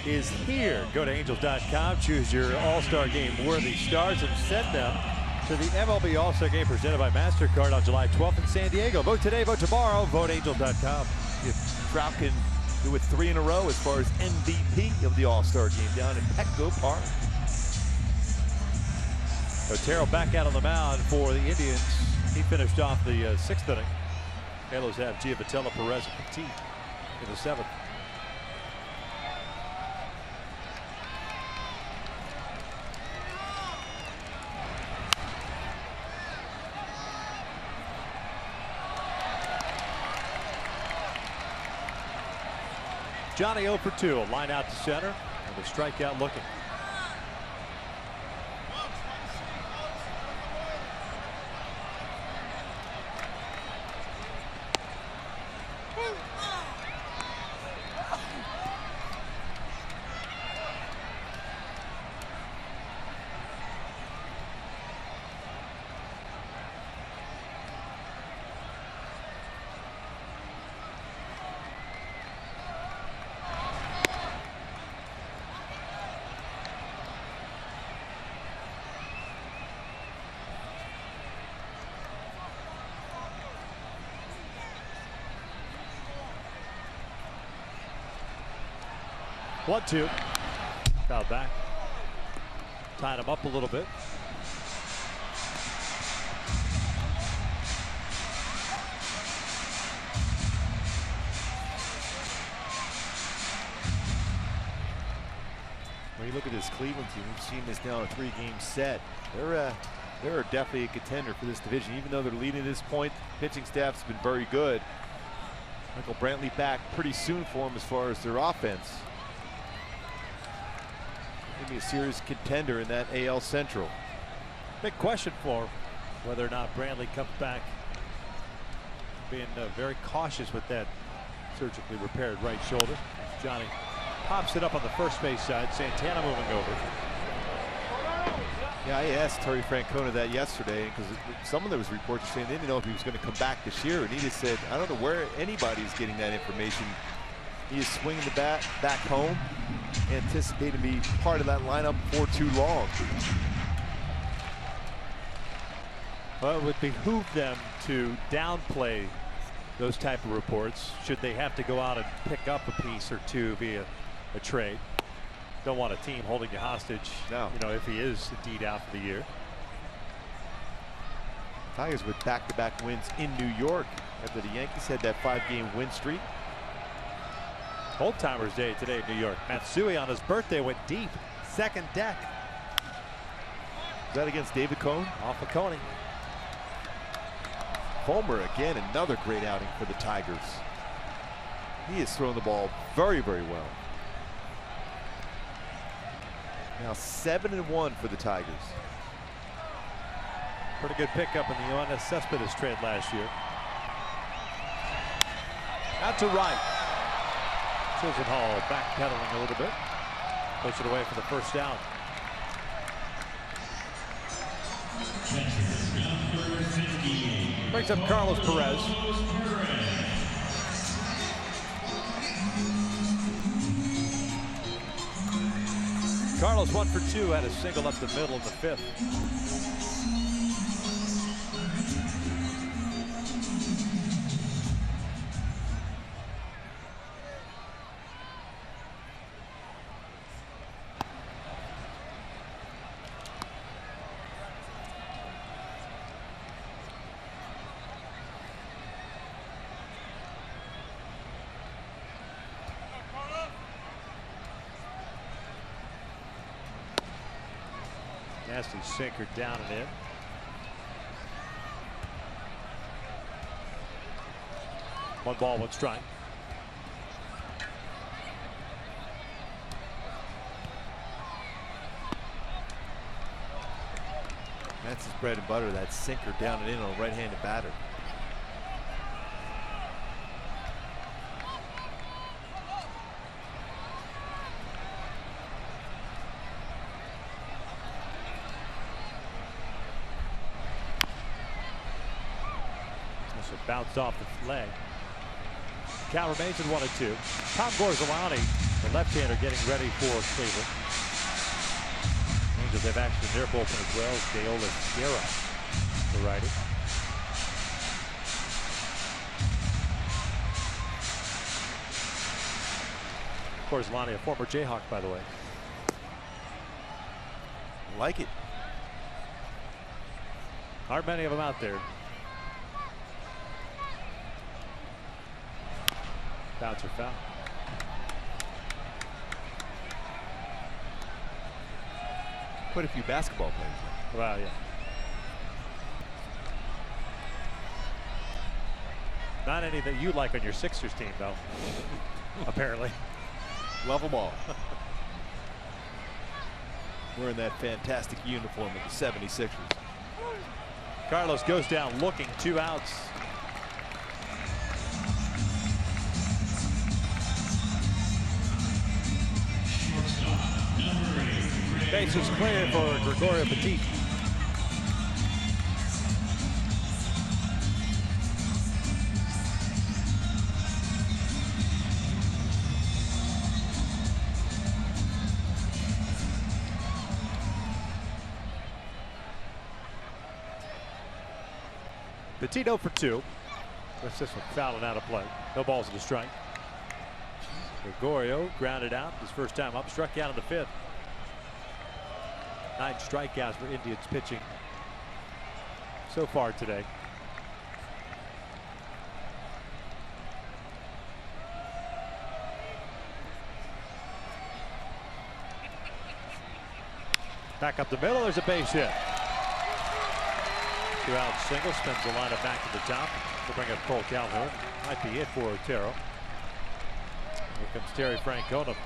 is here. Go to angels.com, choose your All-Star Game worthy stars, and send them to the MLB All-Star Game presented by MasterCard on July 12th in San Diego. Vote today, vote tomorrow, vote angels.com. If Trout can do it 3 in a row as far as MVP of the All-Star Game down in Petco Park. Otero back out on the mound for the Indians. He finished off the 6th inning. Halos have Giovatello, Perez, and Petit in the 7th. Johnny 0 for 2, a line out to center, and a strikeout looking. One, two. Foul back. Tied him up a little bit. When you look at this Cleveland team, we've seen this now a 3-game set. They're definitely a contender for this division, even though they're leading at this point. Pitching staff's been very good. Michael Brantley back pretty soon for them as far as their offense. Maybe a serious contender in that AL Central. Big question for whether or not Brantley comes back. Being very cautious with that surgically repaired right shoulder. Johnny pops it up on the first base side. Santana moving over. Yeah, I asked Terry Francona that yesterday because some of those reports were saying they didn't know if he was going to come back this year, and he just said, I don't know where anybody's getting that information. He is swinging the bat back home, anticipating to be part of that lineup for too long. Well, it would behoove them to downplay those type of reports should they have to go out and pick up a piece or two via a trade. Don't want a team holding you hostage, no. You know, if he is indeed out for the year. Tigers with back-to-back wins in New York after the Yankees had that 5-game win streak. Old Timers Day today in New York. Matsui on his birthday went deep. Second deck. Is that against David Cone? Off of Coney. Fulmer again, another great outing for the Tigers. He has thrown the ball very, very well. Now 7-1 for the Tigers. Pretty good pickup in the Yoenis Cespedes trade last year. Out to right. Chisenhall backpedaling a little bit. Puts it away for the first down. Brings up Carlos Perez. Carlos 1 for 2, had a single up the middle in the 5th. Nasty sinker down and in. One ball, one strike. That's his bread and butter, that sinker down and in on a right-handed batter. So bounced off the leg. Count remains at 1-2. Tom Gorzolani, the left-hander, getting ready for Cleveland. Angels have action in their bullpen as well as Gale Esguerra, the righty. Gorzolani, a former Jayhawk, by the way. Like it. Aren't many of them out there. Bouncer foul. Quite a few basketball players. Wow, yeah. Not any that you like on your Sixers team, though. Apparently. Love them all. Wearing that fantastic uniform of the 76ers. Carlos goes down looking, 2 outs. Bases clear for Gregorio Petit. Petit 0 for 2. That's this one fouling out of play. No balls in the strike. Gregorio grounded out his first time up, struck out in the 5th. 9 strikeouts for Indians pitching so far today. Back up the middle, there's a base hit. 2-out single, spins the lineup back to the top to bring up Cole Calhoun. Might be it for Otero. Here comes Terry Francona.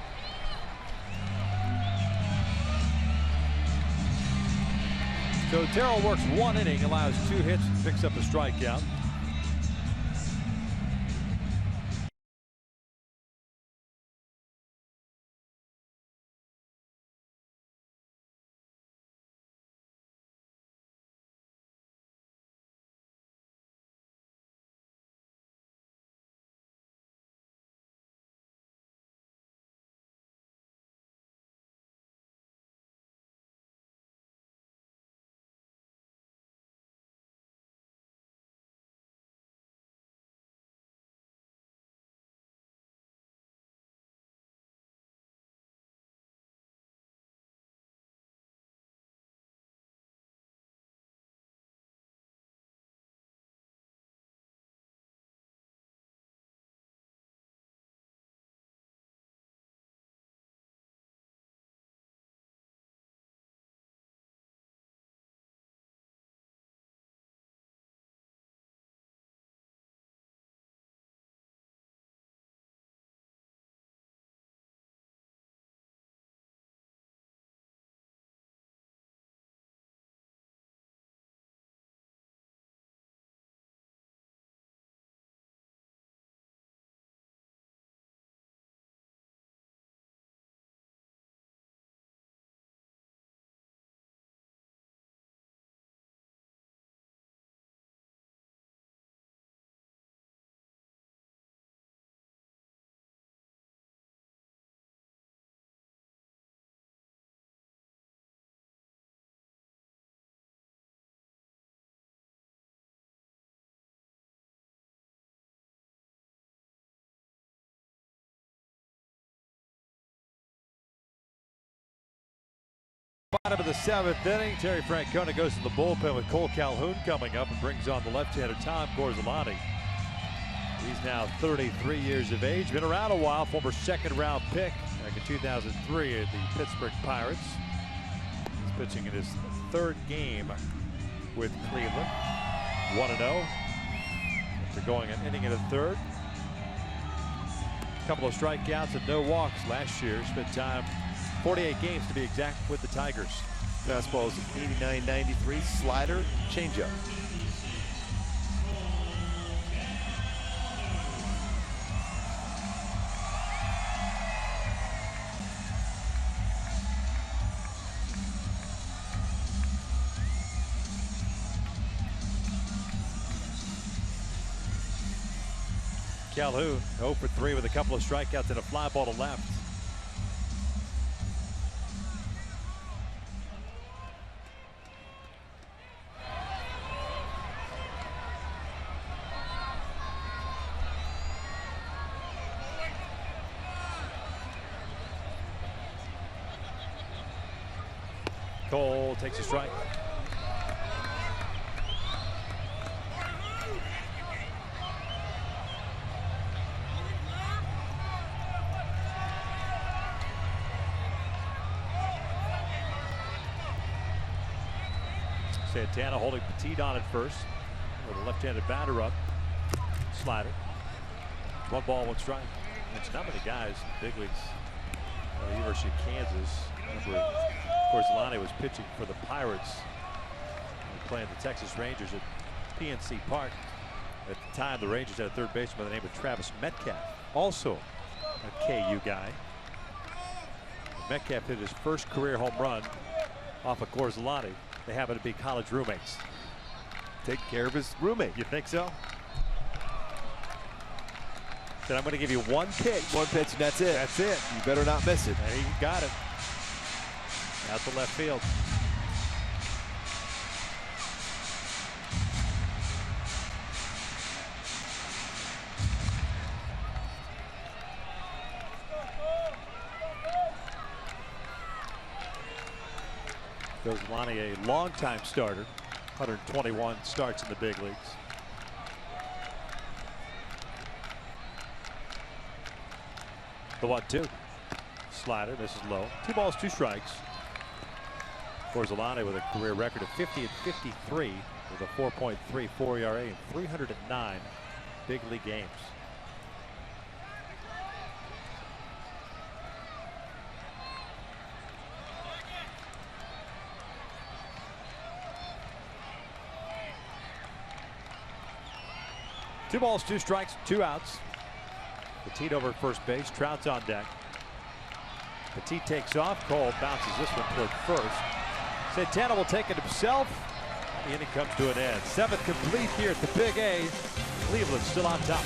So Otero works 1 inning, allows 2 hits, picks up a strikeout. Bottom of the 7th inning, Terry Francona goes to the bullpen with Cole Calhoun coming up and brings on the left-hander Tom Gorzolani. He's now 33 years of age, been around a while, former 2nd-round pick back in 2003 at the Pittsburgh Pirates. He's pitching in his 3rd game with Cleveland, 1-0 after going an inning and a 3rd. A couple of strikeouts and no walks last year. Spent time 48 games to be exact with the Tigers. Fastball is 89-93, slider, changeup. Calhoun 0 for 3 with a couple of strikeouts and a fly ball to left. Cole takes a strike. Santana holding Petit on at first with a left-handed batter up. Slider. 1 ball, 1 strike. There's not many guys in the big leagues. The University of Kansas. Remember, Corzolani was pitching for the Pirates, playing the Texas Rangers at PNC Park. At the time, the Rangers had a third baseman by the name of Travis Metcalf, also a KU guy. Metcalf hit his first career home run off of Corzolani. They happen to be college roommates. Taking care of his roommate. You think so? Then I'm going to give you 1 pitch. 1 pitch and that's it. That's it. You better not miss it. And he got it. Out to left field. Corzolani, a longtime starter, 121 starts in the big leagues. The 1-2. Slider misses low. 2 balls, 2 strikes. Corzolani with a career record of 50 and 53 with a 4.34 ERA in 309 big league games. Two balls, 2 strikes, 2 outs. Petit over at first base. Trout's on deck. Petit takes off. Cole bounces this one toward first. Santana will take it himself. The inning comes to an end. 7th complete here at the Big A. Cleveland still on top.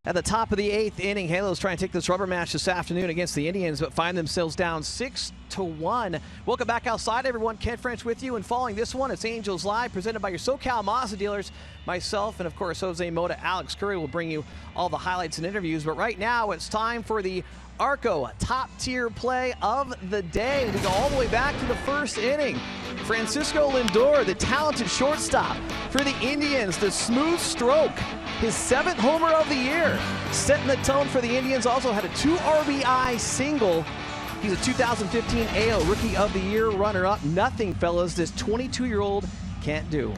At the top of the 8th inning, Halos try and take this rubber match this afternoon against the Indians, but find themselves down 6-1. Welcome back outside, everyone. Ken French with you, and following this one, it's Angels Live, presented by your SoCal Mazda dealers. Myself and, of course, Jose Mota, Alex Curry will bring you all the highlights and interviews. But right now, it's time for the Arco top-tier play of the day. We go all the way back to the first inning. Francisco Lindor, the talented shortstop for the Indians, the smooth stroke. His 7th homer of the year, setting the tone for the Indians. Also had a 2 RBI single. He's a 2015 AL Rookie of the Year runner-up. Nothing, fellas, this 22-year-old can't do.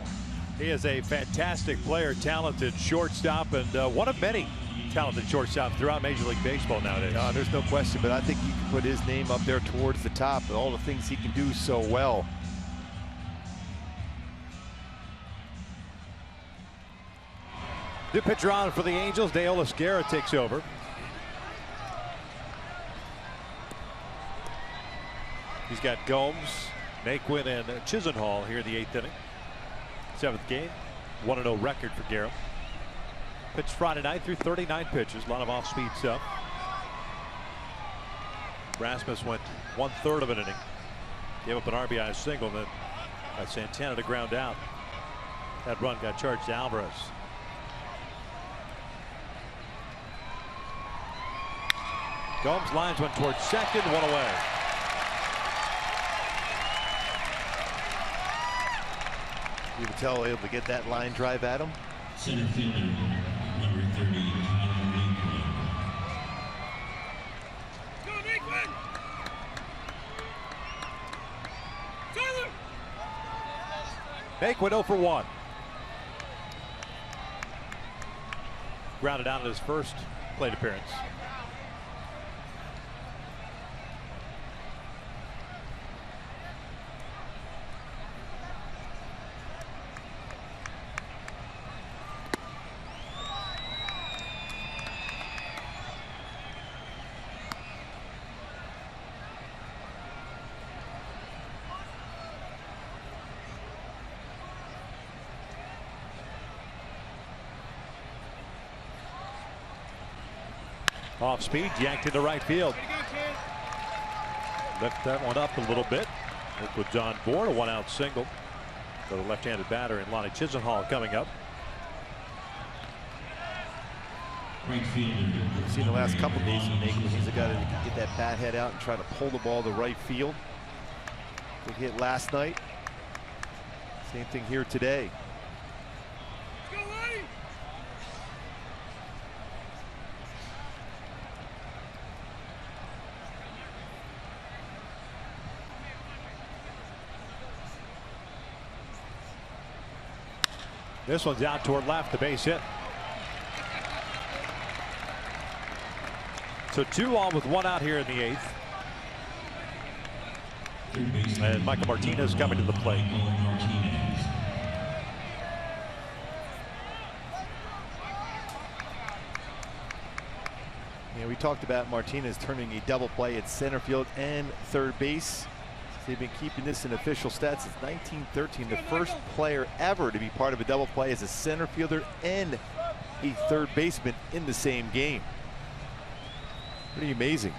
He is a fantastic player, talented shortstop, and one of many talented shortstops throughout Major League Baseball nowadays. There's no question, but I think you can put his name up there towards the top and all the things he can do so well. New pitcher on for the Angels. Deolis Guerra takes over. He's got Gomes, Naquin, and Chisenhall here in the 8th inning. 7th game. 1-0 record for Guerra. Pitched Friday night through 39 pitches. A lot of off-speed stuff. Rasmus went 1/3 of an inning. Gave up an RBI single, then got Santana to ground out. That run got charged to Alvarez. Gomes lines one towards second, one away. You can tell able to get that line drive at him. Center fielder, number 30, Naquin 0 for 1. Grounded out in his first plate appearance. Off speed, yanked into right field. Lift that one up a little bit. Look with John Bourne, a 1-out single. So the left-handed batter and Lonnie Chisenhall coming up. right fielder. We've seen the last couple of days from Naquin. He's a guy that can get that bat head out and try to pull the ball to right field. Big hit last night. Same thing here today. This one's out toward left, the base hit. So 2 on with 1 out here in the 8th. And Michael Martinez coming to the plate. Yeah, we talked about Martinez turning a double play at center field and third base. They've been keeping this in official stats since 1913. The first player ever to be part of a double play as a center fielder and a third baseman in the same game. Pretty amazing.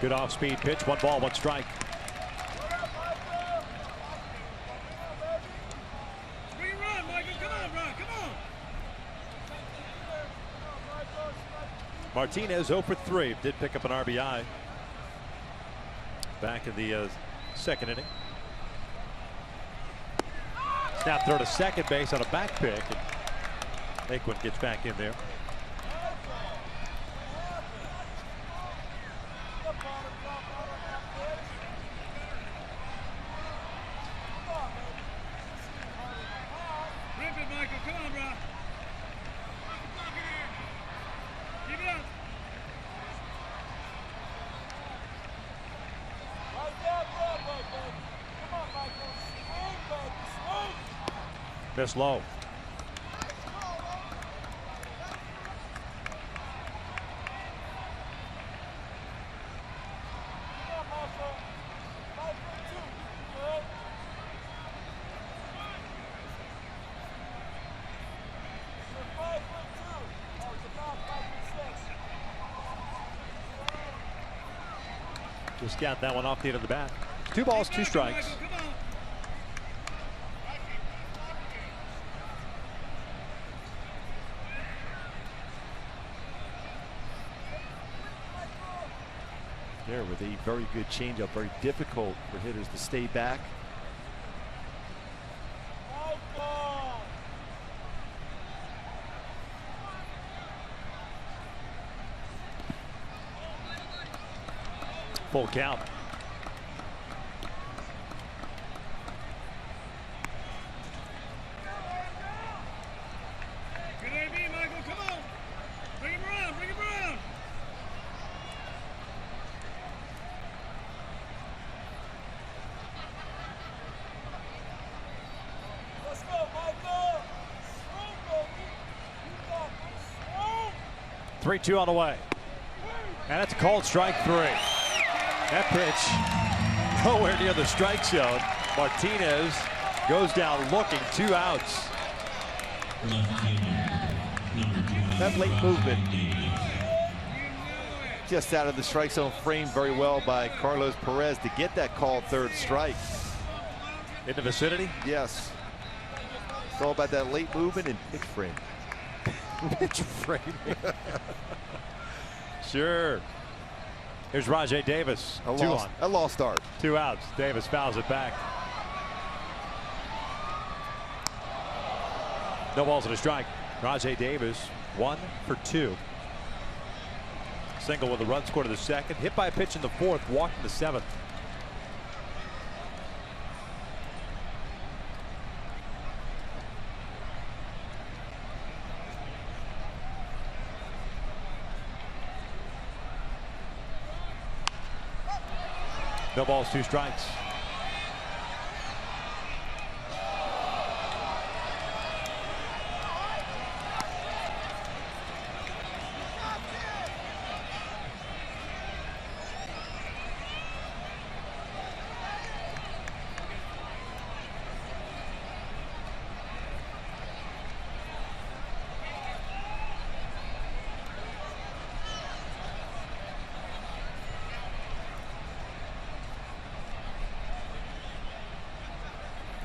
Good off-speed pitch. 1 ball, 1 strike. Martinez 0 for 3. Did pick up an RBI back in the 2nd inning. Snap throw to second base on a back pick, and Naquin gets back in there. Miss low. Just got that one off the end of the bat. 2 balls, 2 strikes. There with a very good changeup, very difficult for hitters to stay back. Full count. Good AB, Michael, come on. Bring him around, bring him around. Let's go, Michael. Swoop, baby. You got this. Swoop. 3-2 on the way. And that's a called strike 3. That pitch nowhere near the strike zone. Martinez goes down looking, 2 outs. That late movement just out of the strike zone, framed very well by Carlos Perez to get that called 3rd strike. In the vicinity? Yes. It's all about that late movement and pitch frame. Pitch framing. Sure. Here's Rajay Davis. A 2 on. A lost start. 2 outs. Davis fouls it back. No balls and a strike. Rajay Davis 1 for 2. Single with a run scored in the 2nd. Hit by a pitch in the 4th. Walked in the 7th. No balls, 2 strikes.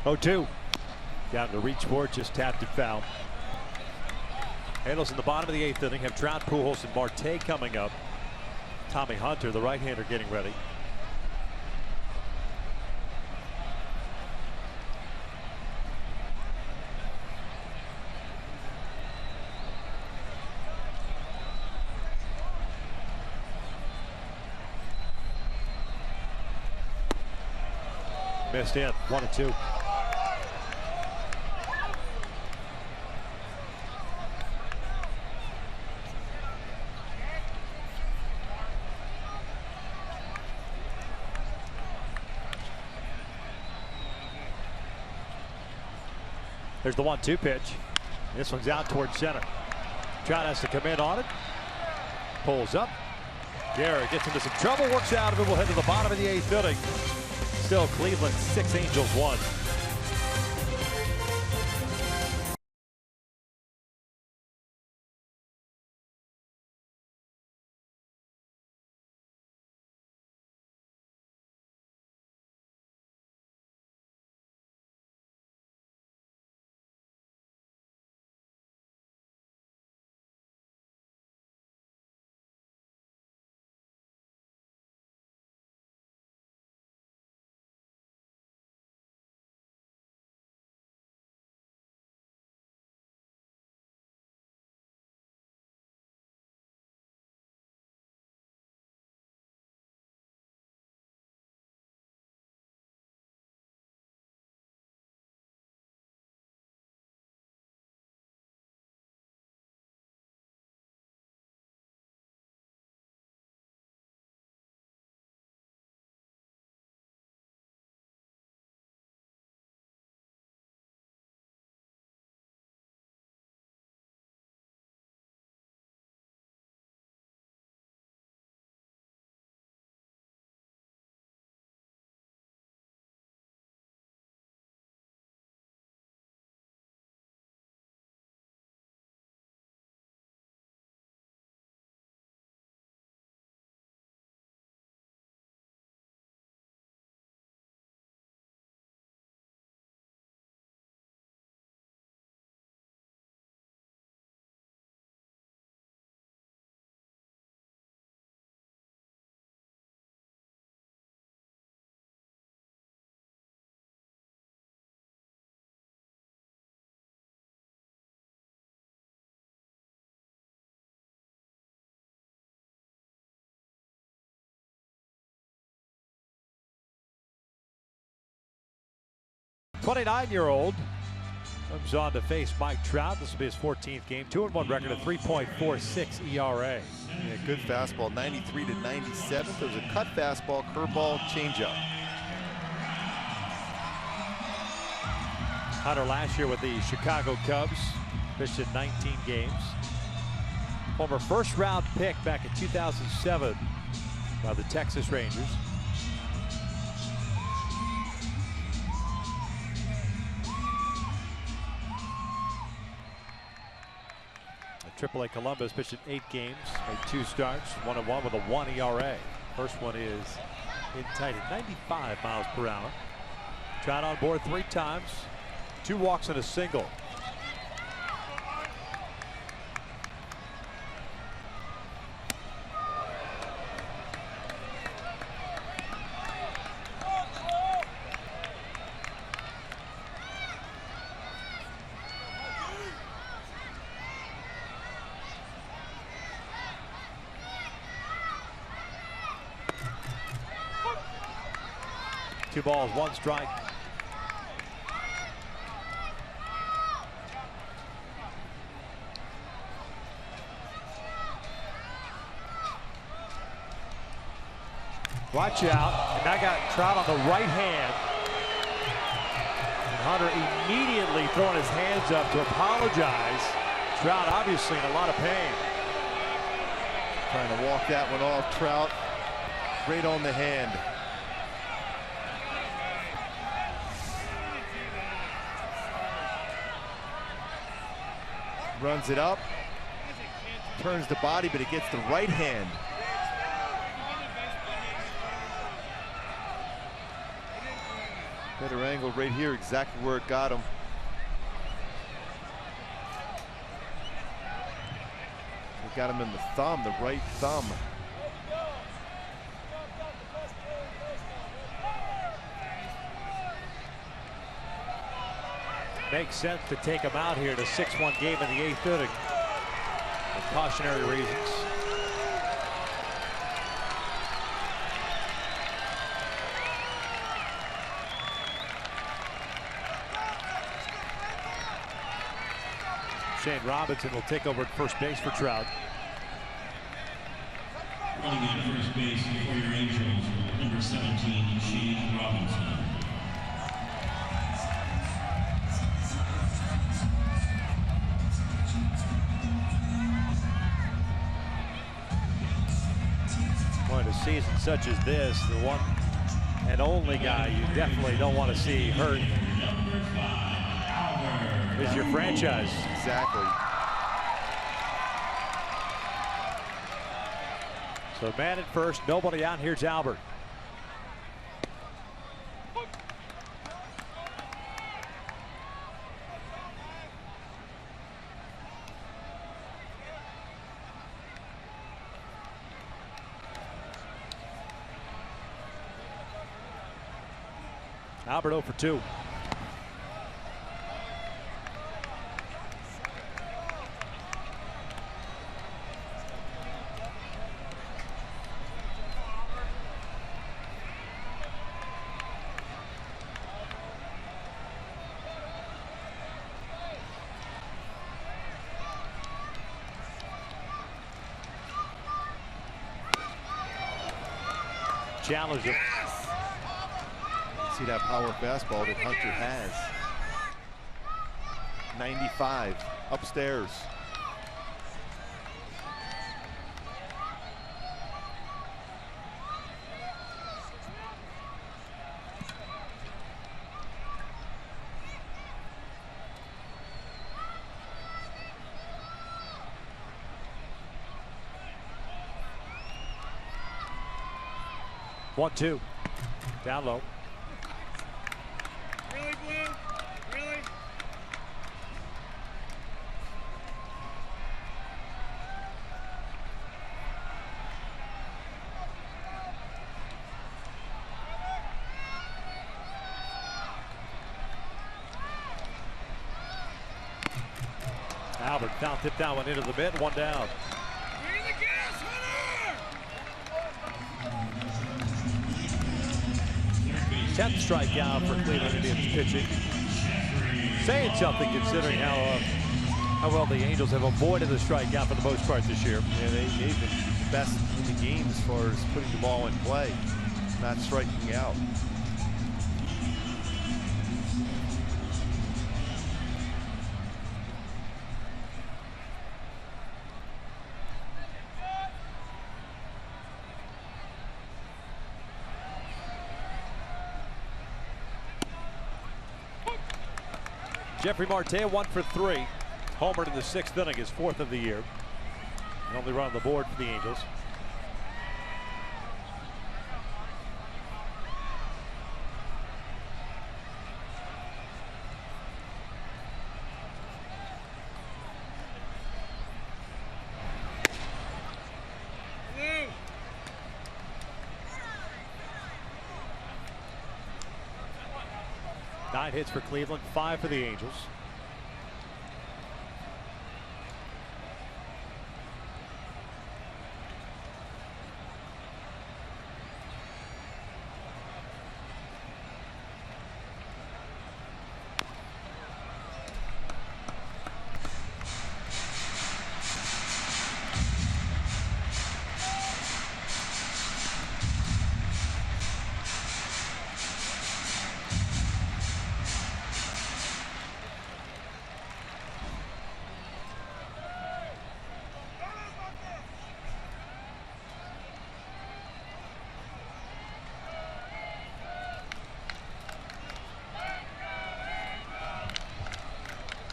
Oh, 2. Down to reach for it, just tapped it foul. Handles in the bottom of the 8th inning have Trout, Pujols, and Marte coming up. Tommy Hunter, the right-hander, getting ready. Missed in, 1-2. There's the 1-2 pitch. This one's out towards center. Trout has to come in on it. Pulls up. Garrett gets into some trouble, works out of it. We'll head to the bottom of the 8th inning. Still Cleveland 6, Angels 1. 29-year-old comes on to face Mike Trout. This will be his 14th game. 2-1 record, a 3.46 ERA. Yeah, good fastball, 93 to 97. There's a cut fastball, curveball, changeup. Hunter last year with the Chicago Cubs, pitched in 19 games. Former first-round pick back in 2007 by the Texas Rangers. AAA Columbus pitched in 8 games, made 2 starts, 1-1 with a 1 ERA. First one is in tight at 95 miles per hour. Trout on board 3 times, 2 walks and a single. Two balls, 1 strike. Watch out, and I got Trout on the right hand. And Hunter immediately throwing his hands up to apologize. Trout obviously in a lot of pain. Trying to walk that one off. Trout right on the hand. Runs it up, turns the body, but it gets the right hand. Better angle right here, exactly where it got him. It got him in the thumb, the right thumb. Makes sense to take him out here to 6-1 game in the 8th inning. For cautionary reasons. Shane Robinson will take over at first base for Trout. Running at first base for your Angels, number 17, Shane Robinson. Well, in a season such as this, the one and only guy you definitely don't want to see hurt is your franchise. Exactly. So man at first, nobody out. Here's Albert. Albert 0 for 2. Challenge it. See that power fastball that Hunter has. 95 upstairs. One, two. Down low. Really, Blue? Really? Albert foul tip down, one into the mid, 1 down. Bring the gas, Hunter! 10th strikeout for Cleveland Indians pitching. saying something considering how well the Angels have avoided the strikeout for the most part this year. Yeah, they've been the best in the game as far as putting the ball in play, not striking out. Jeffrey Marte 1 for 3. Homered in the 6th inning, his 4th of the year. The only run on the board for the Angels. Nine hits for Cleveland, 5 for the Angels.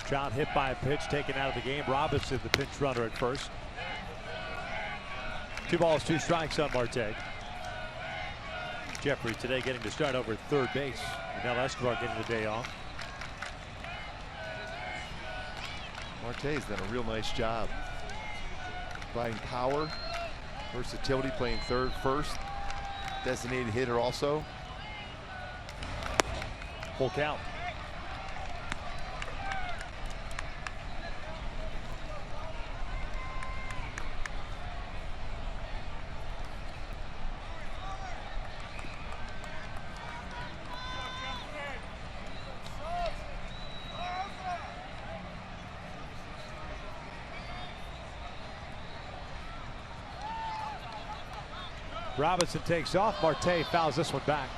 Trout hit by a pitch, taken out of the game. Robinson, the pinch runner at first. 2 balls, 2 strikes on Marte. Jeffrey today getting to start over at third base. Now Escobar getting the day off. Marte's done a real nice job. Providing power, versatility, playing third, first. Designated hitter also. Full count. Robinson takes off. Marte fouls this one back.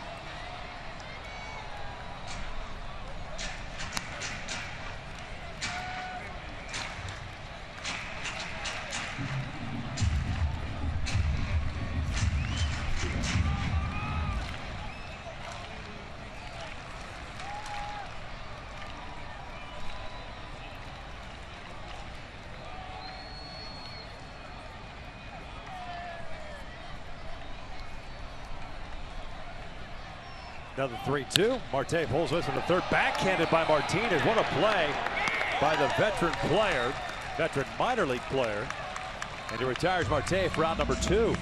Another 3-2. Marte pulls this in the third. Backhanded by Martinez. What a play by the veteran player, veteran minor league player. And he retires Marte for out number 2.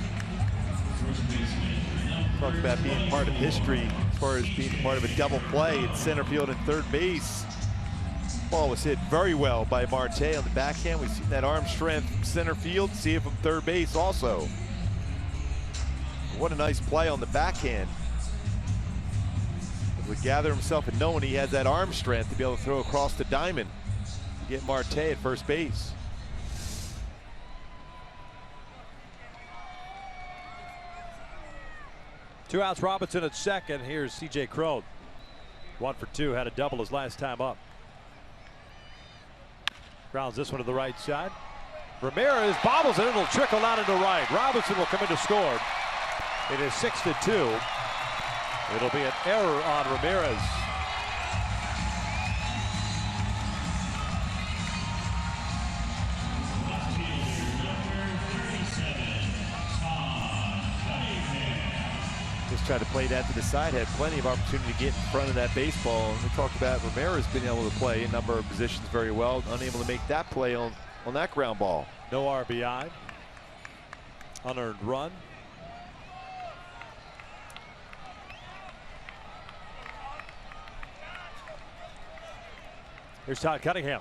Talk about being part of history as far as being part of a double play at center field and third base. Ball was hit very well by Marte on the backhand. We've seen that arm strength from center field. See it from third base also. What a nice play on the backhand. Would gather himself and knowing he has that arm strength to be able to throw across the diamond to get Marte at first base. Two outs, Robinson at second. Here's C.J. Crone. 1 for 2, had a double his last time up. Grounds this one to the right side. Ramirez bobbles it. It'll trickle out into right. Robinson will come in to score. It is 6-2. It'll be an error on Ramirez. Just tried to play that to the side. Had plenty of opportunity to get in front of that baseball. And we talked about Ramirez being able to play a number of positions very well. Unable to make that play on that ground ball. No RBI. Unearned run. Here's Todd Cunningham.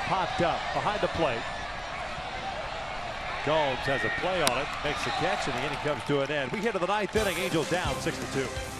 popped up behind the plate. Gomes has a play on it, makes the catch, and the inning comes to an end. We hit to the 9th inning. Angels down 6-2.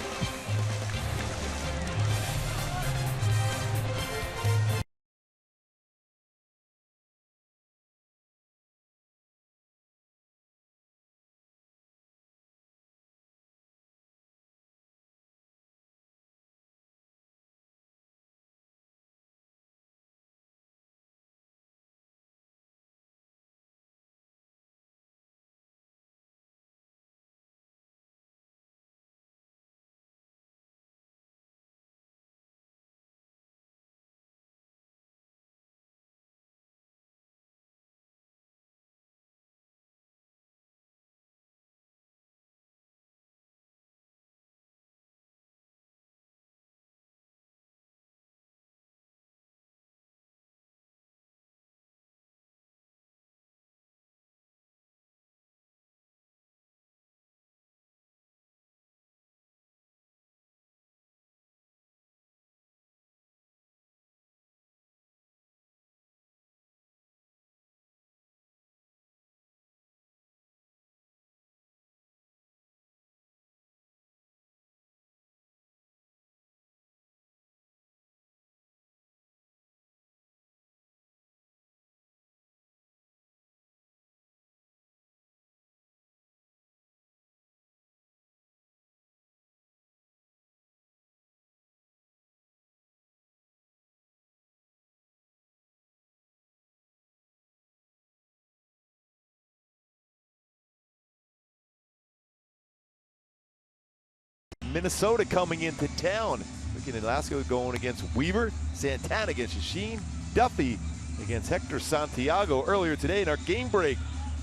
Minnesota coming into town. Looking at Alaska going against Weaver, Santana against Yashin, Duffy against Hector Santiago earlier today in our game break.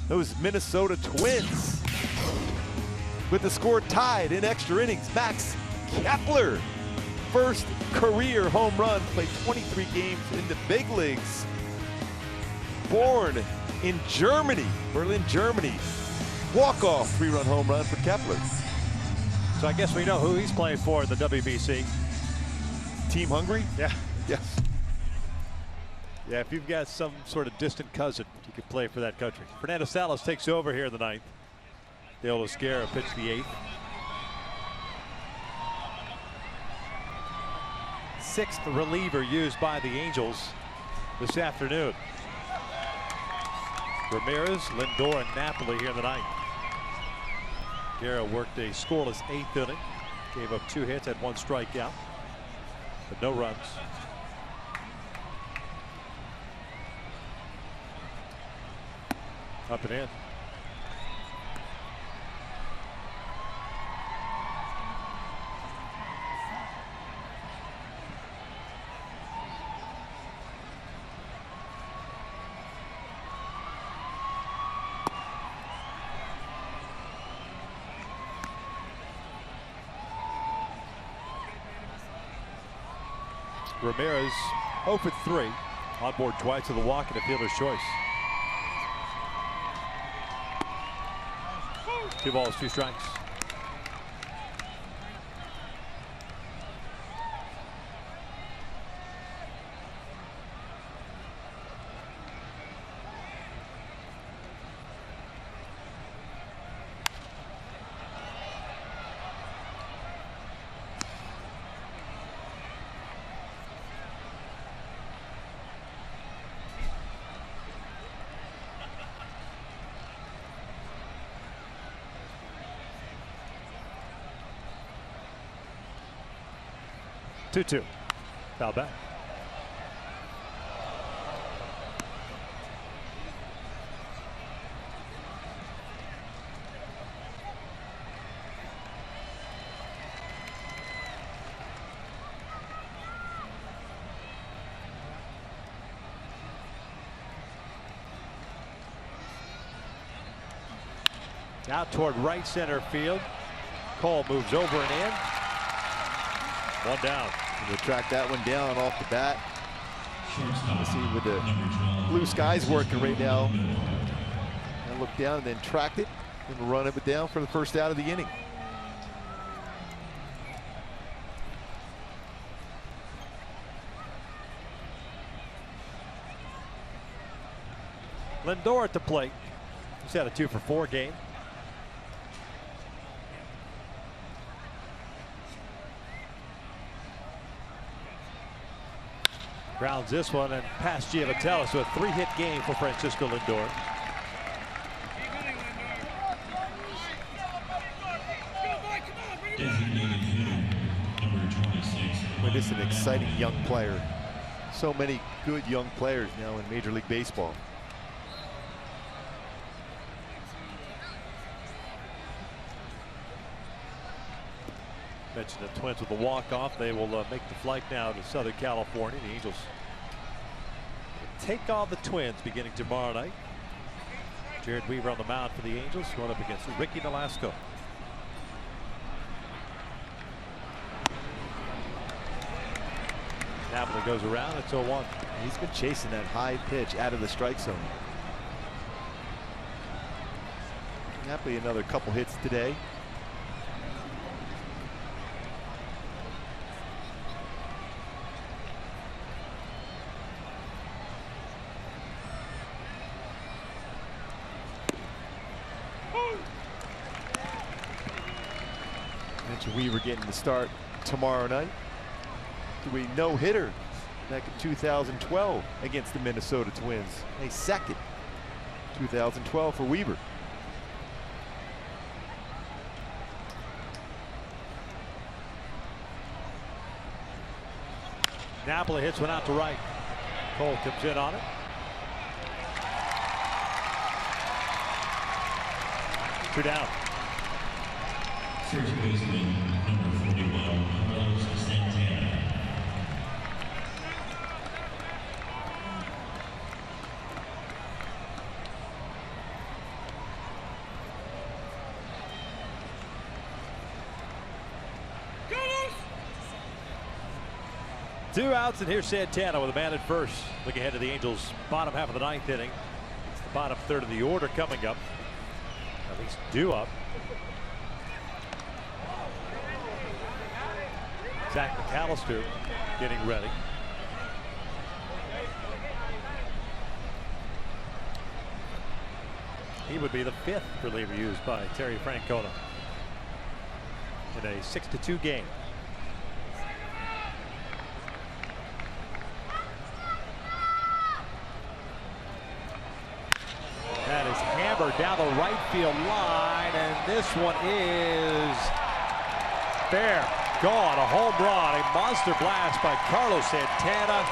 Those Minnesota Twins with the score tied in extra innings. Max Kepler, first career home run, played 23 games in the big leagues. Born in Germany, Berlin, Germany. Walk-off 3-run home run for Kepler. So I guess we know who he's playing for in the WBC. Team Hungary? Yeah. Yes. Yeah, if you've got some sort of distant cousin, you could play for that country. Fernando Salas takes over here in the 9th. Dale Osquera pitched the 8th. 6th reliever used by the Angels this afternoon. Ramirez, Lindor, and Napoli here in the 9th. Guerra worked a scoreless 8th inning. Gave up 2 hits, had 1 strikeout, but no runs. Up and in. Ramirez 0 for 3. On board twice with a walk and a fielder's choice. 2 balls, 2 strikes. Two. Foul back. Out toward right center field. Cole moves over and in. 1 down. We'll track that one down off the bat. Let's see with the blue skies working right now. And look down and then tracked it and run it down for the first out of the inning. Lindor at the plate. He's had a 2-for-4 game. Grounds this one and past Giavatello, so a 3-hit game for Francisco Lindor. Designated hitter, number 26. Well, this is an exciting young player. So many good young players now in Major League Baseball. Mentioned the Twins with the walk-off. They will make the flight now to Southern California. The Angels will take on the Twins beginning tomorrow night. Jared Weaver on the mound for the Angels, going up against Ricky Nolasco. Napoli goes around. It's 0-1. He's been chasing that high pitch out of the strike zone. Napoli another couple hits today. Mentioned Weaver getting the start tomorrow night. We no-hitter back in 2012 against the Minnesota Twins. A second 2012 for Weaver. Napoli hits one out to right. Cole comes in on it. Two down. First baseman, number 41, Carlos Santana. Two outs, and here's Santana with a man at first. Look ahead to the Angels' bottom half of the ninth inning. It's the bottom third of the order coming up. At least due up. Zach McAllister getting ready. He would be the 5th reliever used by Terry Francona in a 6-2 game. That is hammered down the right field line, and this one is fair. Gone, a home run, a monster blast by Carlos Santana,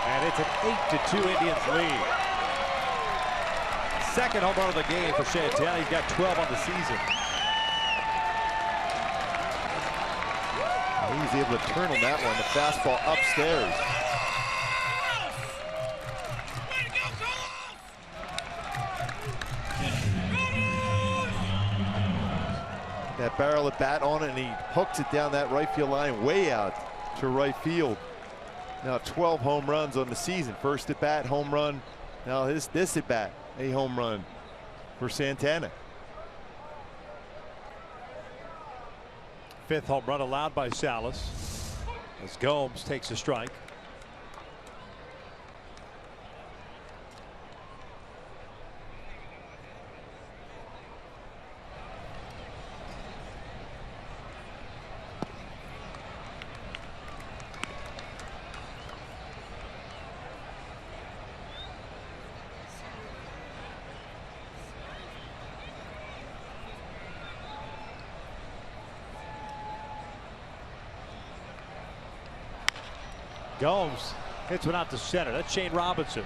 and it's an 8-2 Indians lead. Second home run of the game for Santana. He's got 12 on the season. He was able to turn on that one, the fastball upstairs. That barrel of bat on it, and he hooks it down that right field line, way out to right field. Now 12 home runs on the season. First at bat, home run. Now this at bat, a home run for Santana. 5th home run allowed by Salas as Gomes takes a strike. Gomes hits one out to center. That's Shane Robinson.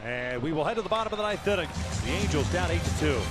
And we will head to the bottom of the ninth inning. The Angels down 8-2.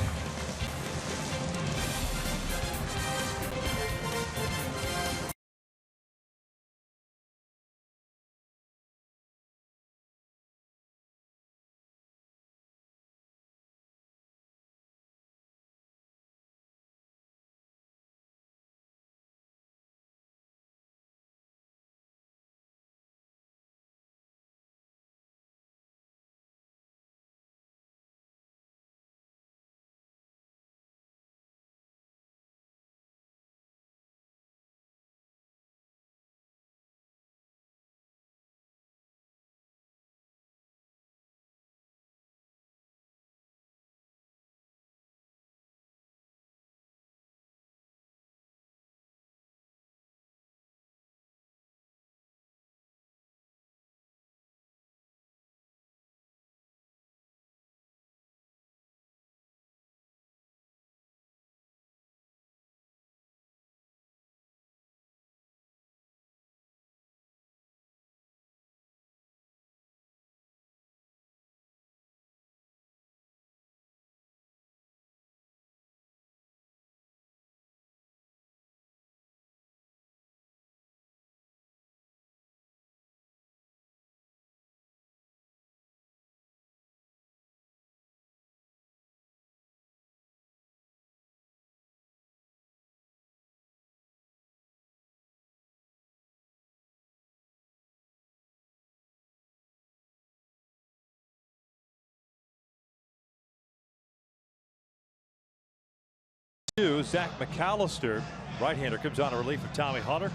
Zach McAllister, right-hander, comes on a relief for Tommy Hunter.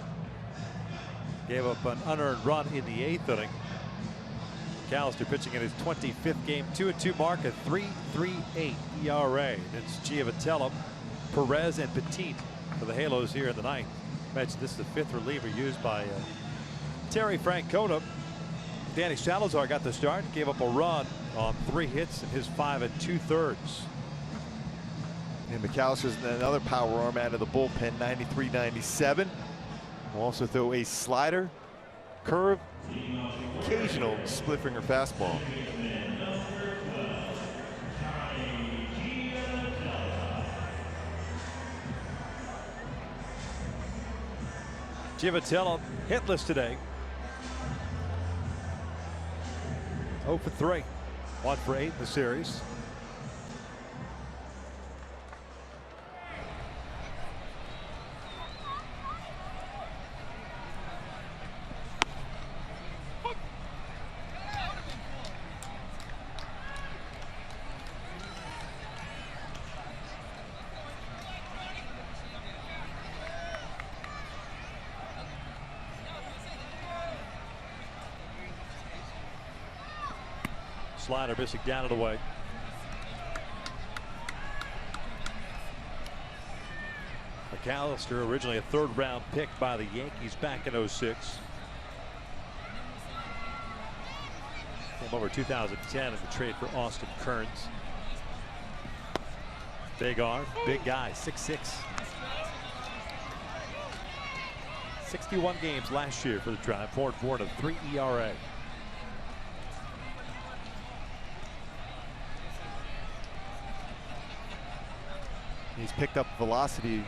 Gave up an unearned run in the 8th inning. McAllister pitching in his 25th game, 2-2 mark, a 3.38 ERA. It's Giavatello, Perez, and Petit for the Halos here in the 9th. Mentioned this is the 5th reliever used by Terry Francona. Danny Salazar got the start, gave up a run on 3 hits in his 5 2/3. And McAllister's another power arm out of the bullpen, 93-97. Will also throw a slider, curve, occasional split finger fastball. Giavatello hitless today. 0 for 3, 1 for 8 in the series. Slider missing down and away. McAllister, originally a 3rd-round pick by the Yankees back in 06. Came over 2010 in the trade for Austin Kearns. Big arm, big guy, 6'6". 61 games last year for the Trout, 4-4 and a 3 ERA. He's picked up velocity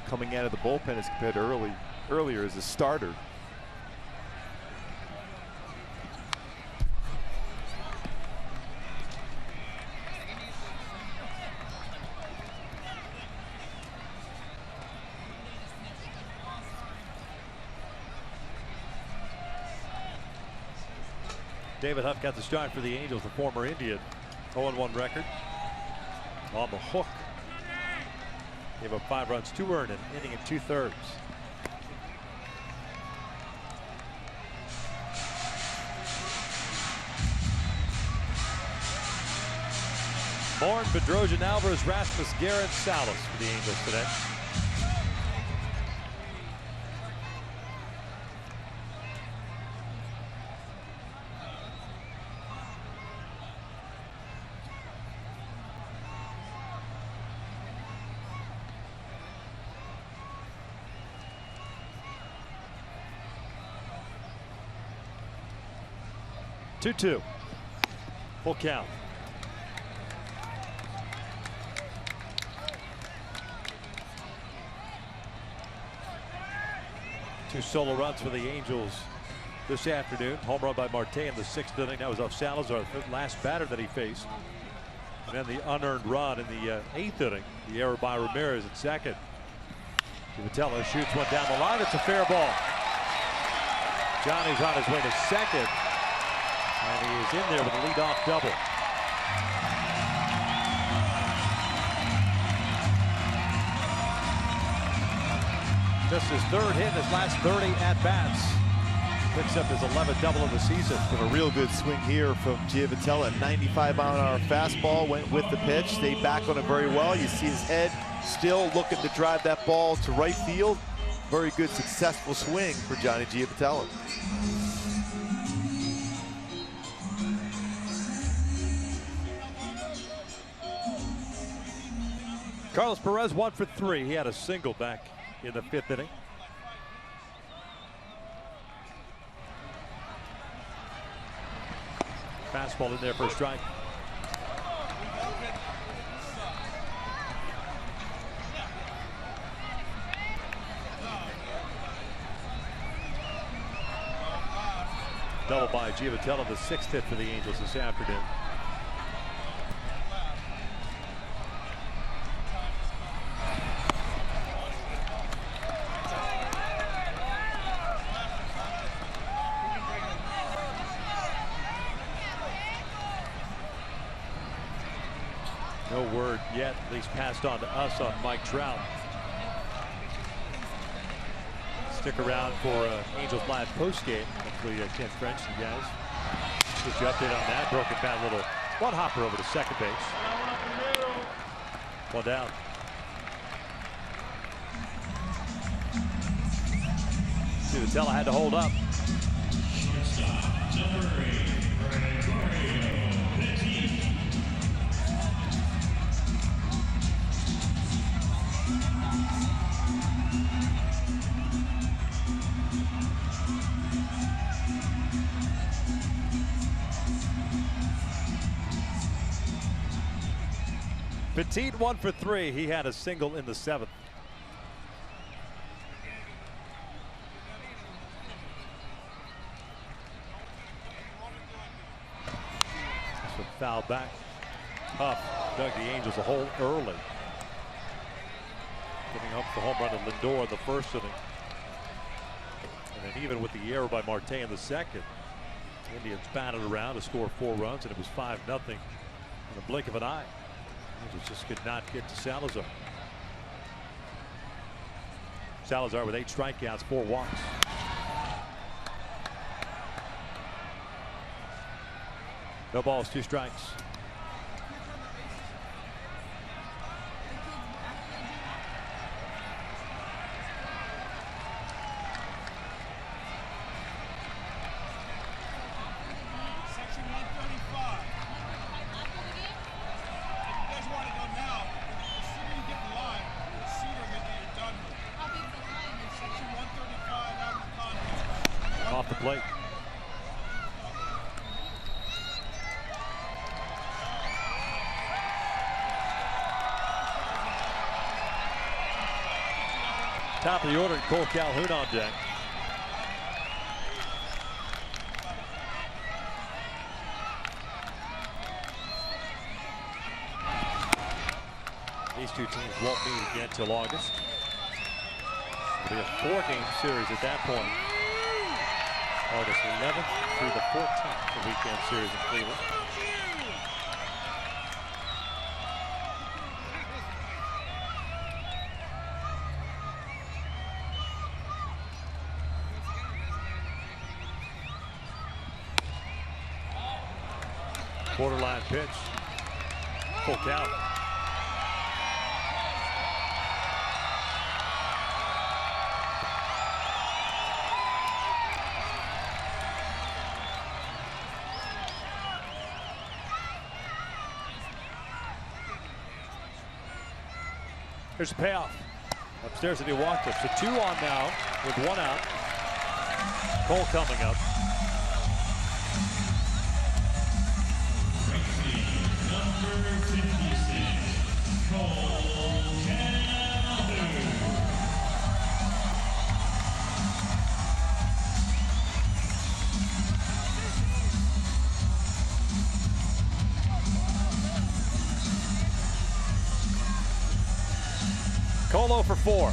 coming out of the bullpen as compared to earlier as a starter. David Huff got the start for the Angels, the former Indian. 0-1 record. On the hook. Gave up 5 runs, 2 earned, an inning and 2/3. Bourne, Bedrosian, Alvarez, Rasmus, Garrett, Salas for the Angels today. Two. Full count. Two solo runs for the Angels this afternoon. Home run by Marte in the 6th inning. That was off Salazar, the last batter that he faced. And then the unearned run in the 8th inning. The error by Ramirez at second. Giavatello shoots one down the line. It's a fair ball. Johnny's on his way to second. And he is in there with a leadoff double. Just his 3rd hit in his last 30 at-bats. Picks up his 11th double of the season. A real good swing here from Giavatello. 95-mile-an-hour fastball, went with the pitch, stayed back on it very well. You see his head still looking to drive that ball to right field. Very good, successful swing for Johnny Giavatello. Carlos Perez 1 for 3. He had a single back in the 5th inning. Fastball in there for a strike. Double by Giavatello, the 6th hit for the Angels this afternoon. No word yet, at least passed on to us, on Mike Trout. Stick around for Angels Live postgame. Hopefully, Ken French, you guys, get you update on that. Broken bat, little one hopper over to second base. One down. Cincinnati had to hold up. Petit 1 for 3. He had a single in the 7th. This one foul back. Huff dug the Angels a hole early, giving up the home run to Lindor in the first inning. And then even with the error by Marte in the second, the Indians batted around to score 4 runs, and it was 5-0 in the blink of an eye. Angels just could not get to Salazar. Salazar with 8 strikeouts, 4 walks. No balls, 2 strikes. Off the plate. Top of the order, Cole Calhoun on deck. These two teams won't meet again till August. It'll be a 4-game series at that point. August 11th through the 14th, the weekend series in Cleveland. Borderline pitch. Full count. Here's the payoff. Upstairs and he walked it. So 2 on now with 1 out. Cole coming up. Number 56, Cole Calhoun. Cole 0 for 4.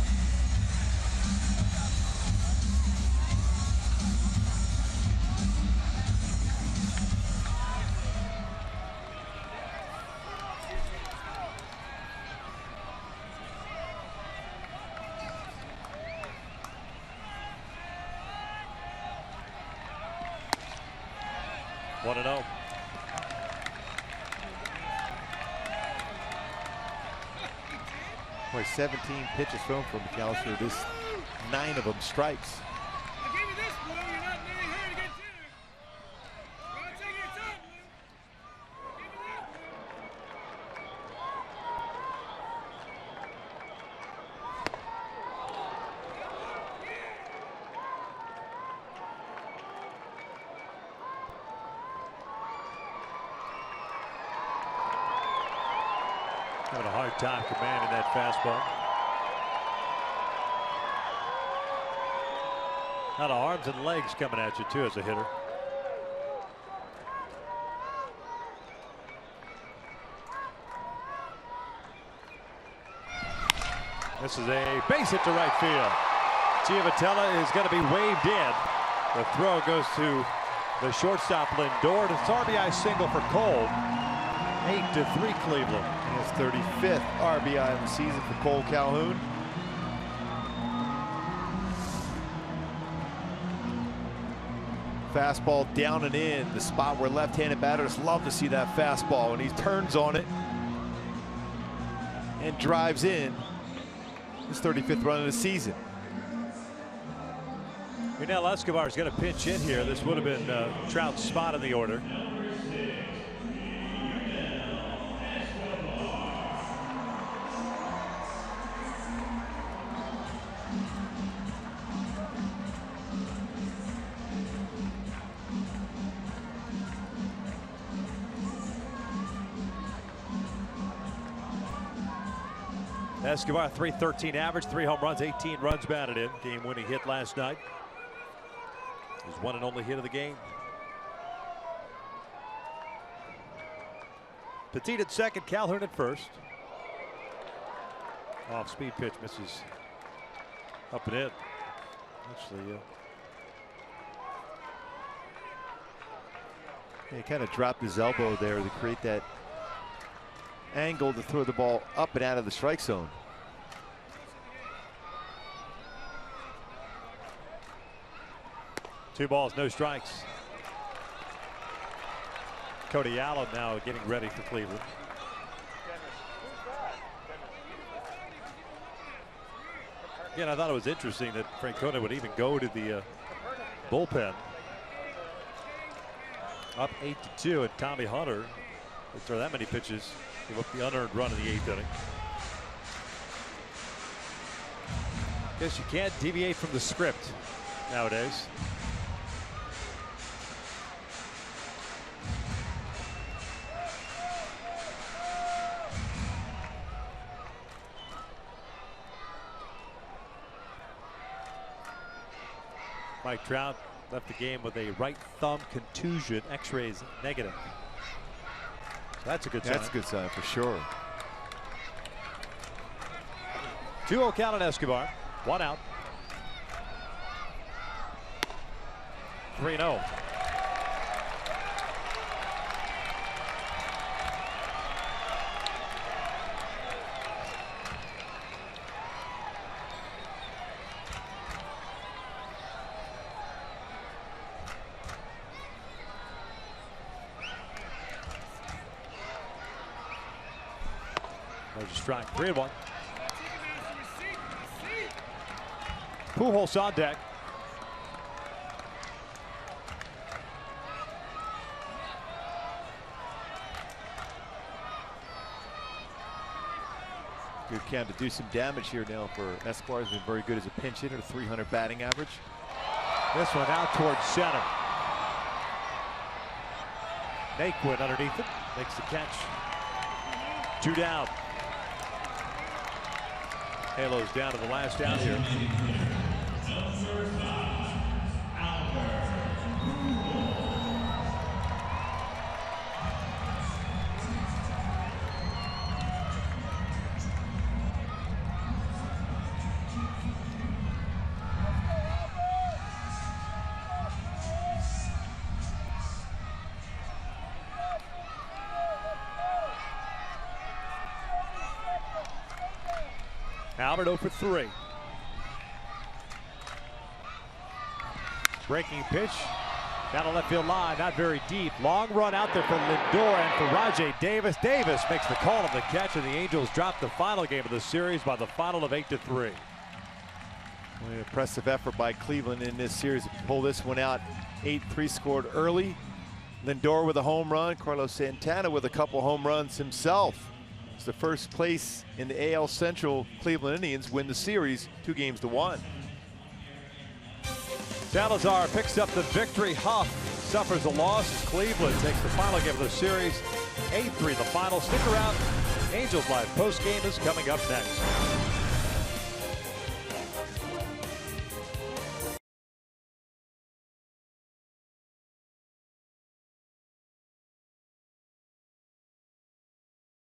One and 0. Boy, 17 pitches thrown from McAllister. This 9 of them strikes. Having a hard time commanding that fastball. A lot of arms and legs coming at you too as a hitter. This is a base hit to right field. Giavotella is going to be waved in. The throw goes to the shortstop Lindor. It's RBI single for Cole. 8-3 Cleveland. And his 35th RBI of the season for Cole Calhoun. Fastball down and in, the spot where left-handed batters love to see that fastball, and he turns on it and drives in his 35th run of the season. Now Escobar is going to pitch in here. This would have been Trout's spot in the order. Escobar, .313 average, 3 home runs, 18 runs batted in. Game-winning hit last night. His one and only hit of the game. Petit at second, Calhoun at first. Off-speed pitch misses up and in. Actually, he kind of dropped his elbow there to create that angle to throw the ball up and out of the strike zone. Two balls, no strikes. Cody Allen now getting ready for Cleveland. Again, I thought it was interesting that Francona would even go to the bullpen. Up 8-2, and Tommy Hunter would throw that many pitches, give up the unearned run in the 8th inning. Guess you can't deviate from the script nowadays. Mike Trout left the game with a right thumb contusion, x-rays negative. So that's a good sign. That's a good sign for sure. 2-0 count on Escobar. 1 out. 3-0. There's a strike. 3-1. Pujols on deck. Good count to do some damage here now for Escobar. Has been very good as a pinch hitter, 300 batting average. This one out towards center. Naquin underneath it, makes the catch. 2 down. Halos down to the last out here. Albert 0 for 3. Breaking pitch down the left field line, not very deep. Long run out there for Lindor and for Rajay Davis. Davis makes the call on the catch, and the Angels drop the final game of the series by the final of 8-3. An impressive effort by Cleveland in this series to pull this one out. 8-3 scored early. Lindor with a home run. Carlos Santana with a couple home runs himself. It's the first place in the AL Central. Cleveland Indians win the series 2-1. Salazar picks up the victory. Huff suffers a loss as Cleveland takes the final game of the series. 8-3 the final. Stick around. Angels Live post game is coming up next.